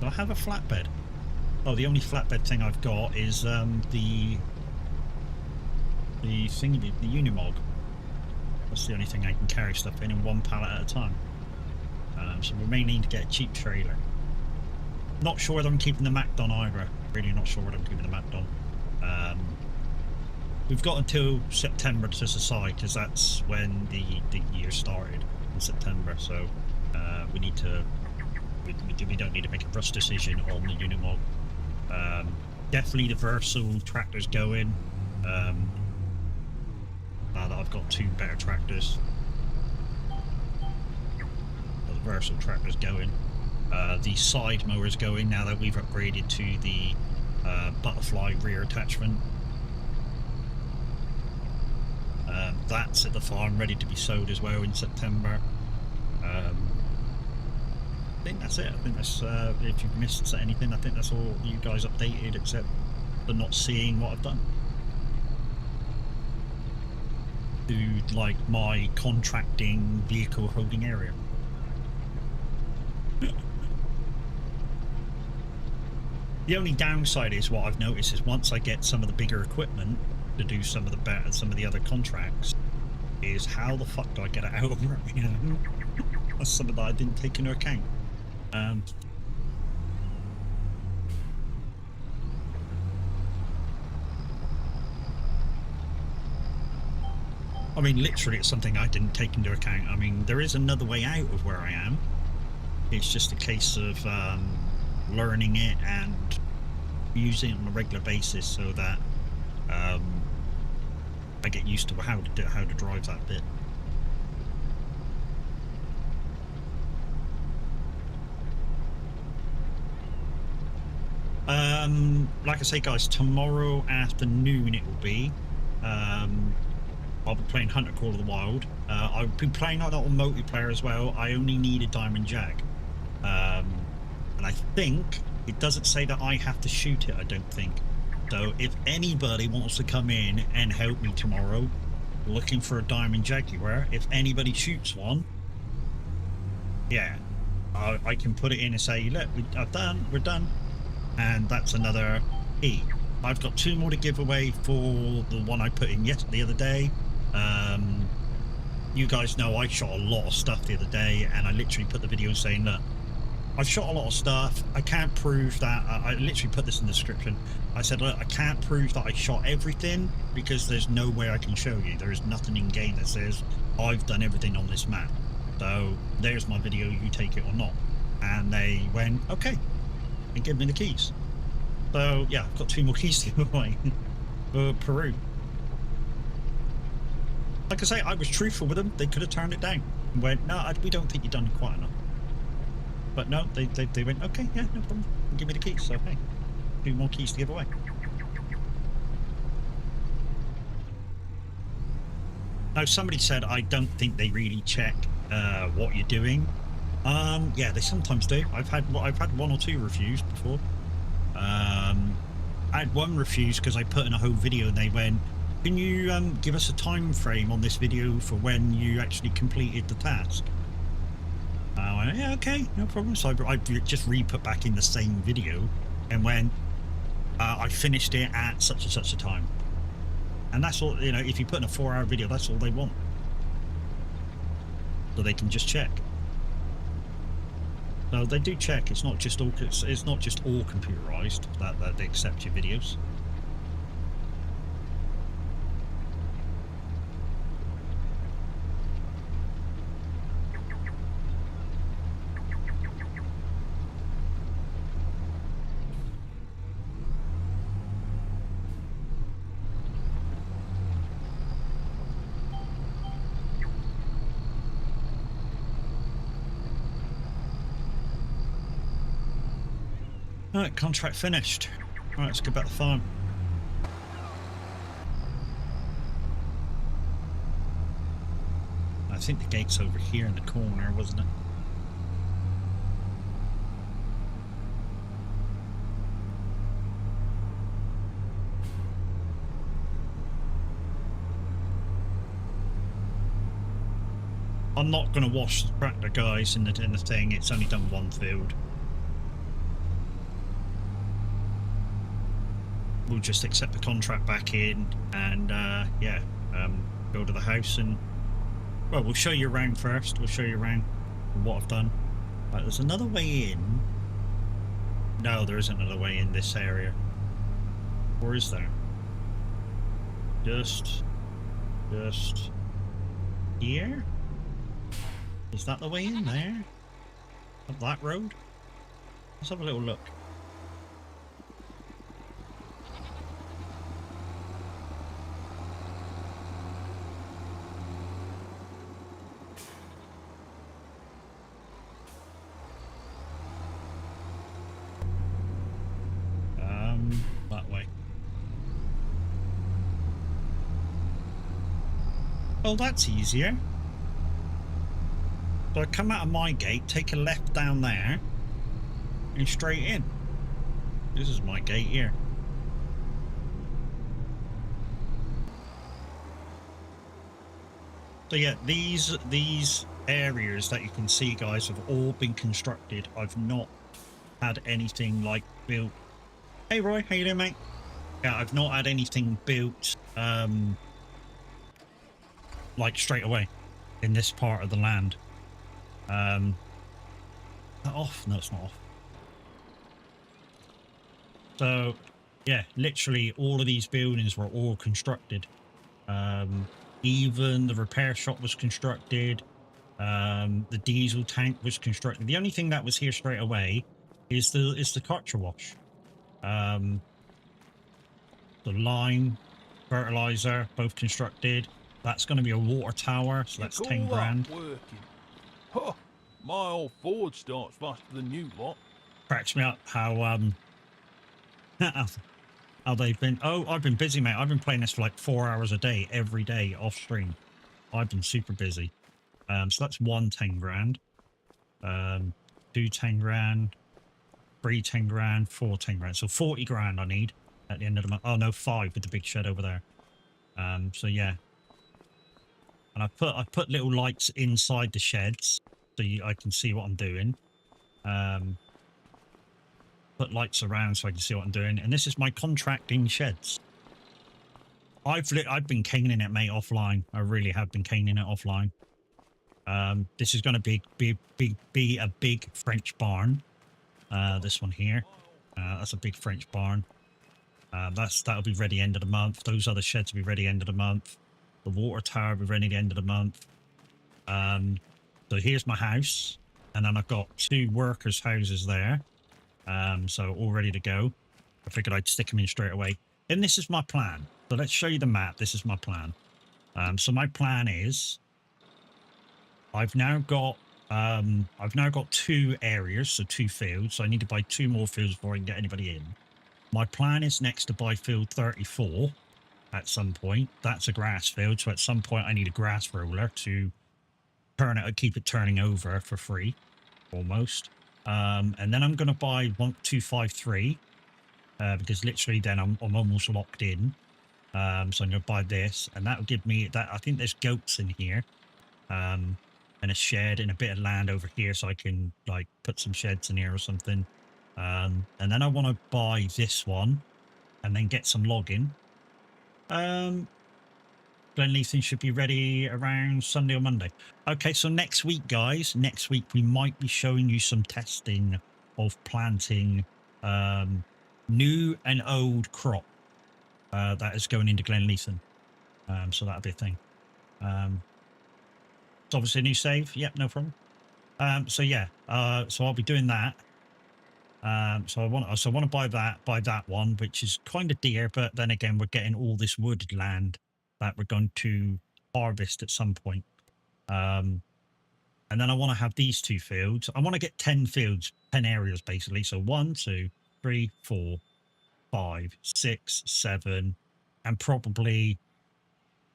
Do I have a flatbed? Oh, the only flatbed thing I've got is the thingy, the Unimog. That's the only thing I can carry stuff in one pallet at a time. So we may need to get a cheap trailer. Not sure whether I'm keeping the Mac on either. Really not sure whether I'm keeping the Mac on. We've got until September to decide, because that's when the year started in September. So we need to. We don't need to make a rush decision on the Unimog. Definitely the Versal tractor's going. Now that I've got two better tractors. The Versal tractor's going. The side mower's going now that we've upgraded to the butterfly rear attachment. That's at the farm, ready to be sowed as well in September. I think that's it. I think that's, if you've missed anything, I think that's all you guys updated, except for not seeing what I've done. To, like, my contracting vehicle holding area. The only downside is what I've noticed is once I get some of the bigger equipment to do some of the other contracts, is how the fuck do I get it out of work? You know, that's something that I didn't take into account. I mean, literally, it's something I didn't take into account. I mean, there is another way out of where I am. It's just a case of learning it and using it on a regular basis, so that I get used to how to drive that bit. Like I say, guys, tomorrow afternoon it will be. I'll be playing Hunter Call of the Wild. I'll be playing that on multiplayer as well. I only need a Diamond Jag. And I think it doesn't say that I have to shoot it, I don't think. So if anybody wants to come in and help me tomorrow looking for a Diamond Jaguar, if anybody shoots one, yeah, I can put it in and say, look, we're done. And that's another E. I've got 2 more to give away for the one I put in the other day. You guys know I shot a lot of stuff the other day, and I literally put the video saying, look, I've shot a lot of stuff. I can't prove that. I literally put this in the description. I said, look, I can't prove that I shot everything because there's no way I can show you. There is nothing in game that says I've done everything on this map. So there's my video, you take it or not. And they went, okay, and give me the keys. So yeah, I've got 2 more keys to give away for Peru. Like I say, I was truthful with them. They could have turned it down and went, no, we don't think you've done quite enough. But no, they went, okay, yeah, no problem. Give me the keys. So hey, 2 more keys to give away. Now, somebody said I don't think they really check what you're doing. Yeah, they sometimes do. I've had 1 or 2 reviews before. I had one refuse because I put in a whole video and they went, can you give us a time frame on this video for when you actually completed the task? I went, yeah, okay, no problem. So I just re-put back in the same video and went, I finished it at such and such a time. And that's all, you know, if you put in a 4-hour video, that's all they want. So they can just check. So they do check. It's not just all computerized that they accept your videos. Alright, contract finished. Alright, let's go back to the farm. I think the gate's over here in the corner, wasn't it? I'm not going to wash the tractor, guys, in the thing. It's only done one field. We'll just accept the contract back in and yeah, go to the house and, well, we'll show you around first. We'll show you around what I've done. Right, there's another way in. No, there isn't another way in this area. Or is there? Just here? Is that the way in there? Up that road? Let's have a little look. That way. Oh, that's easier. So I come out of my gate, take a left down there, and straight in. This is my gate here. So yeah, these areas that you can see, guys, have all been constructed. I've not had anything like built. Hey Roy, how you doing, mate? Yeah, I've not had anything built like straight away in this part of the land. Off? No, it's not off. So yeah, literally all of these buildings were all constructed. Even the repair shop was constructed. The diesel tank was constructed. The only thing that was here straight away is the cartridge wash. The lime, fertilizer, both constructed. That's going to be a water tower, so that's 10 grand. Working. Huh, my old Ford starts faster than you lot. Cracks me up how how they've been. Oh, I've been busy, mate. I've been playing this for like 4 hours a day, every day off stream. I've been super busy. So that's 10 grand. 2 10 grand. 3 10 grand, 4 10 grand. So 40 grand I need at the end of the month. Oh no, 5 with the big shed over there. So yeah. And I put little lights inside the sheds so I can see what I'm doing. Put lights around so I can see what I'm doing. And this is my contracting sheds. I've been caning it, mate, offline. I really have been caning it offline. This is going to be a big French barn. This one here, that's a big French barn. That'll be ready end of the month. Those other sheds will be ready end of the month. The water tower will be ready the end of the month. So here's my house, and then I've got 2 workers' houses there. So all ready to go. I figured I'd stick them in straight away. And this is my plan. So let's show you the map. This is my plan. So my plan is, I've now got 2 areas, so 2 fields. So I need to buy 2 more fields before I can get anybody in. My plan is next to buy field 34 at some point. That's a grass field, so at some point I need a grass roller to turn it, keep it turning over for free, almost. And then I'm going to buy 253 because literally then I'm almost locked in. So I'm going to buy this, and that will give me that. I think there's goats in here. And a shed and a bit of land over here, so I can like put some sheds in here or something. And then I want to buy this one and then get some logging. Glenleafing should be ready around Sunday or Monday. Okay, so next week, guys, next week we might be showing you some testing of planting new and old crop that is going into Glenleafing. So that'll be a thing. It's obviously a new save. Yep, no problem. So yeah, so I'll be doing that. So I want to buy that one, which is kind of dear, but then again, we're getting all this wooded land that we're going to harvest at some point. And then I want to have these 2 fields. I want to get 10 fields, 10 areas basically. So 1, 2, 3, 4, 5, 6, 7, and probably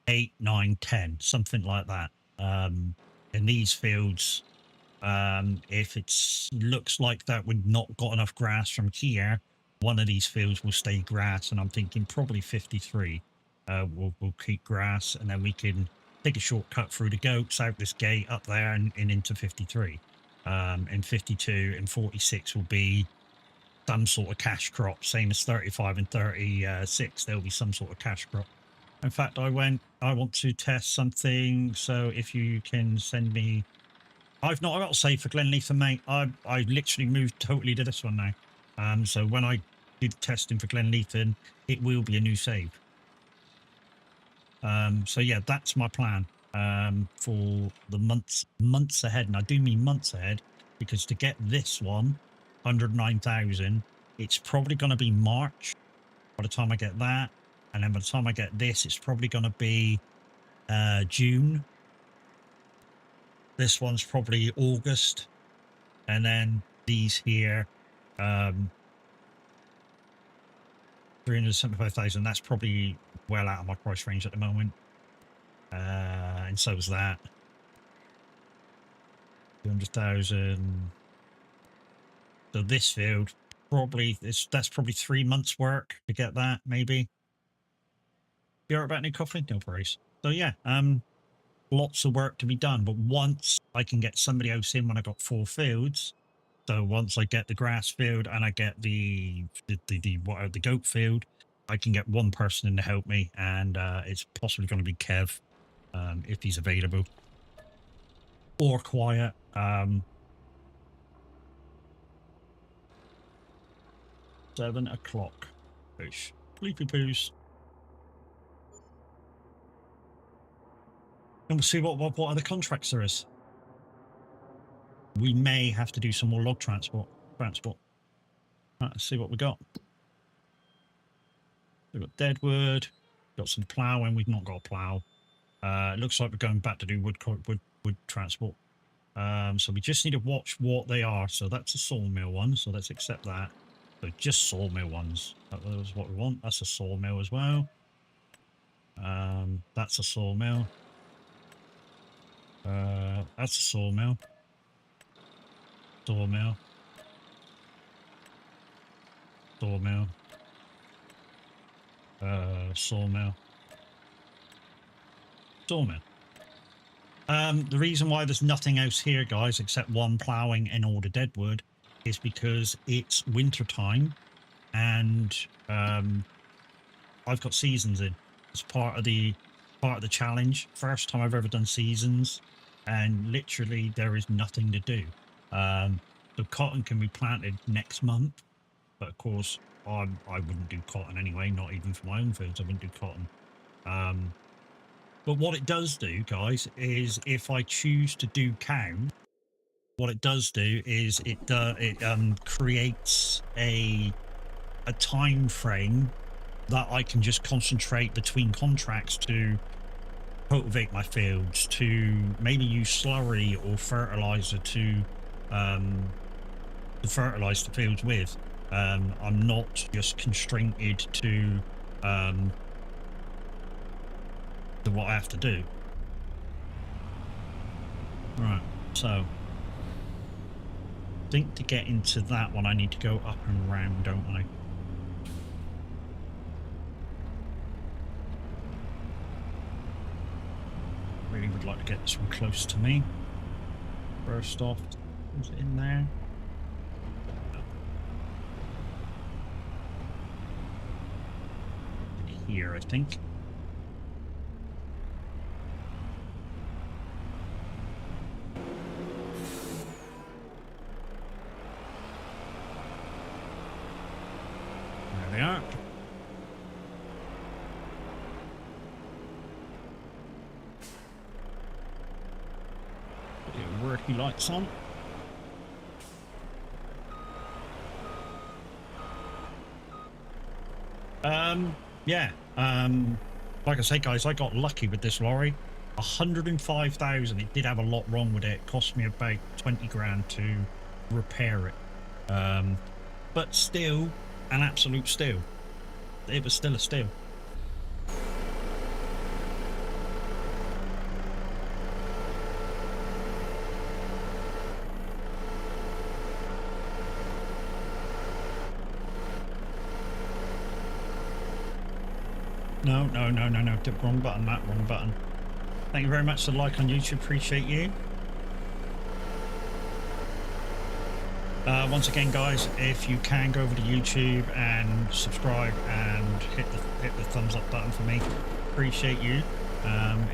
8, 9, 10, something like that. In these fields, if it looks like that we've not got enough grass from here, one of these fields will stay grass, and I'm thinking probably 53 we'll keep grass, and then we can take a shortcut through the goats out this gate up there and into 53. And 52 and 46 will be some sort of cash crop, same as 35 and 36. There'll be some sort of cash crop. In fact, I want to test something, so if you can send me... I've not got a save for Glenleafing, mate. I literally moved totally to this one now. So when I do the testing for Glenleafing, it will be a new save. So yeah, that's my plan for the months ahead. And I do mean months ahead, because to get this one, 109,000, it's probably going to be March by the time I get that. And then by the time I get this, it's probably going to be June. This one's probably August. And then these here, 375,000, that's probably well out of my price range at the moment. And so is that. 200,000. So this field, probably, that's probably 3 months work to get that, maybe. You alright about any coffee? No worries. So yeah, lots of work to be done, but once I can get somebody else in when I got 4 fields, so once I get the grass field and I get the goat field, I can get one person in to help me, and it's possibly going to be Kev, if he's available, or Quiet. 7 o'clock ish. Sleepy poos. And we'll see what other contracts there is. We may have to do some more log transport. Right, let's see what we got. We've got deadwood. Got some ploughing. We've not got a plough. It looks like we're going back to do wood transport. So we just need to watch what they are. So that's a sawmill one. So let's accept that. So just sawmill ones. That was what we want. That's a sawmill as well. That's a sawmill. That's a sawmill. Sawmill. Sawmill. Sawmill. Sawmill. The reason why there's nothing else here, guys, except one ploughing and all the deadwood, is because it's winter time, and I've got seasons in. It's part of the challenge. First time I've ever done seasons, and literally there is nothing to do. The cotton can be planted next month, but of course I wouldn't do cotton anyway, not even for my own fields. I wouldn't do cotton. But what it does do, guys, is if I choose to do cow, what it does do is it creates a time frame that I can just concentrate between contracts to cultivate my fields, to maybe use slurry or fertilizer to fertilize the fields with. I'm not just constrained to what I have to do. Right, so I think to get into that one I need to go up and round, don't I? Really would like to get this one close to me. First off, is it in there? Here, I think. Safety lights on. Yeah. Like I say, guys, I got lucky with this lorry. 105,000. It did have a lot wrong with it. It cost me about 20 grand to repair it. But still, an absolute steal. It was still a steal. No, wrong button, Matt, wrong button. Thank you very much for the like on YouTube, appreciate you. Once again, guys, if you can go over to YouTube and subscribe and hit the thumbs up button for me, appreciate you.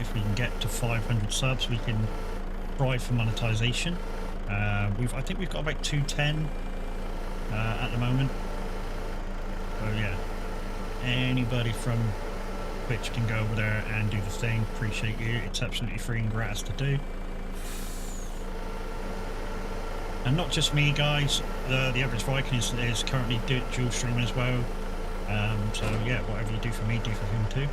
If we can get to 500 subs, we can try for monetization. I think we've got about 210 at the moment. So yeah, anybody from Twitch can go over there and do the thing. Appreciate you. It's absolutely free and gratis to do. And not just me, guys. The average Viking is currently dual streaming as well. So yeah, whatever you do for me, do for him too.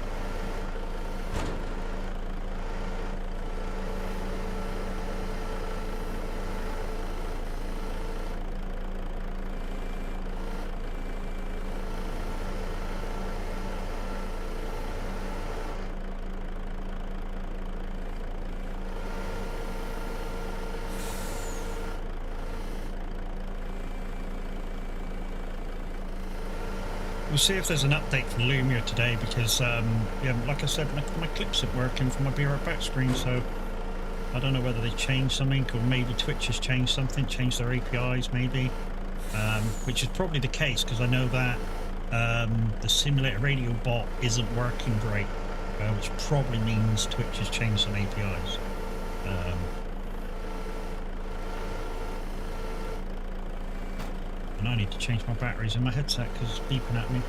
We'll see if there's an update for Lumia today because, yeah, like I said, my clips aren't working from my Be Right Back screen, so I don't know whether they changed something or maybe Twitch has changed something, changed their APIs maybe, which is probably the case because I know that the simulator radio bot isn't working great, which probably means Twitch has changed some APIs. And I need to change my batteries in my headset because it's beeping at me.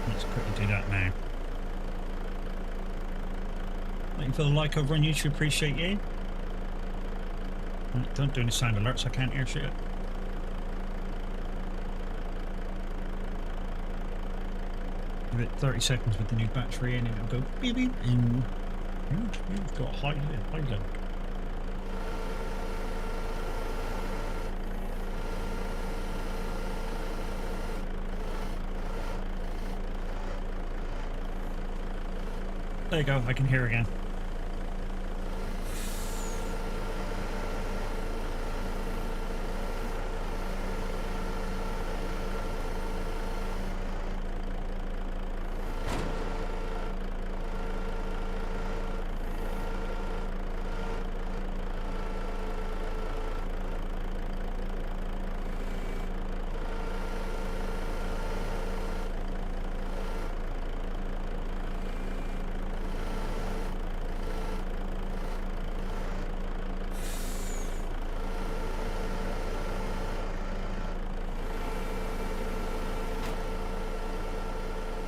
Let's quickly do that now. Waiting for the like over on YouTube, appreciate you. Right, don't do any sound alerts, I can't hear shit. Give it 30 seconds with the new battery and it'll go beep beep and you've got high load. There you go, I can hear again.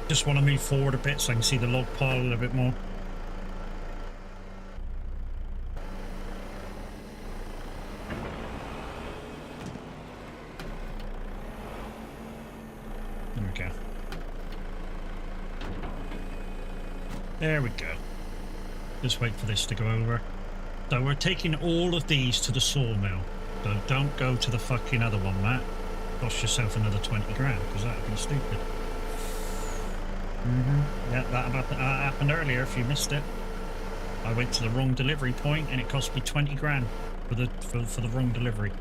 Just want to move forward a bit so I can see the log pile a little bit more. There we go. There we go. Just wait for this to go over. So we're taking all of these to the sawmill. So don't go to the fucking other one, Matt. Cost yourself another 20 grand because that would be stupid. Yeah, that happened earlier if you missed it. I went to the wrong delivery point and it cost me 20 grand for the wrong delivery.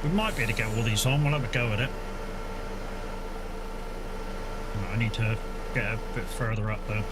We might be able to get all these on, we'll have a go at it. I need to get a bit further up though.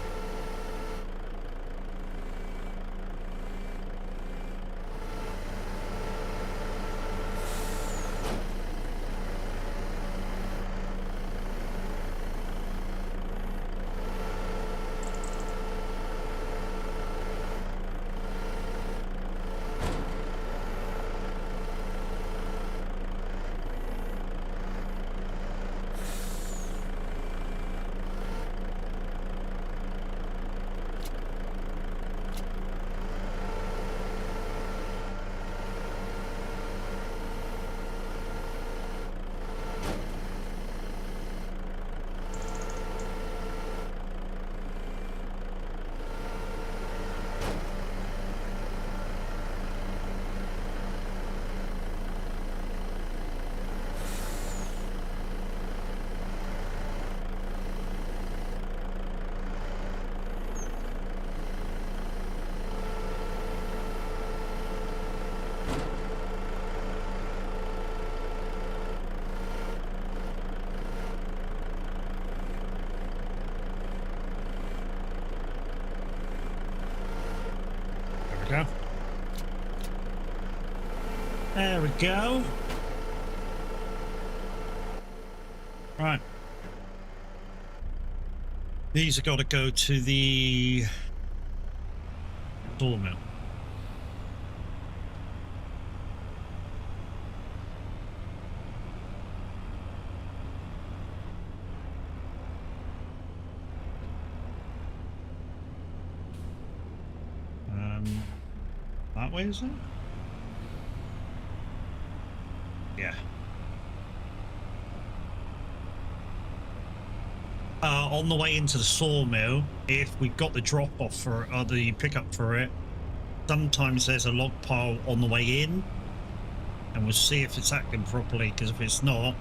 Go. There we go. Right. These have got to go to the sawmill. That way, is it? Yeah. On the way into the sawmill, if we've got the drop-off for the pickup for it, sometimes there's a log pile on the way in, and we'll see if it's acting properly, because if it's not,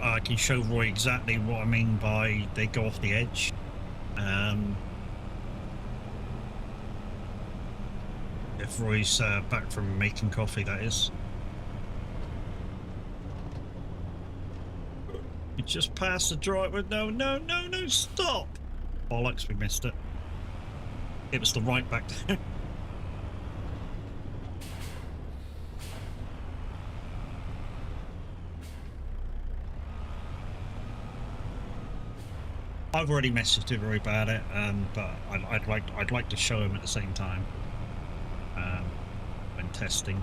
I can show Roy exactly what I mean by they go off the edge. If Roy's back from making coffee, that is. We just passed the driveway. No, no, no, no, stop! Bollocks, we missed it. It was the right back there. I've already messaged him Roy about it, but I'd like to show him at the same time. When testing,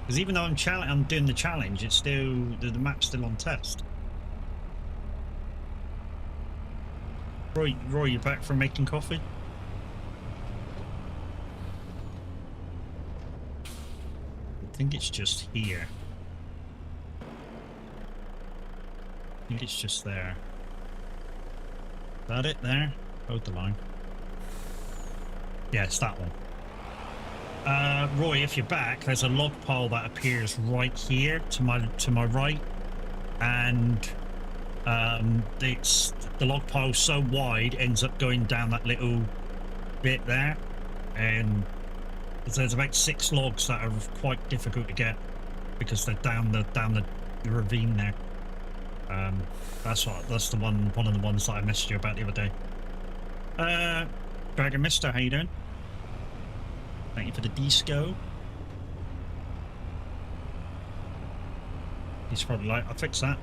because even though I'm doing the challenge, it's still the map's still on test. Roy, you back from making coffee? I think it's just here. I think it's just there. Is that it there? Hold the line. Yeah, it's that one. Roy, if you're back, there's a log pile that appears right here to my right, and it's the log pile so wide ends up going down that little bit there, and there's about 6 logs that are quite difficult to get because they're down the ravine there. That's the one of the ones that I messaged you about the other day. Dragon Mister, how you doing? Thank you for the disco. He's probably like, I'll fix that.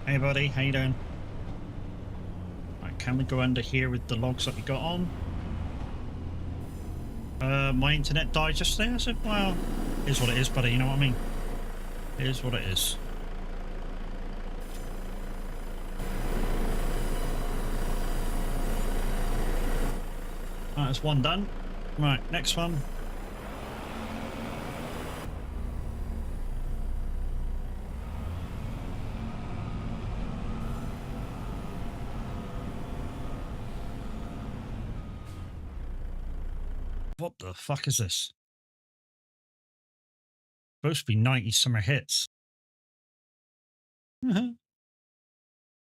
Hey buddy, how you doing? Right, can we go under here with the logs that we got on? My internet died just there. I said, well, it is what it is, buddy, you know what I mean? It is what it is. Right, that's one done. Right, next one. What the fuck is this? Supposed to be 90 summer hits. Anyway,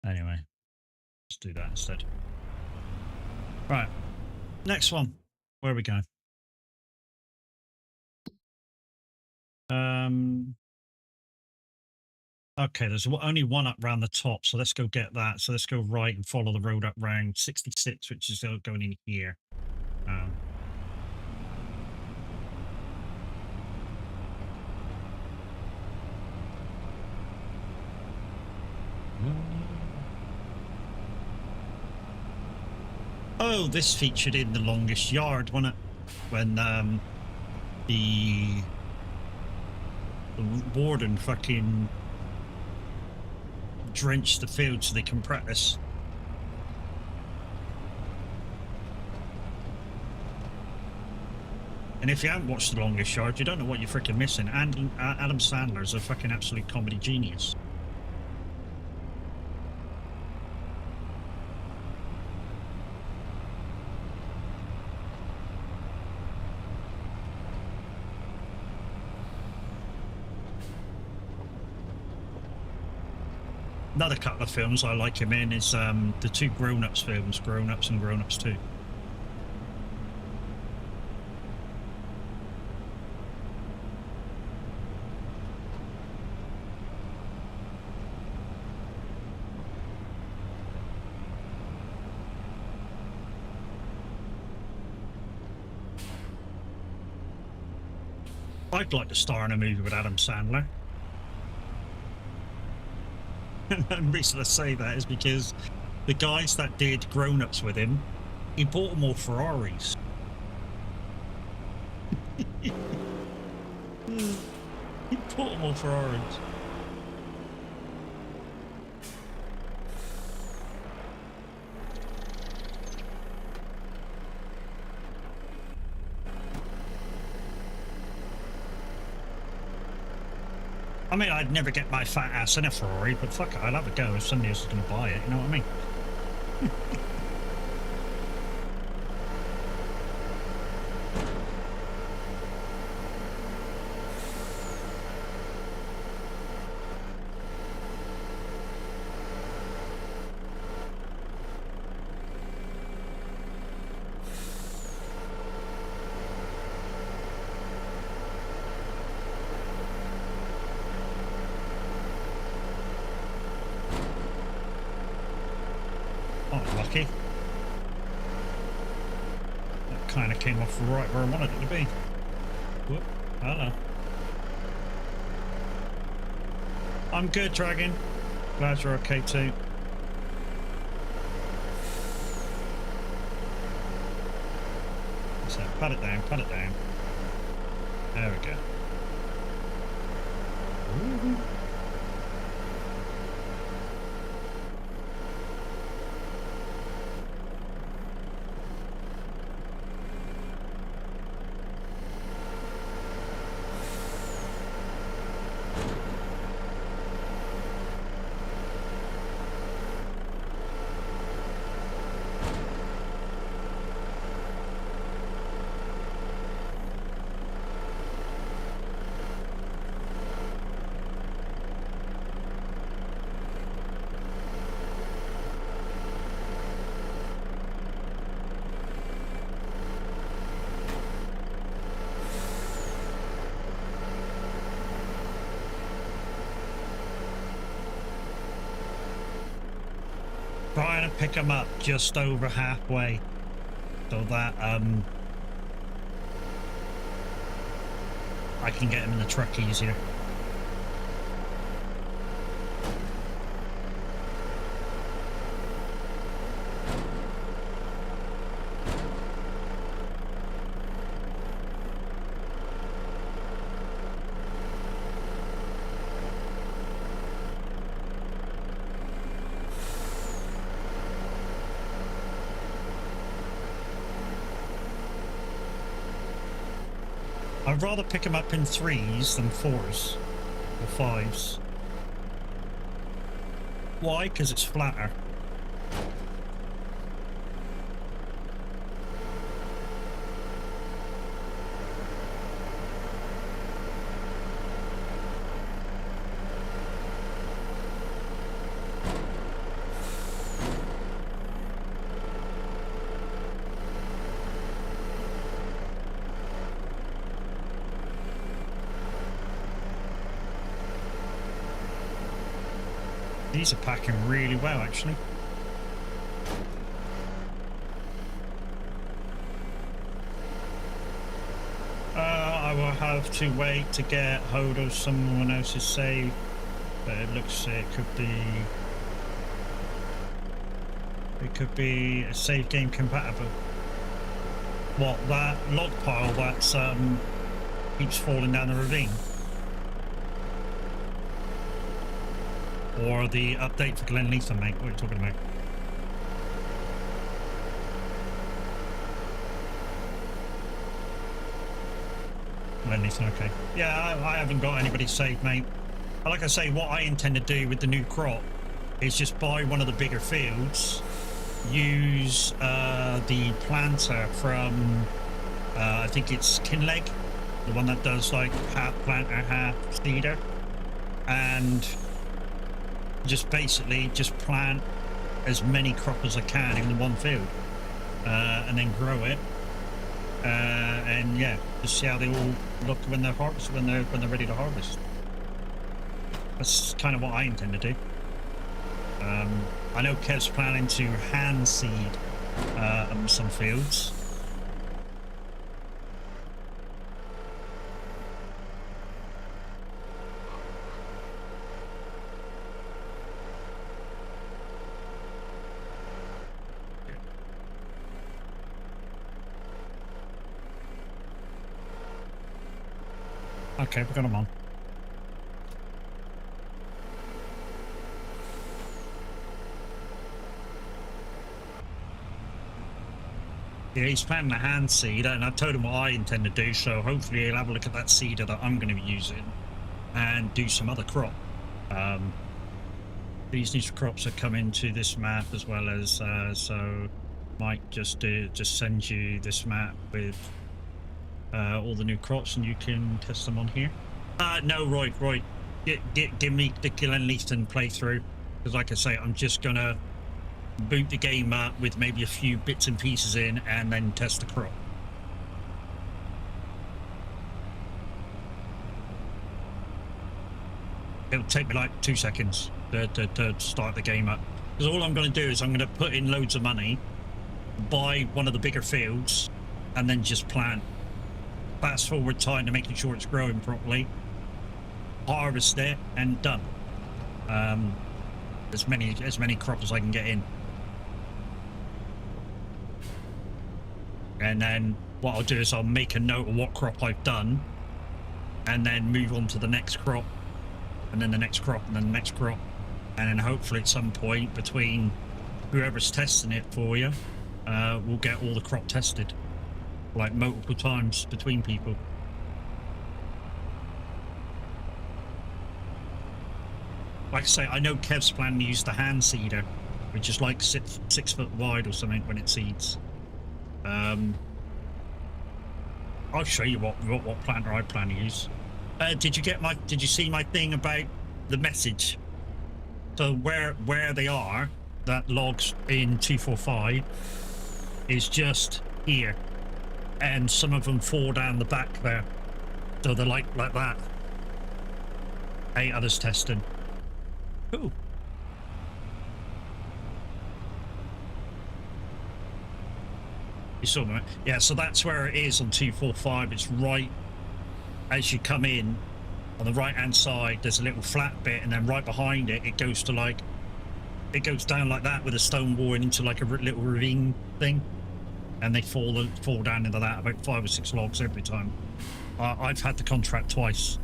let's do that instead. Right, next one. Where are we going? Okay, there's only one up round the top, so let's go get that. So let's go right and follow the road up round 66, which is going in here. Oh, this featured in The Longest Yard, wasn't it? When the warden fucking drenched the field so they can practice. And if you haven't watched The Longest Yard, you don't know what you're freaking missing. And Adam Sandler's a fucking absolute comedy genius. Another couple of films I like him in is the two Grown Ups films, Grown Ups and Grown Ups 2. I'd like to star in a movie with Adam Sandler. And the reason I say that is because the guys that did Grown Ups with him, he bought them all Ferraris. He bought them all Ferraris. I mean, I'd never get my fat ass in a Ferrari, but fuck it, I'll have a go if somebody else is going to buy it, you know what I mean? Lucky. That kind of came off right where I wanted it to be. Whoop, hello. I'm good, Dragon. Glad you're okay too. So, pat it down, pat it down. There we go. Ooh. Trying to pick them up just over halfway so that I can get them in the truck easier. I'd rather pick them up in 3s than 4s or 5s. Why? Because it's flatter. These are packing really well, actually. I will have to wait to get hold of someone else's save, but it looks it could be a save game compatible. What, that log pile that's keeps falling down the ravine? Or the update for Glen Leeson, mate? What are you talking about? Glen Leeson, okay. Yeah, I haven't got anybody saved, mate. Like I say, what I intend to do with the new crop is just buy one of the bigger fields, use the planter from, I think it's Kinleg, the one that does like half planter, half seeder, and just basically just plant as many crop as I can in one field, and then grow it, and yeah, just see how they all look when they're when they're ready to harvest. That's kind of what I intend to do. I know Kev's planning to hand seed some fields. Okay, we got them on. Yeah, he's planting a hand seed, and I told him what I intend to do, so hopefully he'll have a look at that seeder that I'm going to be using and do some other crop. These new crops are coming to this map as well as, so might just send you this map with all the new crops and you can test them on here. No, Roy, give me the Glen Leeson playthrough, because like I say, I'm just going to boot the game up with maybe a few bits and pieces in and then test the crop. It'll take me like 2 seconds to start the game up, because all I'm going to do is I'm going to put in loads of money, buy one of the bigger fields, and then just plant. Fast forward time to making sure it's growing properly, harvest it, and done. As many crops as I can get in. And then what I'll do is I'll make a note of what crop I've done, and then move on to the next crop, and then the next crop, and then the next crop, and then hopefully at some point between whoever's testing it for you, we'll get all the crop tested, like multiple times between people. Like I say, I know Kev's planning to use the hand seeder, which is like 6 foot wide or something when it seeds. I'll show you what planter I plan to use. Did you see my thing about the message? So where they are, that logs in 245 is just here, and some of them fall down the back there, so they're like that. 8 others tested. Cool. You saw that? Yeah, so that's where it is on 245. It's right as you come in on the right hand side. There's a little flat bit, and then right behind it, it goes to like, it goes down like that with a stone wall and into like a little ravine thing, and they fall down into that, about 5 or 6 logs every time. I've had the contract twice.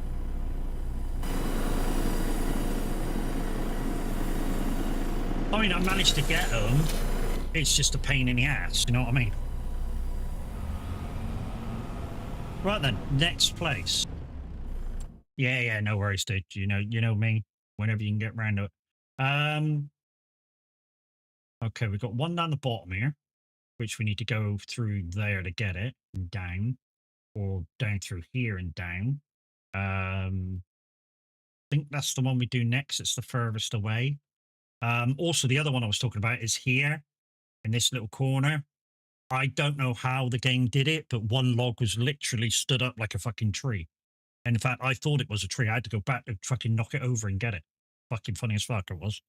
I mean, I managed to get them. It's just a pain in the ass, you know what I mean? Right then, next place. Yeah, no worries, dude. You know me. Whenever you can get round to it. Okay, we've got one down the bottom here, which we need to go through there to get it, and down, or down through here and down. I think that's the one we do next. It's the furthest away. Also, the other one I was talking about is here in this little corner. I don't know how the game did it, but one log was literally stood up like a fucking tree. And in fact, I thought it was a tree. I had to go back and fucking knock it over and get it. Fucking funny as fuck it was.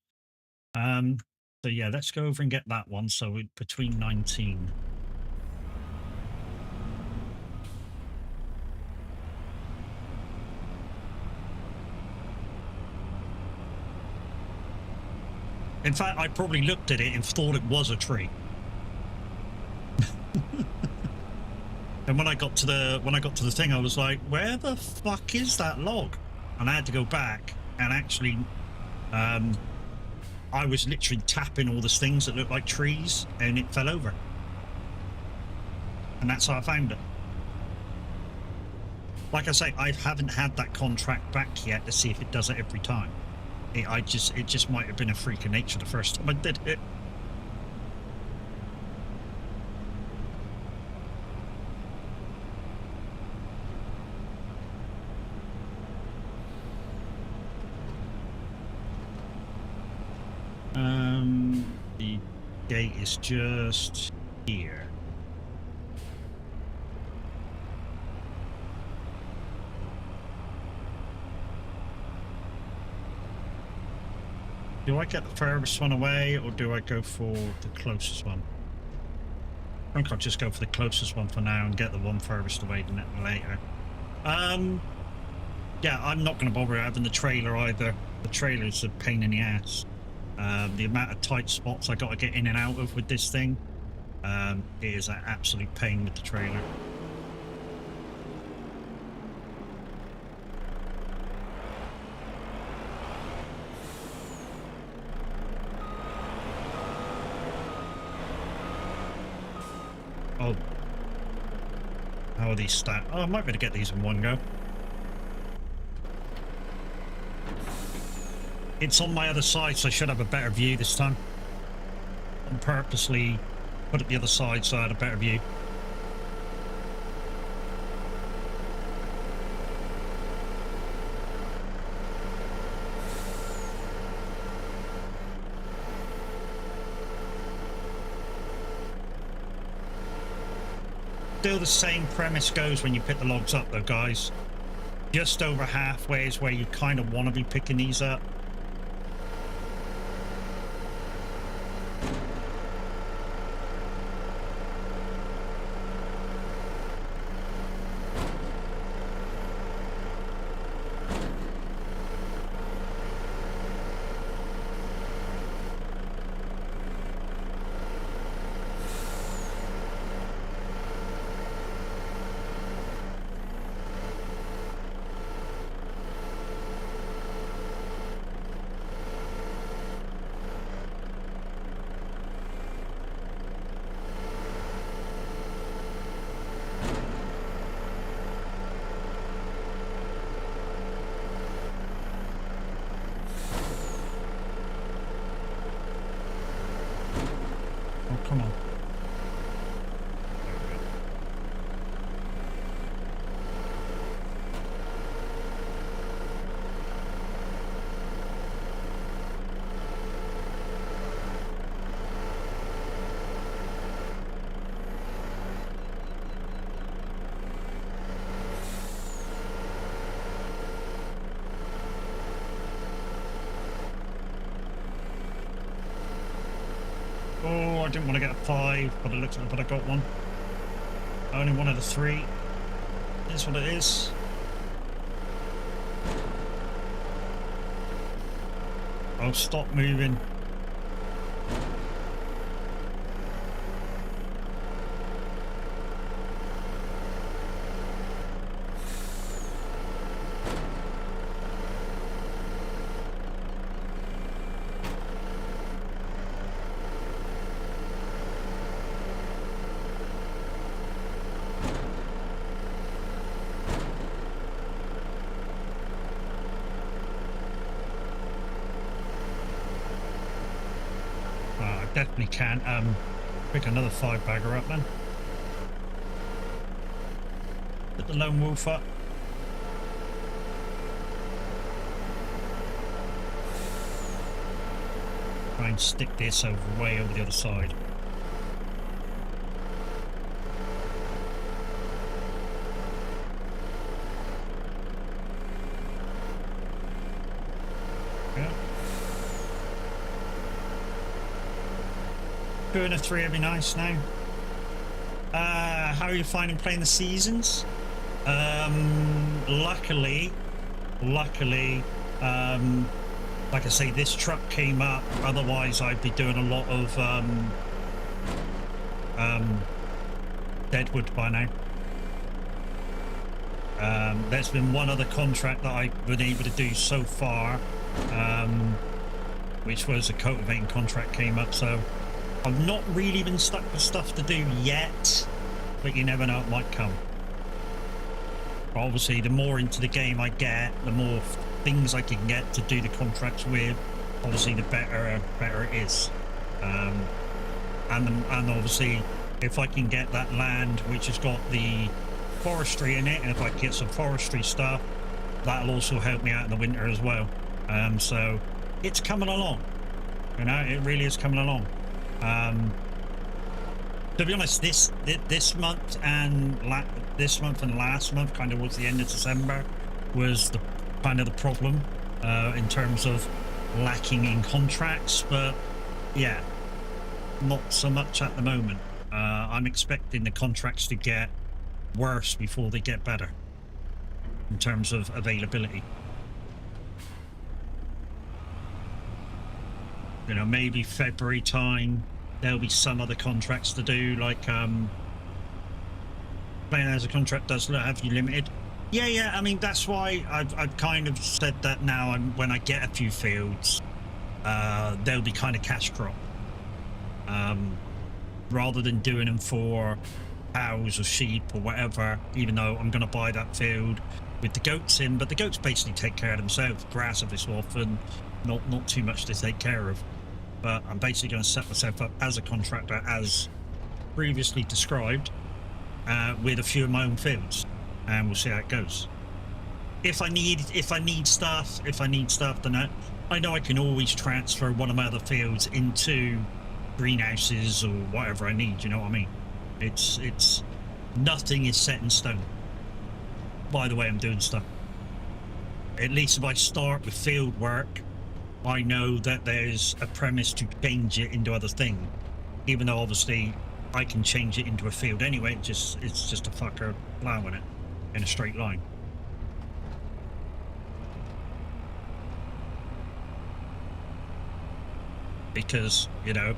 So yeah, let's go over and get that one. So between 19. In fact, I probably looked at it and thought it was a tree. And when I got to the thing, I was like, "Where the fuck is that log?" And I had to go back and actually, I was literally tapping all the things that looked like trees, and it fell over. And that's how I found it. Like I say, I haven't had that contract back yet to see if it does it every time. It just might have been a freak of nature the first time I did it. The gate is just here. Do I get the furthest one away, or do I go for the closest one? I think I'll just go for the closest one for now and get the one furthest away later. Yeah, I'm not going to bother having the trailer either. The trailer's a pain in the ass. The amount of tight spots I got to get in and out of with this thing, it is an absolute pain with the trailer. Oh, how are these stacked? Oh, I might be able to get these in one go. It's on my other side, so I should have a better view this time. I purposely put it the other side so I had a better view. Still the same premise goes when you pick the logs up though, guys. Just over halfway is where you kind of want to be picking these up. Come on. Oh, I didn't want to get a 5, but it looks like I got one. Only one of the 3. Is what it is. Oh, stop moving. Definitely can pick another 5-bagger up then. Put the lone wolf up. Try and stick this way over the other side. Yeah. 2 and a 3 would be nice now. How are you finding playing the seasons? Luckily, like I say, this truck came up. Otherwise, I'd be doing a lot of Deadwood by now. There's been one other contract that I've been able to do so far, which was a cultivating contract came up. So I've not really been stuck with stuff to do yet, but you never know, it might come. Obviously, the more into the game I get, the more things I can get to do the contracts with. Obviously, the better it is. And obviously, if I can get that land which has got the forestry in it, and if I get some forestry stuff, that'll also help me out in the winter as well. So it's coming along. You know, it really is coming along. To be honest, this month and last month, kind of was the end of December, was the kind of the problem in terms of lacking in contracts. But yeah, not so much at the moment. I'm expecting the contracts to get worse before they get better in terms of availability. You know, maybe February time there'll be some other contracts to do, like playing as a contract does have you limited. Yeah, I mean, that's why I've kind of said that now. When I get a few fields, they'll be kind of cash crop, rather than doing them for cows or sheep or whatever, even though I'm going to buy that field with the goats in, but the goats basically take care of themselves. Grass every so often, not too much to take care of. But I'm basically going to set myself up as a contractor, as previously described, with a few of my own fields, and we'll see how it goes. If I need stuff, then I know I can always transfer one of my other fields into greenhouses or whatever I need. You know what I mean? It's nothing is set in stone. By the way, I'm doing stuff. At least if I start with field work, I know that there's a premise to change it into other things, even though obviously I can change it into a field anyway. It's just a fucker plowing it in a straight line. Because, you know,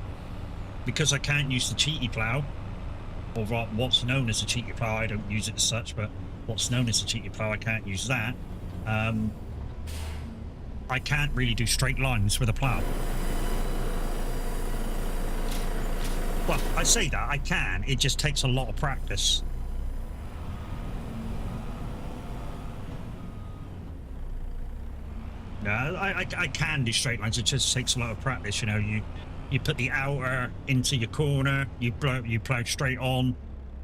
because I can't use the cheaty plow, or what's known as a cheaty plow. I don't use it as such, but what's known as a cheaty plow, I can't use that. I can't really do straight lines with a plow. Well, I say that, I can, it just takes a lot of practice. No, I can do straight lines, it just takes a lot of practice. You know, you put the outer into your corner, you plow straight on,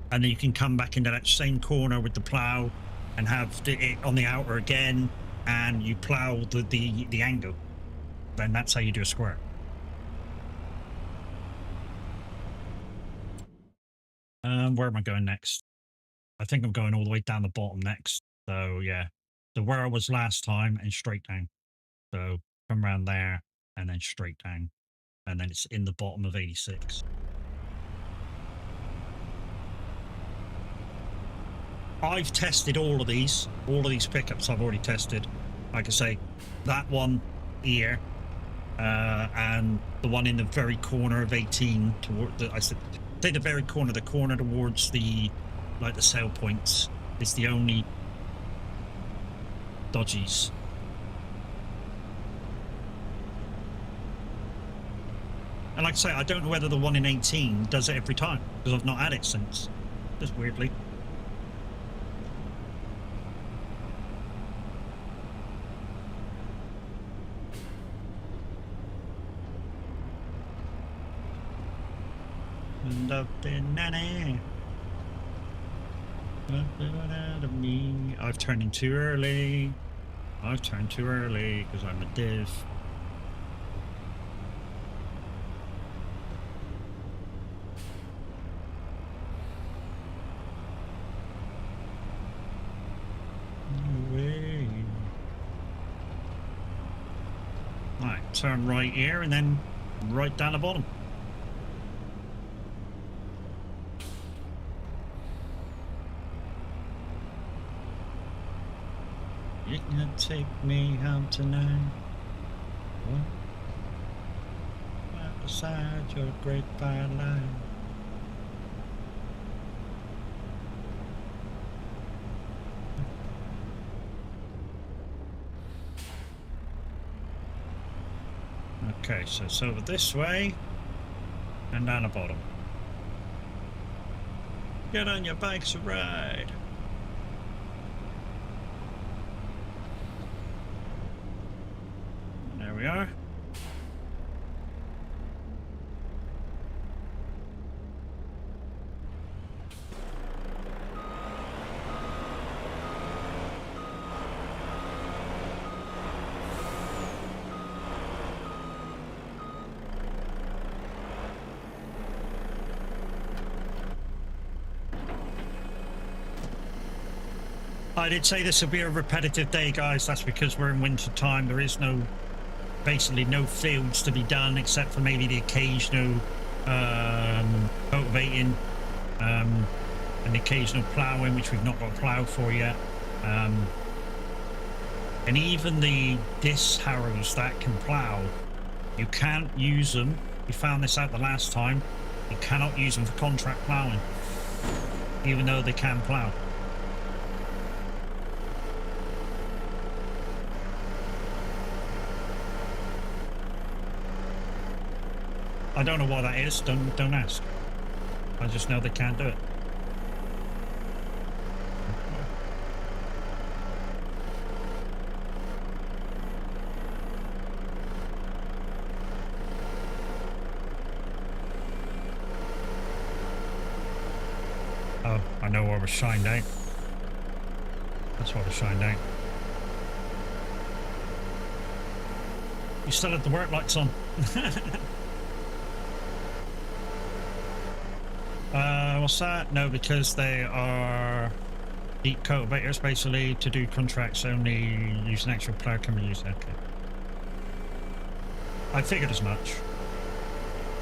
and then you can come back into that same corner with the plow and have it on the outer again, and you plow the angle. Then that's how you do a square. Where am I going next? I think I'm going all the way down the bottom next. So yeah, so where I was last time and straight down. So come around there and then straight down, and then it's in the bottom of 86. I've tested all of these pickups. I've already tested. Like I say, that one here, and the one in the very corner of 18 toward the, I say the very corner, the corner towards the, like the sale points, is the only dodgies. And like I say, I don't know whether the one in 18 does it every time, because I've not had it since. Just weirdly. I've turned in too early. I've turned too early because I'm a div. No way. Right, turn right here and then right down the bottom. You can take me home tonight. Right beside your great firelight. Okay, so it's over this way and down the bottom. Get on your bikes and ride. There we are. I did say this will be a repetitive day, guys. That's because we're in winter time. There is basically no fields to be done except for maybe the occasional cultivating and the occasional ploughing, which we've not got a plough for yet. And even the disc harrows that can plough, you can't use them. We found this out the last time. You cannot use them for contract ploughing, even though they can plough. I don't know why that is. Don't ask. I just know they can't do it. Oh, I know where we're shined out. That's why we're shined out. You still have the work lights on. What's that? No, because they are deep cultivators, basically, to do contracts only use an actual plough can be used. Okay. I figured as much.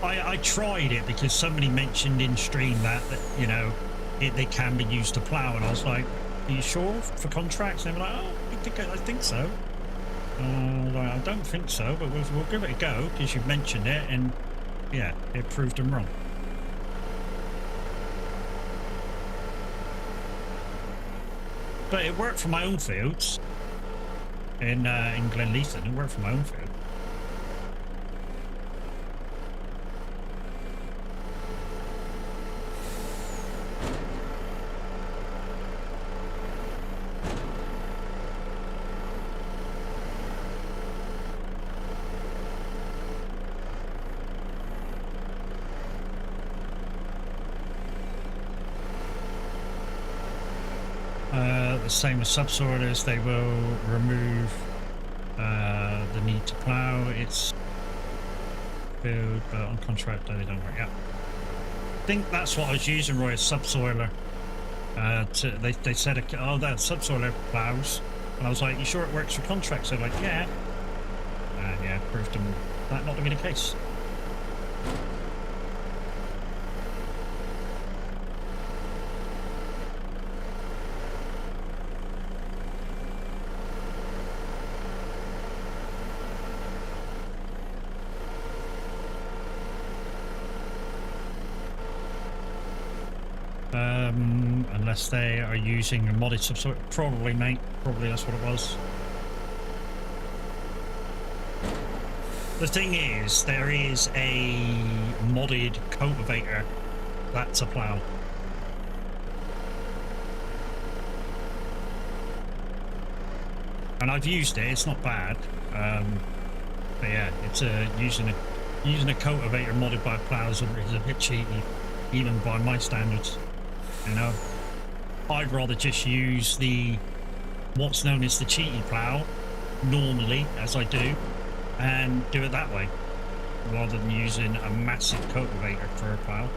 I tried it because somebody mentioned in stream that you know, they can be used to plough, and I was like, are you sure for contracts? And they were like, oh, I think so. I don't think so, but we'll give it a go because you've mentioned it, and yeah, it proved them wrong. But it worked for my own fields in Glenleason. It worked for my own field. Same as subsoilers, they will remove the need to plough. It's field, but on contract they don't work out. I think that's what I was using, Roy, as subsoiler. They said, oh, that subsoiler ploughs, and I was like, you sure it works for contracts? They're like, yeah. And yeah, proved them that not to be the case. Unless they are using a modded subsoil. Probably, mate. Probably that's what it was. The thing is, there is a modded cultivator that's a plough. And I've used it. It's not bad. But yeah, it's using a cultivator modded by ploughs is a bit cheaty, even by my standards. You know, I'd rather just use what's known as the cheaty plough normally, as I do, and do it that way, rather than using a massive cultivator for a plough.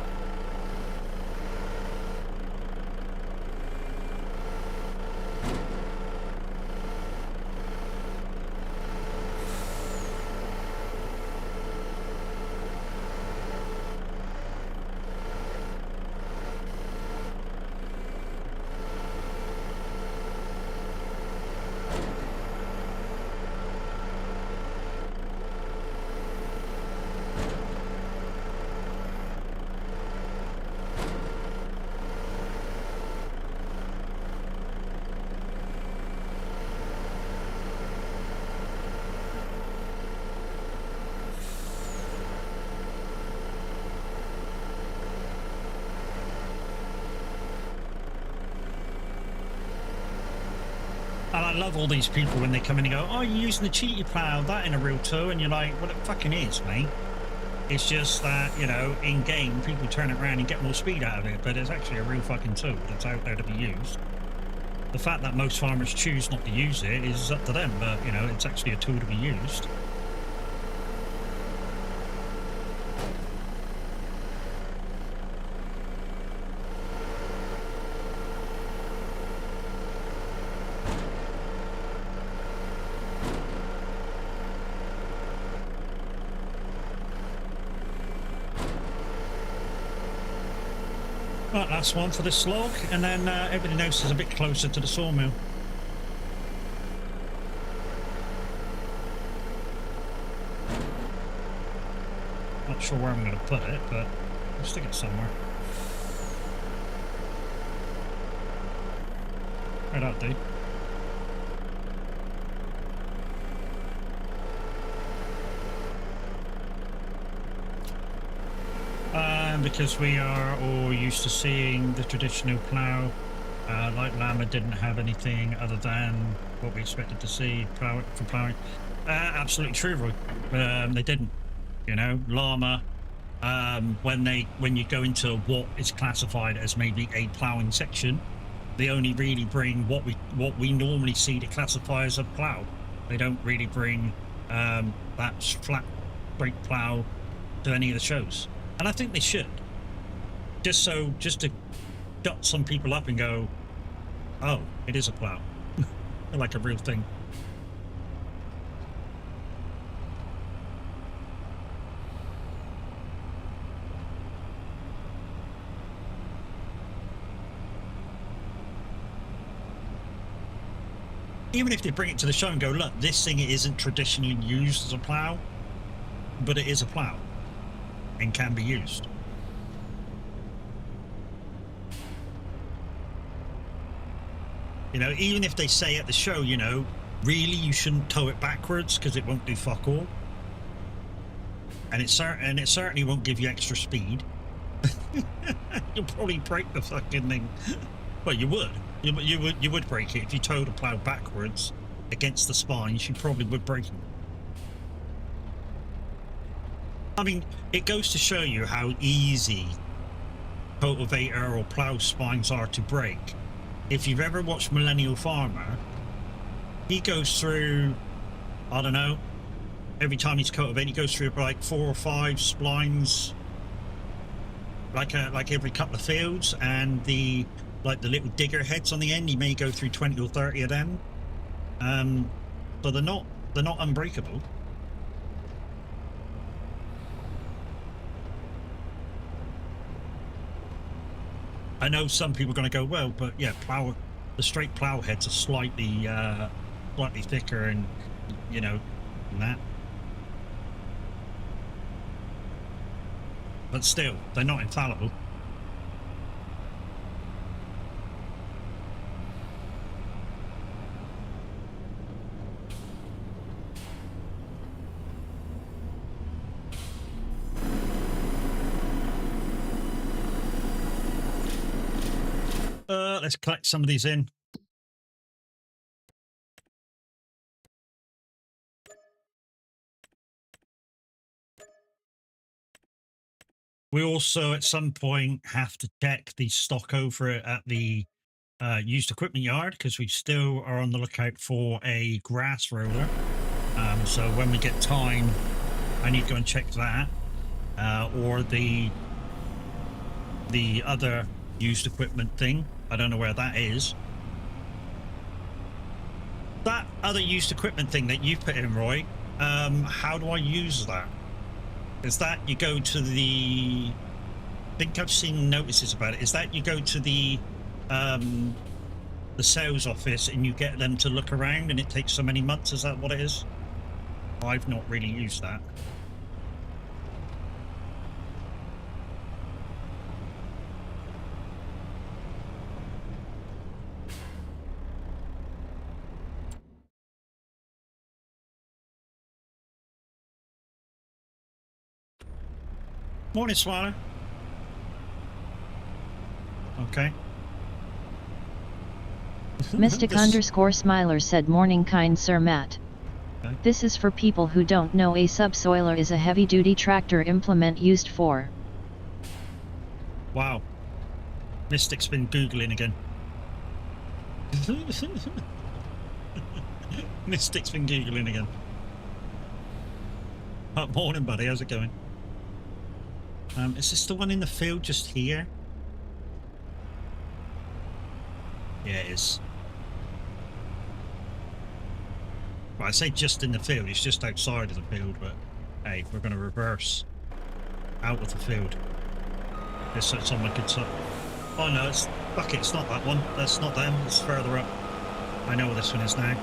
And I love all these people when they come in and go, oh, you're using the cheaty plow, that in a real tow, and you're like, well, it fucking is, mate. It's just that, you know, in game, people turn it around and get more speed out of it, but it's actually a real fucking tool that's out there to be used. The fact that most farmers choose not to use it is up to them, but, you know, it's actually a tool to be used. Right, last one for this slog, and then everything else is a bit closer to the sawmill. Not sure where I'm going to put it, but I'll stick it somewhere. Right out, dude. Because we are all used to seeing the traditional plough, like Llama didn't have anything other than what we expected to see for ploughing. Absolutely true, Roy. They didn't. You know, Llama, when you go into what is classified as maybe a ploughing section, they only really bring what we normally see to classify as a plough. They don't really bring that flat brake plough to any of the shows. And I think they should. Just to gut some people up and go, oh, it is a plough. Like a real thing. Even if they bring it to the show and go, look, this thing isn't traditionally used as a plough, but it is a plough and can be used. You know, even if they say at the show, you know, really you shouldn't tow it backwards because it won't do fuck all. And it certainly won't give you extra speed. You'll probably break the fucking thing. Well, you would. You would break it if you towed a plough backwards against the spines. You probably would break it. I mean, it goes to show you how easy cultivator or plough spines are to break. If you've ever watched Millennial Farmer, he goes through, I don't know, every time he's cultivating, he goes through like 4 or 5 splines, like every couple of fields, and the little digger heads on the end, he may go through 20 or 30 of them. But they're not unbreakable. I know some people are going to go, well, but yeah, the straight plough heads are slightly thicker, and you know, and that. But still, they're not infallible. Let's collect some of these in. We also, at some point, have to check the stock over it at the used equipment yard, because we still are on the lookout for a grass roller. So when we get time, I need to go and check that, or the other used equipment thing. I don't know where that is. That other used equipment thing that you've put in, Roy, how do I use that? Is that you go to the... I think I've seen notices about it. Is that you go to the sales office and you get them to look around and it takes so many months? Is that what it is? I've not really used that. Morning, Swallow. Okay. Mystic_Smiler said, morning kind Sir Matt. Okay. This is for people who don't know, a subsoiler is a heavy-duty tractor implement used for... Wow. Mystic's been Googling again. Mystic's been Googling again. Morning, buddy. How's it going? Is this the one in the field just here? Yeah, it is. Well, I say just in the field. It's just outside of the field, but hey, we're going to reverse out of the field. This so it's on my good side. Oh no, it's fuck it. It's not that one. That's not them. It's further up. I know where this one is now.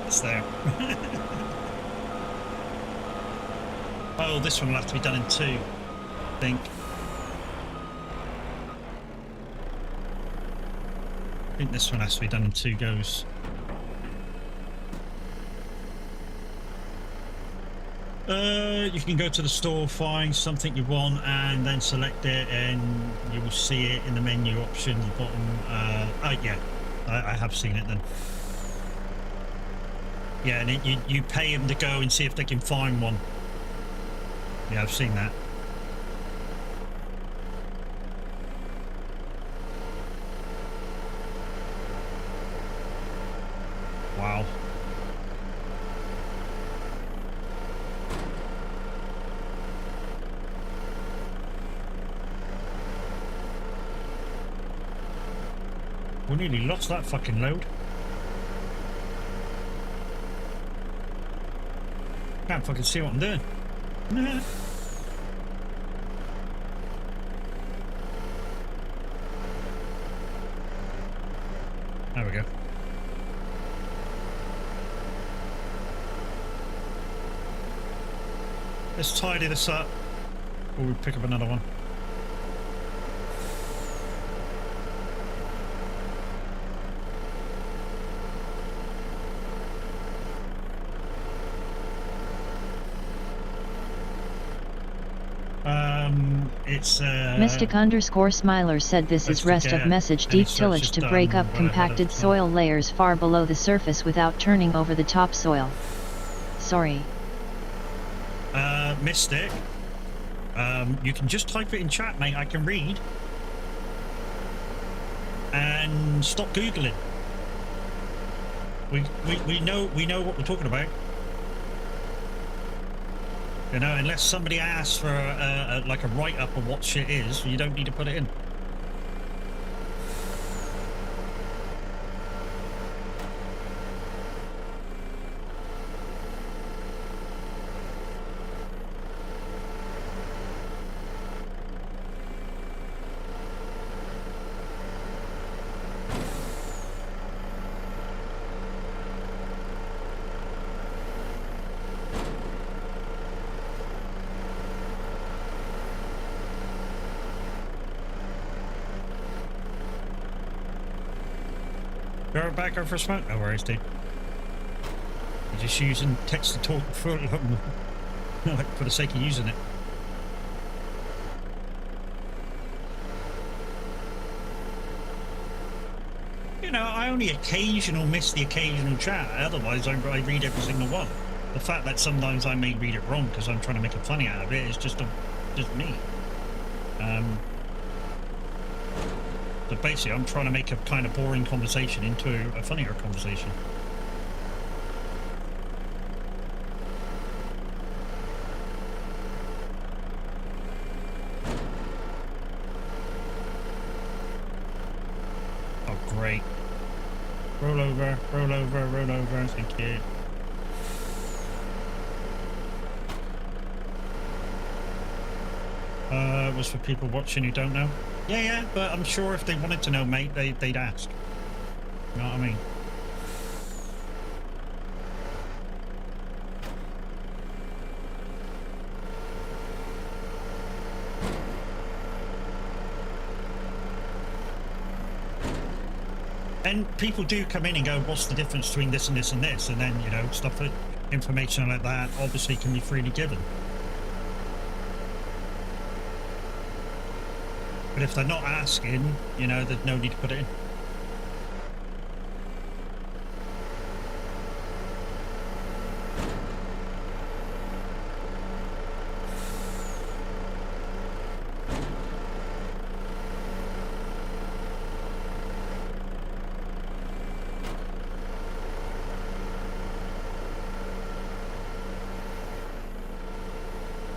It's there. Oh, this one will have to be done in 2, I think. I think this one has to be done in 2 goes. You can go to the store, find something you want, and then select it, and you will see it in the menu option at the bottom. Yeah, I have seen it then. Yeah, and you pay them to go and see if they can find one. Yeah, I've seen that. Wow. We nearly lost that fucking load. Can't fucking see what I'm doing. Nah. There we go. Let's tidy this up, or we pick up another one. It's Mystic_Smiler said this is rest of message deep tillage to break up compacted soil layers far below the surface without turning over the topsoil. Sorry. Mystic, you can just type it in chat, mate. I can read. And stop Googling. We know what we're talking about. You know, unless somebody asks for like a write-up of what shit is, you don't need to put it in. Go back over for a smoke? No worries, dude. You're just using text to talk for like for the sake of using it. You know, I only miss the occasional chat. Otherwise, I read every single one. The fact that sometimes I may read it wrong because I'm trying to make a funny out of it is just me. But basically, I'm trying to make a kind of boring conversation into a funnier conversation. Oh, great. Roll over, roll over, roll over. Thank you. Was for people watching who don't know. Yeah, but I'm sure if they wanted to know, mate, they'd ask. You know what I mean? And people do come in and go, what's the difference between this and this and this? And then, you know, stuff, information like that obviously can be freely given. But if they're not asking, you know, there's no need to put it in.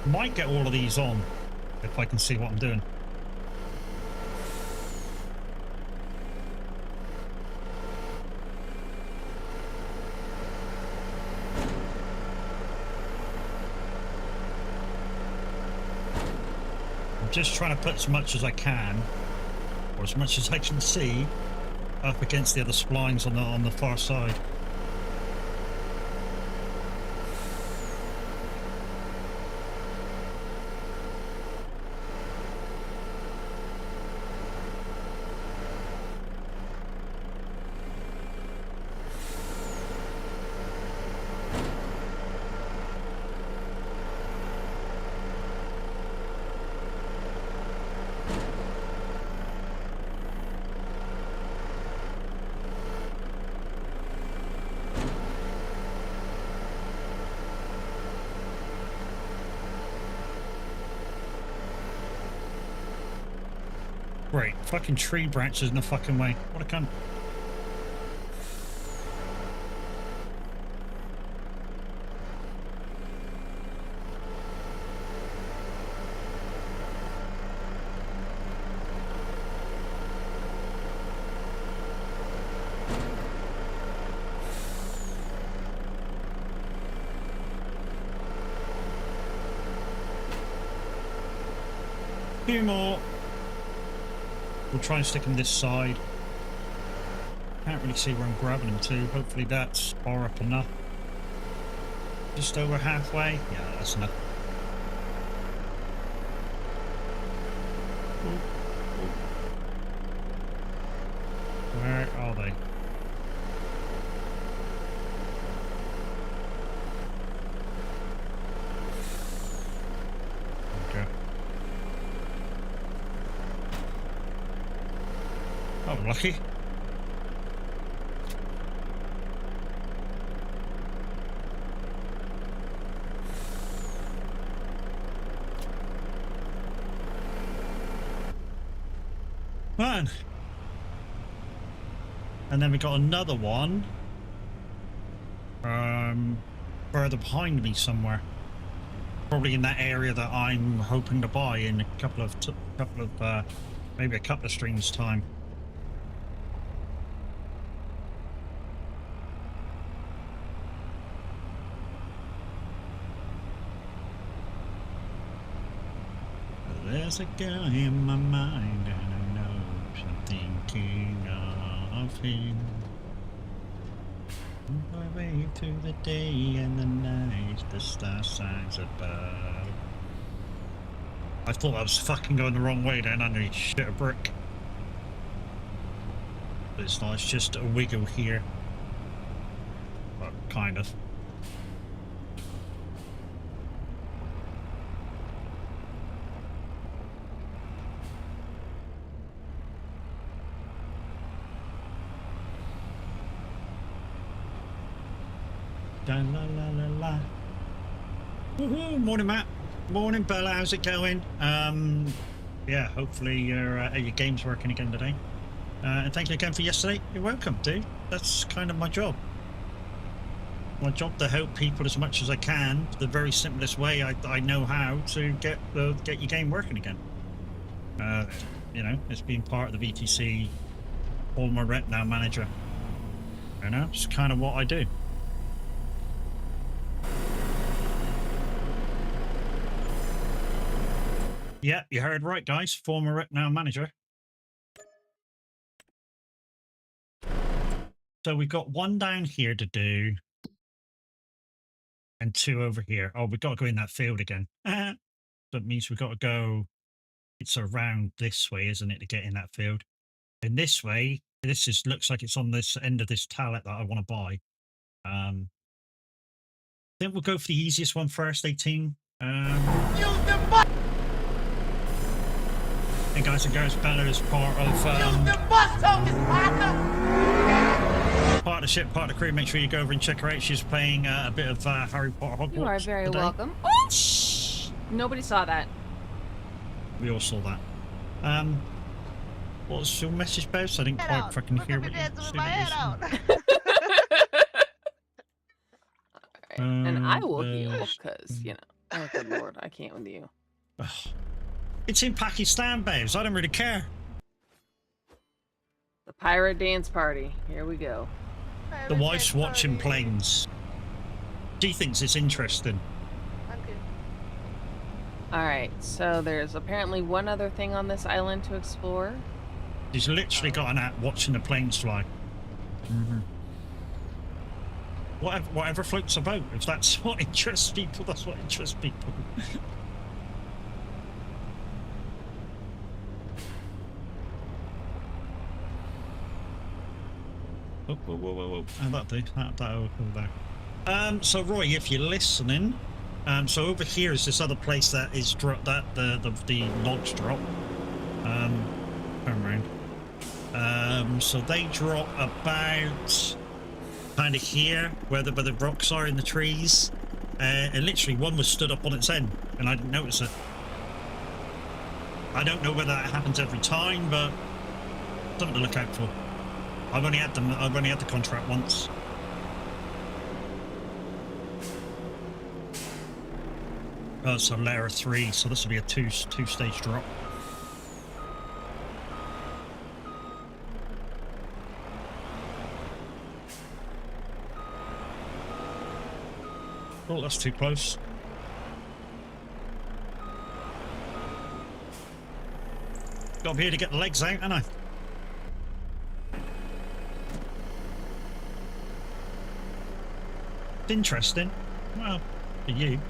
Might get all of these on if I can see what I'm doing. I'm just trying to put as much as I can, or as much as I can see, up against the other splines on the far side. Great. Fucking tree branches in the fucking way. What a cunt. Few more. We'll try and stick them this side. Can't really see where I'm grabbing them to. Hopefully that's far up enough. Just over halfway. Yeah, that's enough. Where are they? Okay. Oh, lucky. Man. And then we got another one further behind me somewhere. Probably in that area that I'm hoping to buy in a couple of maybe a couple of streams time. There's a girl in my mind and I know I'm thinking of him. I wave to the day and the night, the star signs above. I thought I was fucking going the wrong way then, I nearly shit a brick. But it's not, it's just a wiggle here. Well, kind of. Da la la la la. Woohoo! Morning, Matt. Morning, Bella. How's it going? Yeah, hopefully your game's working again today. And thank you again for yesterday. You're welcome, dude. That's kind of my job. My job to help people as much as I can, the very simplest way I know how to get your game working again. You know, it's being part of the VTC, former rep now manager. You know, it's kind of what I do. Yeah, you heard right, guys. Former rep now manager. So we've got one down here to do, and two over here. Oh, we've got to go in that field again. So it means we've got to go. It's around this way, isn't it, to get in that field? And this way, this is looks like it's on this end of this tallet that I want to buy. Then we'll go for the easiest one first, 18. Hey guys and girls, Banner is part of Use the bus tokens, partner! part of the ship, part of the crew. Make sure you go over and check her out. She's playing a bit of Harry Potter Hogwarts. You are very today. welcome. Oh, shh! Nobody saw that. We all saw that. What was your message, Bez? I didn't quite fucking hear what you said. And I will heal, because, you know, oh good lord, I can't with you. It's in Pakistan, babes. I don't really care. The pirate dance party. Here we go. The wife's watching planes. She thinks it's interesting. Alright, so there's apparently one other thing on this island to explore. She's literally got an app watching the planes fly. Whatever floats a boat. If that's what interests people, that's what interests people. Whoa. How'd that do? That'll go there. So Roy, if you're listening, so over here is this other place that is that the logs drop. Turn around. So they drop about kind of here, where the rocks are in the trees, and literally one was stood up on its end, and I didn't notice it. I don't know whether that happens every time, but something to look out for. I've only had the contract once. Oh, so layer 3, so this will be a two-stage drop. Oh, that's too close. Got to be here to get the legs out, haven't I? It's interesting. Well, for you.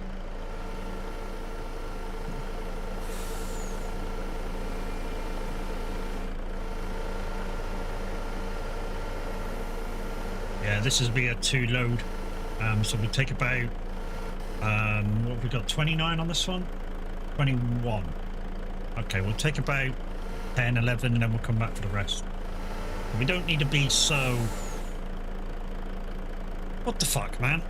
Yeah, this is be a 2 load. So we'll take about what have we got, 29 on this one? 21. Okay, we'll take about 10, 11, and then we'll come back for the rest. We don't need to be so... What the fuck, man?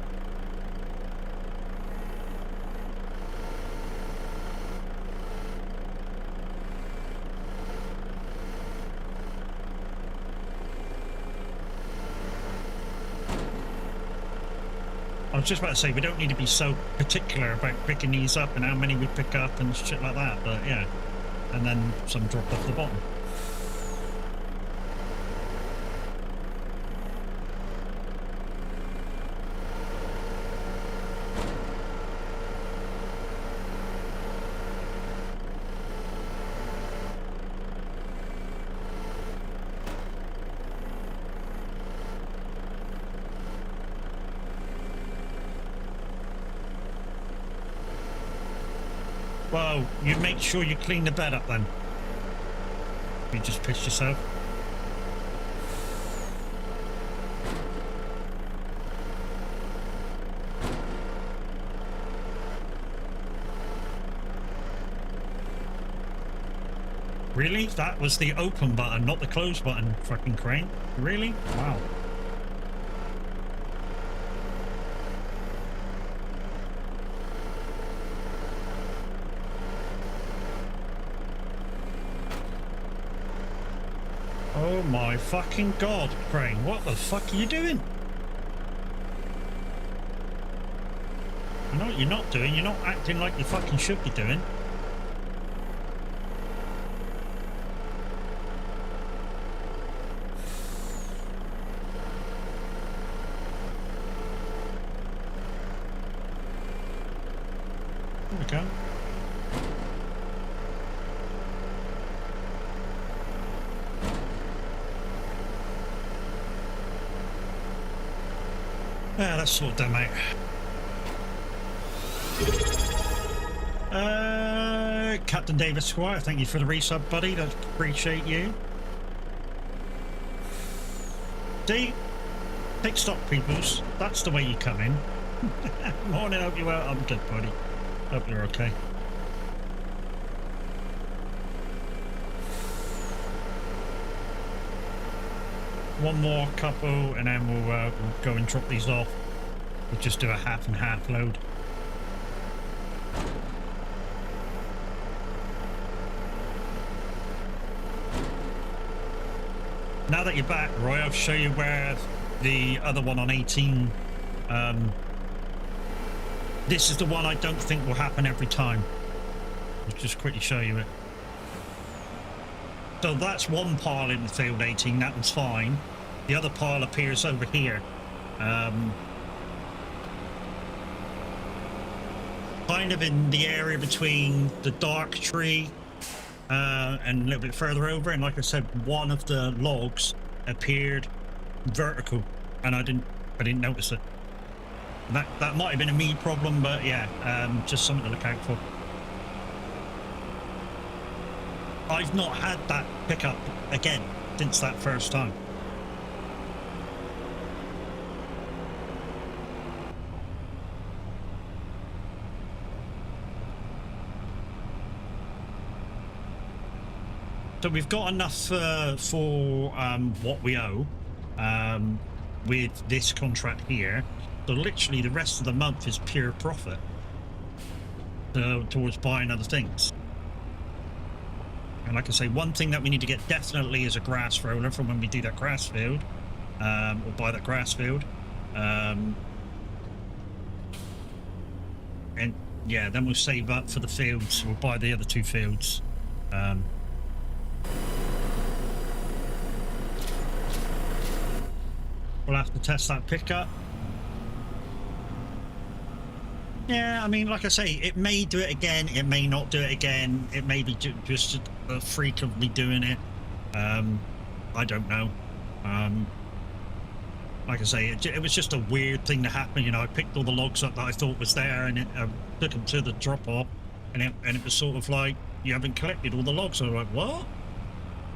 I was just about to say, we don't need to be so particular about picking these up and how many we pick up and shit like that, but yeah. And then some drop off the bottom. Well, you make sure you clean the bed up then. You just pissed yourself. Really? That was the open button, not the close button, fucking crane? Really? Wow. Oh my fucking god, Crane, what the fuck are you doing? You know what you're not doing? You're not acting like you fucking should be doing. There we go. Yeah, let's sort them out. Captain David Squire, thank you for the resub, buddy. I appreciate you. See? Take stock, peoples. That's the way you come in. Morning, hope you're well. I'm good, buddy. Hope you're okay. one more couple, and then we'll go and drop these off. We'll just do a half and half load. Now that you're back, Roy, I'll show you where the other one on 18. This is the one I don't think will happen every time. I'll just quickly show you it. So that's one pile in the field 18, that one's fine. The other pile appears over here. Kind of in the area between the dark tree and a little bit further over, and like I said, one of the logs appeared vertical, and I didn't notice it. That might have been a me problem, but yeah, just something to look out for. I've not had that pickup again since that first time. So we've got enough for what we owe with this contract here. So literally the rest of the month is pure profit towards buying other things. And like I say, one thing that we need to get definitely is a grass roller from when we do that grass field, or buy that grass field. And yeah, then we'll save up for the fields. We'll buy the other two fields. We'll have to test that pickup. Yeah, I mean, like I say, it may do it again, it may not do it again, it may be just a freak of me doing it. I don't know. Like I say, it was just a weird thing to happen. You know, I picked all the logs up that I thought was there, and I took them to the drop-off, and it was sort of like, you haven't collected all the logs. I was like, what?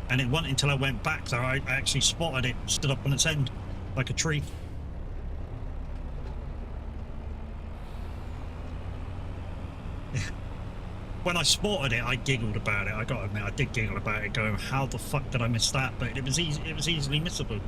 And it wasn't until I went back there I actually spotted it stood up on its end like a tree. When I spotted it, I giggled about it. I gotta admit, I did giggle about it, going, how the fuck did I miss that? But it was easy, it was easily missable.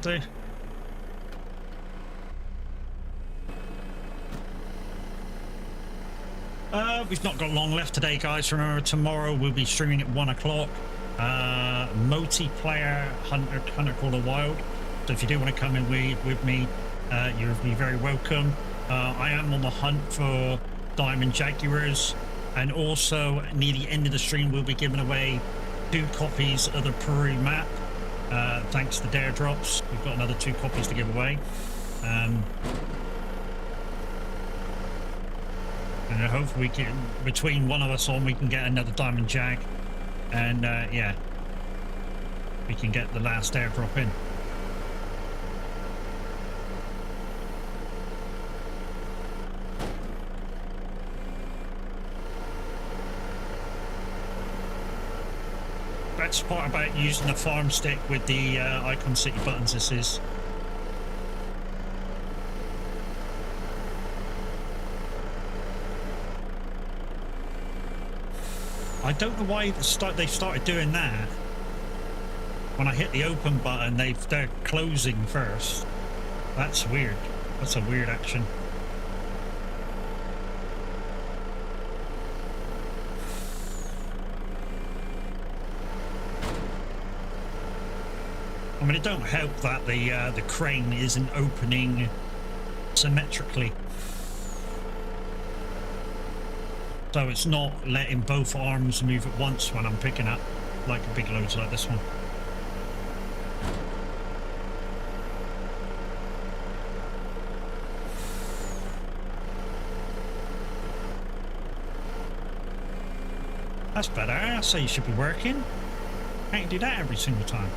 Do. We've not got long left today, guys. Remember, tomorrow we'll be streaming at 1 o'clock. Multiplayer Hunter Call of Wild. So if you do want to come in with me, you'll be very welcome. I am on the hunt for Diamond Jaguars, and also near the end of the stream we'll be giving away 2 copies of the Peru map. Thanks to Dare Drops, we've got another 2 copies to give away. And hopefully we can, between one of us on, we can get another Diamond Jag. And yeah, we can get the last airdrop in. Best part about using the farm stick with the Icon City buttons, this is. I don't know why they've started doing that. When I hit the open button, they're closing first. That's weird. That's a weird action. I mean, it don't help that the crane isn't opening symmetrically. So it's not letting both arms move at once when I'm picking up like big loads like this one. That's better. I say you should be working. Can't do that every single time.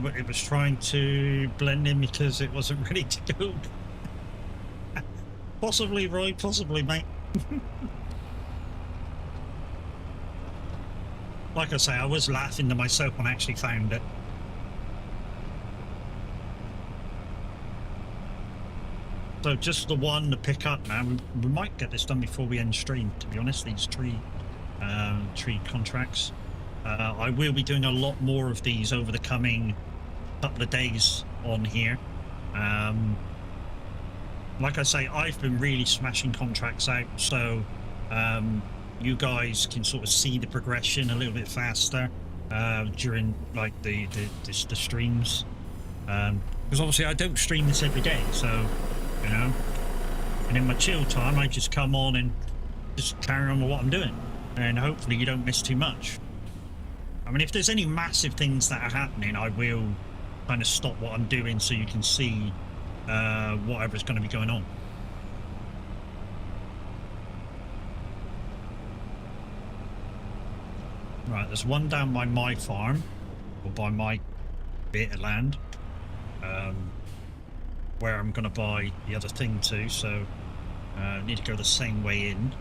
it was trying to blend in because it wasn't ready to go. Possibly, Roy, possibly, mate. Like I say, I was laughing to myself when I actually found it. So just the one to pick up now. We might get this done before we end stream, to be honest, these tree contracts. I will be doing a lot more of these over the coming couple of days on here. Like I say, I've been really smashing contracts out, so you guys can sort of see the progression a little bit faster during like the streams. Because obviously I don't stream this every day, so you know. And in my chill time, I just come on and just carry on with what I'm doing, and hopefully you don't miss too much. I mean, if there's any massive things that are happening, I will kind of stop what I'm doing so you can see whatever's going to be going on. Right, there's one down by my farm, or by my bit of land, where I'm going to buy the other thing too, so I need to go the same way in.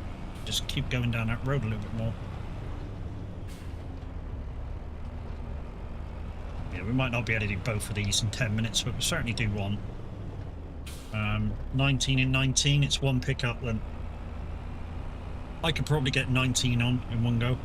Just keep going down that road a little bit more. Yeah, we might not be able to do both of these in 10 minutes, but we'll certainly do one. 19 and 19, it's one pickup then. I could probably get 19 on in one go.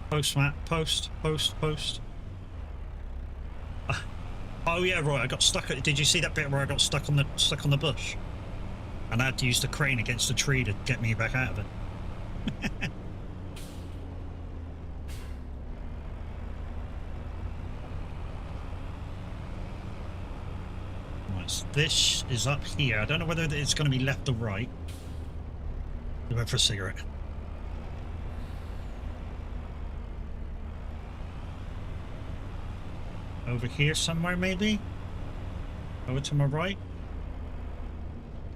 Post, Matt. Post. Oh yeah, right. I got stuck. Did you see that bit where I got stuck on the bush, and I had to use the crane against the tree to get me back out of it? Right, so this is up here. I don't know whether it's going to be left or right. Go for a cigarette. Over here somewhere, maybe? Over to my right?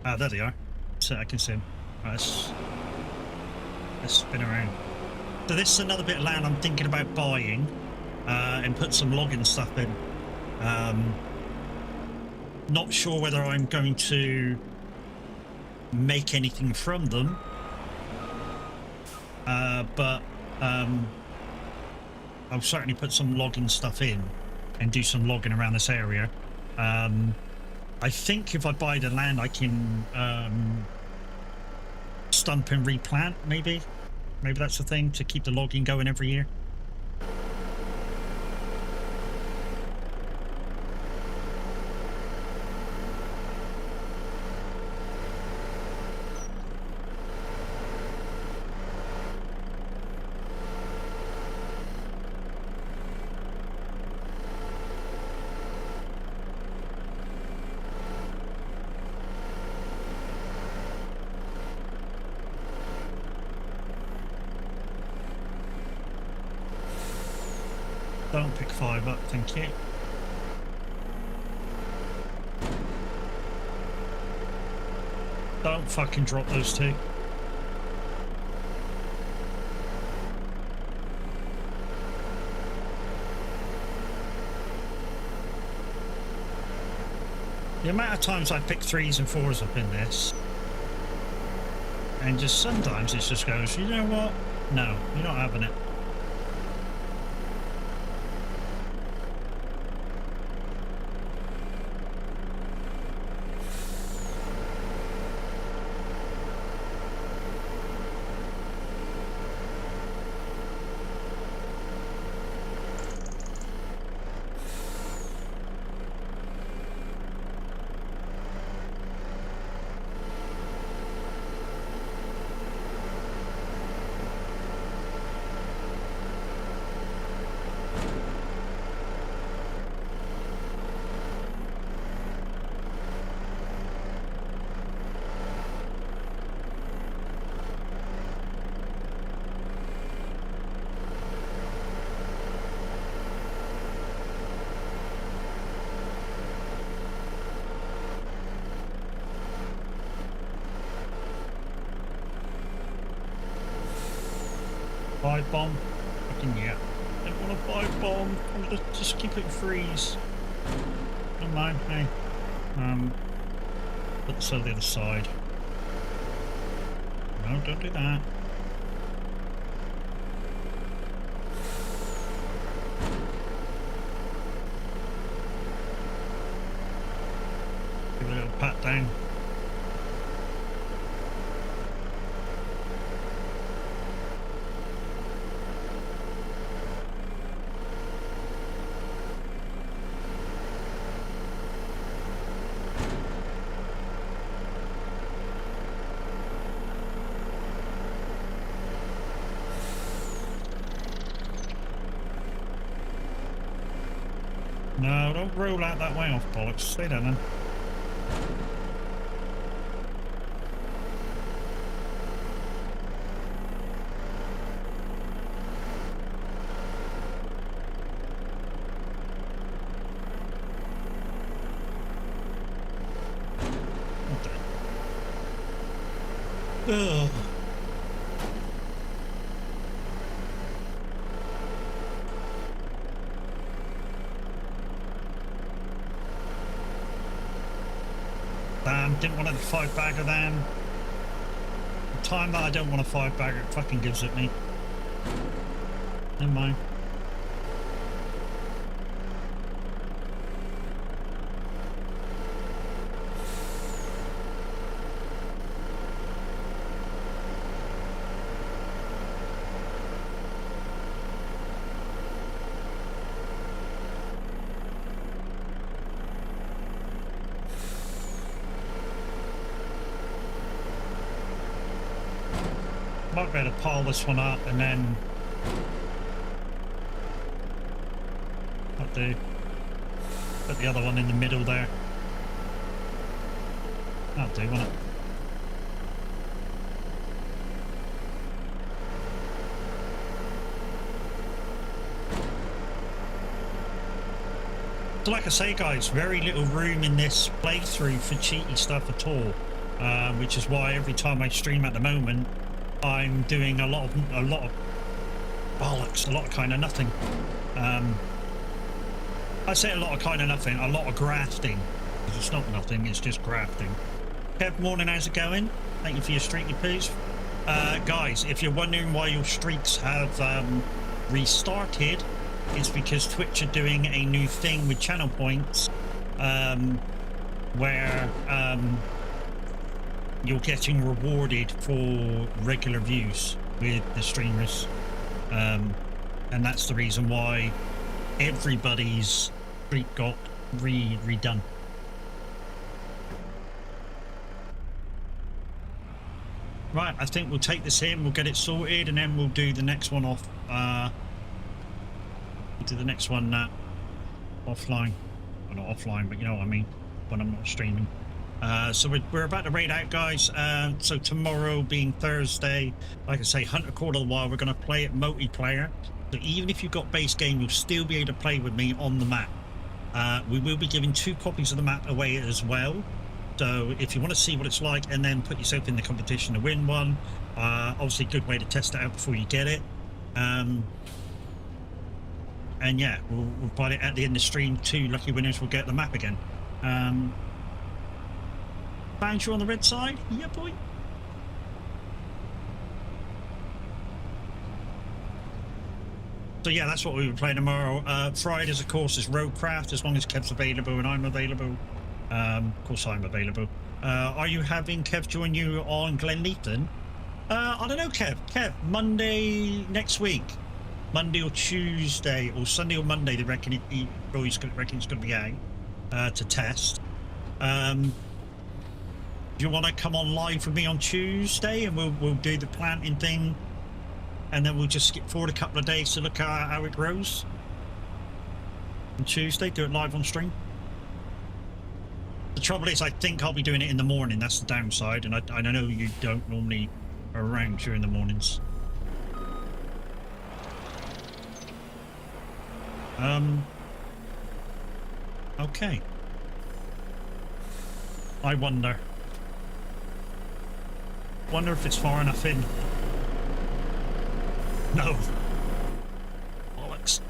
Ah, there they are. So I can see them. Right, let's spin around. So this is another bit of land I'm thinking about buying and put some logging stuff in. Not sure whether I'm going to make anything from them, but I'll certainly put some logging stuff in and do some logging around this area. I think if I buy the land, I can stump and replant, maybe that's the thing, to keep the logging going every year. Don't pick 5 up, thank you. Don't fucking drop those 2. The amount of times I pick 3s and 4s up in this, and just sometimes it just goes, you know what? No, you're not having it. 5 bomb. Fucking yeah. I don't want a 5 bomb. I want to just keep it freeze. Don't mind. Hey. Put this on the other side. No, don't do that. Give it a little pat down. No, don't roll out that way off, bollocks. Stay down then. Ugh. Damn, didn't want a 5-bagger then. The time that I don't want a 5-bagger, it fucking gives it me. Never mind. Might better pile this one up and then that'll do. Put the other one in the middle there. That'll do, won't it? So like I say, guys, very little room in this playthrough for cheaty stuff at all, which is why every time I stream at the moment, I'm doing a lot of bollocks, a lot of kind of nothing. I say a lot of kind of nothing, a lot of grafting. It's not nothing, it's just grafting. Kev, morning, how's it going? Thank you for your streaky poos. Guys, if you're wondering why your streaks have restarted, it's because Twitch are doing a new thing with channel points, where you're getting rewarded for regular views with the streamers, and that's the reason why everybody's streak got redone. Right, I think we'll take this in, we'll get it sorted, and then we'll do the next one off. We'll do the next one offline. Well, not offline, but you know what I mean, when I'm not streaming. So we're about to raid out, guys. So tomorrow being Thursday, like I say, Hunter Call of the Wild, we're going to play it multiplayer. So even if you've got base game, you'll still be able to play with me on the map. We will be giving 2 copies of the map away as well. So if you want to see what it's like and then put yourself in the competition to win one, obviously a good way to test it out before you get it. And yeah, we'll buy it at the end of the stream. 2 lucky winners will get the map again. Found you on the red side? Yeah, boy. So yeah, that's what we were playing tomorrow. Fridays, of course, is Roadcraft, as long as Kev's available and I'm available. Of course, I'm available. Are you having Kev join you on Glenleafton? I don't know, Kev. Kev, Monday next week. Monday or Tuesday, or Sunday or Monday, they reckon he's going to be out to test. Do you want to come on live with me on Tuesday and we'll do the planting thing, and then we'll just skip forward a couple of days to look at how it grows? On Tuesday, do it live on stream. The trouble is, I think I'll be doing it in the morning. That's the downside, and I know you don't normally around during the mornings. Okay. I wonder if it's far enough in. No. Bollocks.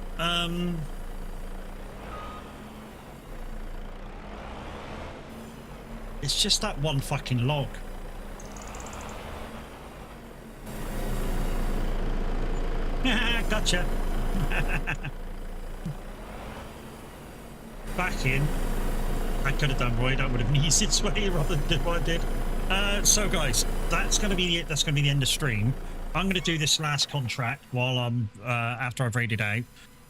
It's just that one fucking log. Gotcha. Back in. I could have done Roy. That would have been easiest way rather than what I did. So guys, that's gonna be the end of stream. I'm gonna do this last contract while I'm after I've raided out.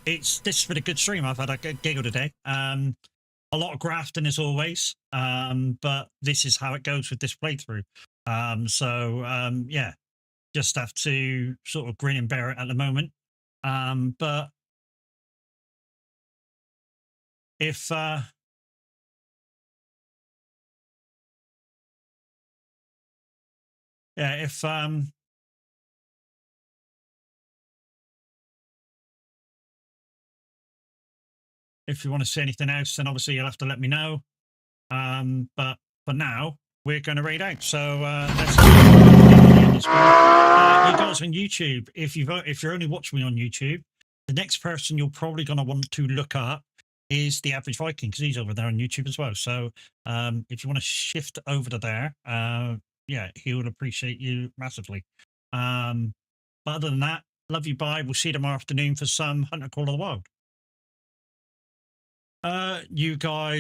This has been a good stream. I've had a good giggle today. A lot of grafting as always, but this is how it goes with this playthrough. Yeah, just have to sort of grin and bear it at the moment. But if if you want to see anything else, then obviously you'll have to let me know. But for now, we're going to raid out. So let's you guys on YouTube. If you're only watching me on YouTube, the next person you're probably going to want to look up is the Average Viking, because he's over there on YouTube as well. So if you want to shift over to there, yeah, he would appreciate you massively. But other than that, love you, bye. We'll see you tomorrow afternoon for some Hunter Call of the Wild. You guys